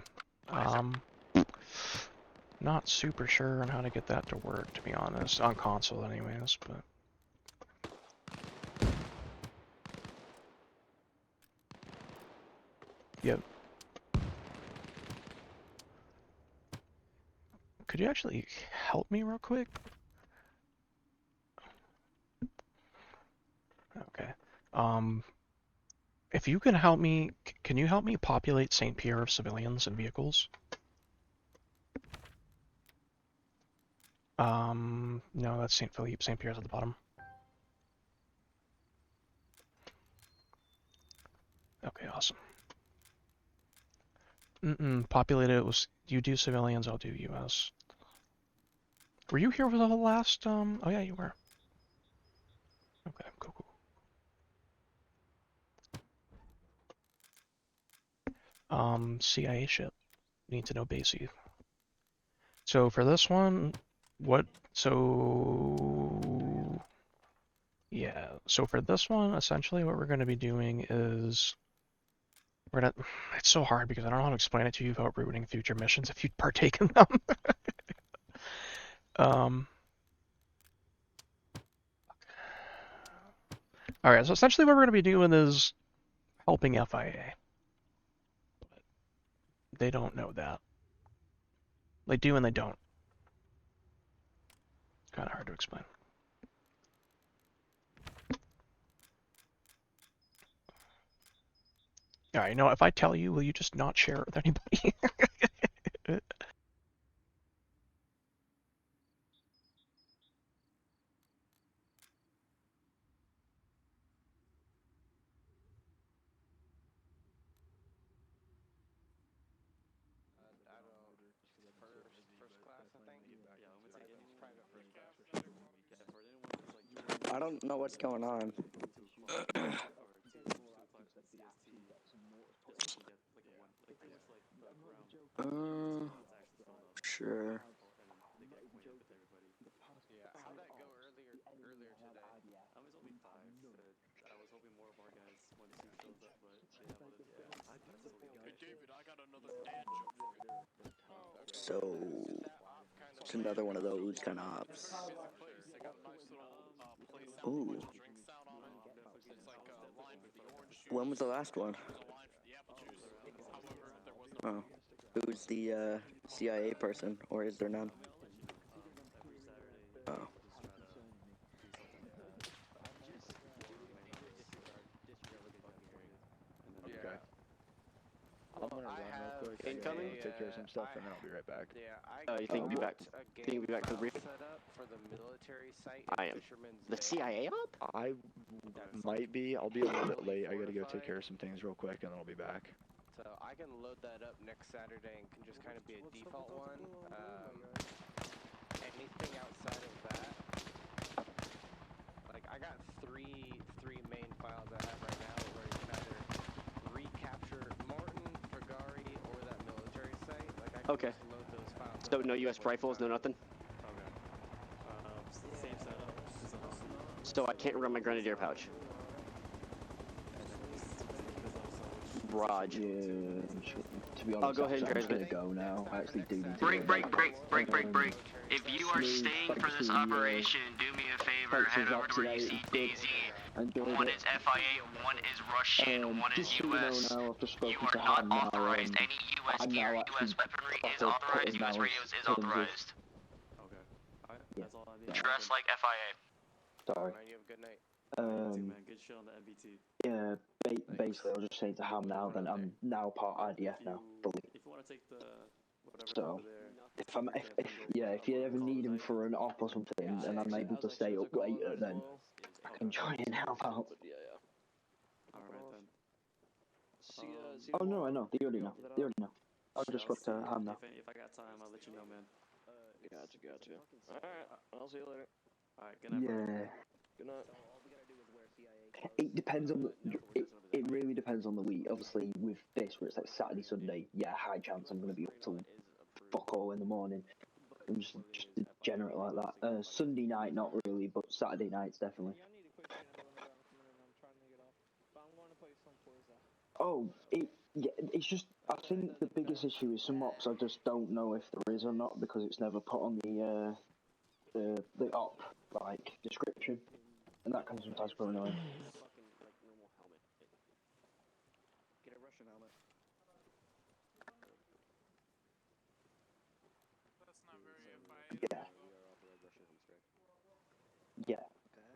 not super sure on how to get that to work, to be honest, on console anyways, but... Yep. Could you actually help me real quick? Okay. If you can help me, can you help me populate St. Pierre of civilians and vehicles? No, that's St. Philippe. St. Pierre's at the bottom. Okay, awesome. Populate it was, you do civilians, I'll do US. Were you here for the last, oh yeah, you were. Okay, cool. CIA ship. Need to know basic. So for this one, yeah, so for this one, essentially what we're going to be doing is, it's so hard because I don't know how to explain it to you without ruining future missions if you partake in them. Alright, so essentially what we're going to be doing is helping FIA. But they don't know that. They do and they don't. Kind of hard to explain. Alright, you know, if I tell you, will you just not share it with anybody? I don't know what's going on. Sure. Yeah, how'd that go earlier today? I was only 5. I was hoping more of our guys, one or two shows up, but Hey David, I got another dad joke for you. So it's another one of those kind of ops. They got a nice little place out, Ooh. a bunch of drinks out on it. It's like a line for the orange juice. When was the last one? There's a line for the apple juice. However, there was no. Oh, who's the CIA person, or is there none? Oh. Okay. I'm gonna run real quick. Incoming? Take care of some stuff, and then I'll be right back. Oh, you think you'll be back? Think you'll be back for the brief? Set up for the military site I am. The CIA op? I might be. I'll be a little bit late. I gotta go take care of some things real quick, and then I'll be back. So I can load that up next Saturday and can just kind of be a default one. Anything outside of that, like I got three main files I have right now where you can either recapture Martin, Fragari, or that military site. Like I can Okay. just load those files. So no US rifles, no nothing? same setup. So I can't run my grenadier pouch. Raj. Yeah, to be honest, I'll go ahead and I'm just transmit. gonna go now. I actually do need to Break. If you are Smooth, staying back for this to, operation, do me a favor, thanks head for over to where you see today. Daisy. Enjoyed One it. is FIA, one is Russian, one is Just so you know US. now, I've just You spoken are to not Han now, authorized. Any US I'm gear, now US actually weaponry is proper authorized, putting US now radios is terms of- authorized. Okay. Alright, Yeah. that's all I need. Dress like FIA. Sorry. You have a good night. Man, good shit on the MBT. Yeah, basically, I was just saying to Ham now, then I'm now part IDF now, fully. If you want to take the whatever So, over there, if you ever need him for an op or something, and I'm able to stay up later, then I can join and help out. Alright then. Oh no, I know. They already know. They already know. I'll just spoke to Ham now. If I got time, I'll let you know, man. Gotcha. Alright, I'll see you later. Alright, good night. Yeah. Good night. It depends on the. It really depends on the week. Obviously, with this, where it's like Saturday, Sunday, yeah, high chance I'm gonna be up till fuck all in the morning. I'm just degenerate like that. Sunday night, not really, but Saturday nights definitely. Oh, it's just. I think the biggest issue is some ops I just don't know if there is or not because it's never put on the op like description, and that can sometimes be annoying. Get a Russian helmet. That's not very FIA. Yeah. Yeah. Okay.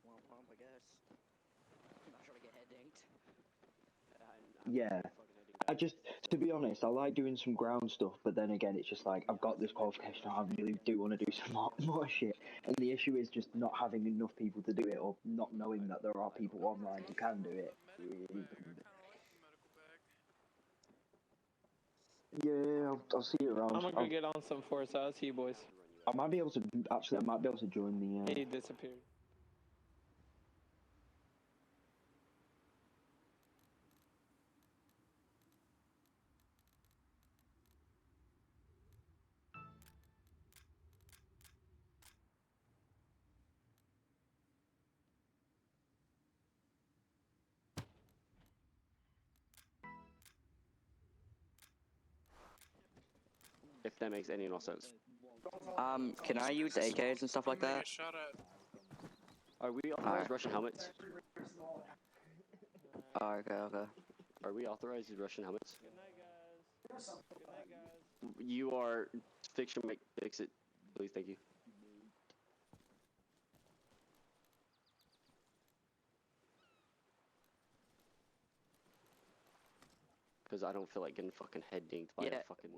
Womp, I guess. I'm not trying to get head dinked. Yeah. I just, to be honest, I like doing some ground stuff, but then again, it's just like, I've got this qualification, I really do want to do some more shit. And the issue is just not having enough people to do it, or not knowing that there are people online who can do it. Yeah, I'll see you around. I'm gonna go get on some force. I'll see you boys. I might be able to, actually, I might be able to join the... He disappeared. If that makes any sense. Can I use AKs and stuff like that? Shot at. Are we authorized Russian helmets? Okay. Are we authorized with Russian helmets? Good night, guys. Good night, guys. You are fix it, please, thank you. Because I don't feel like getting fucking head dinked by a fucking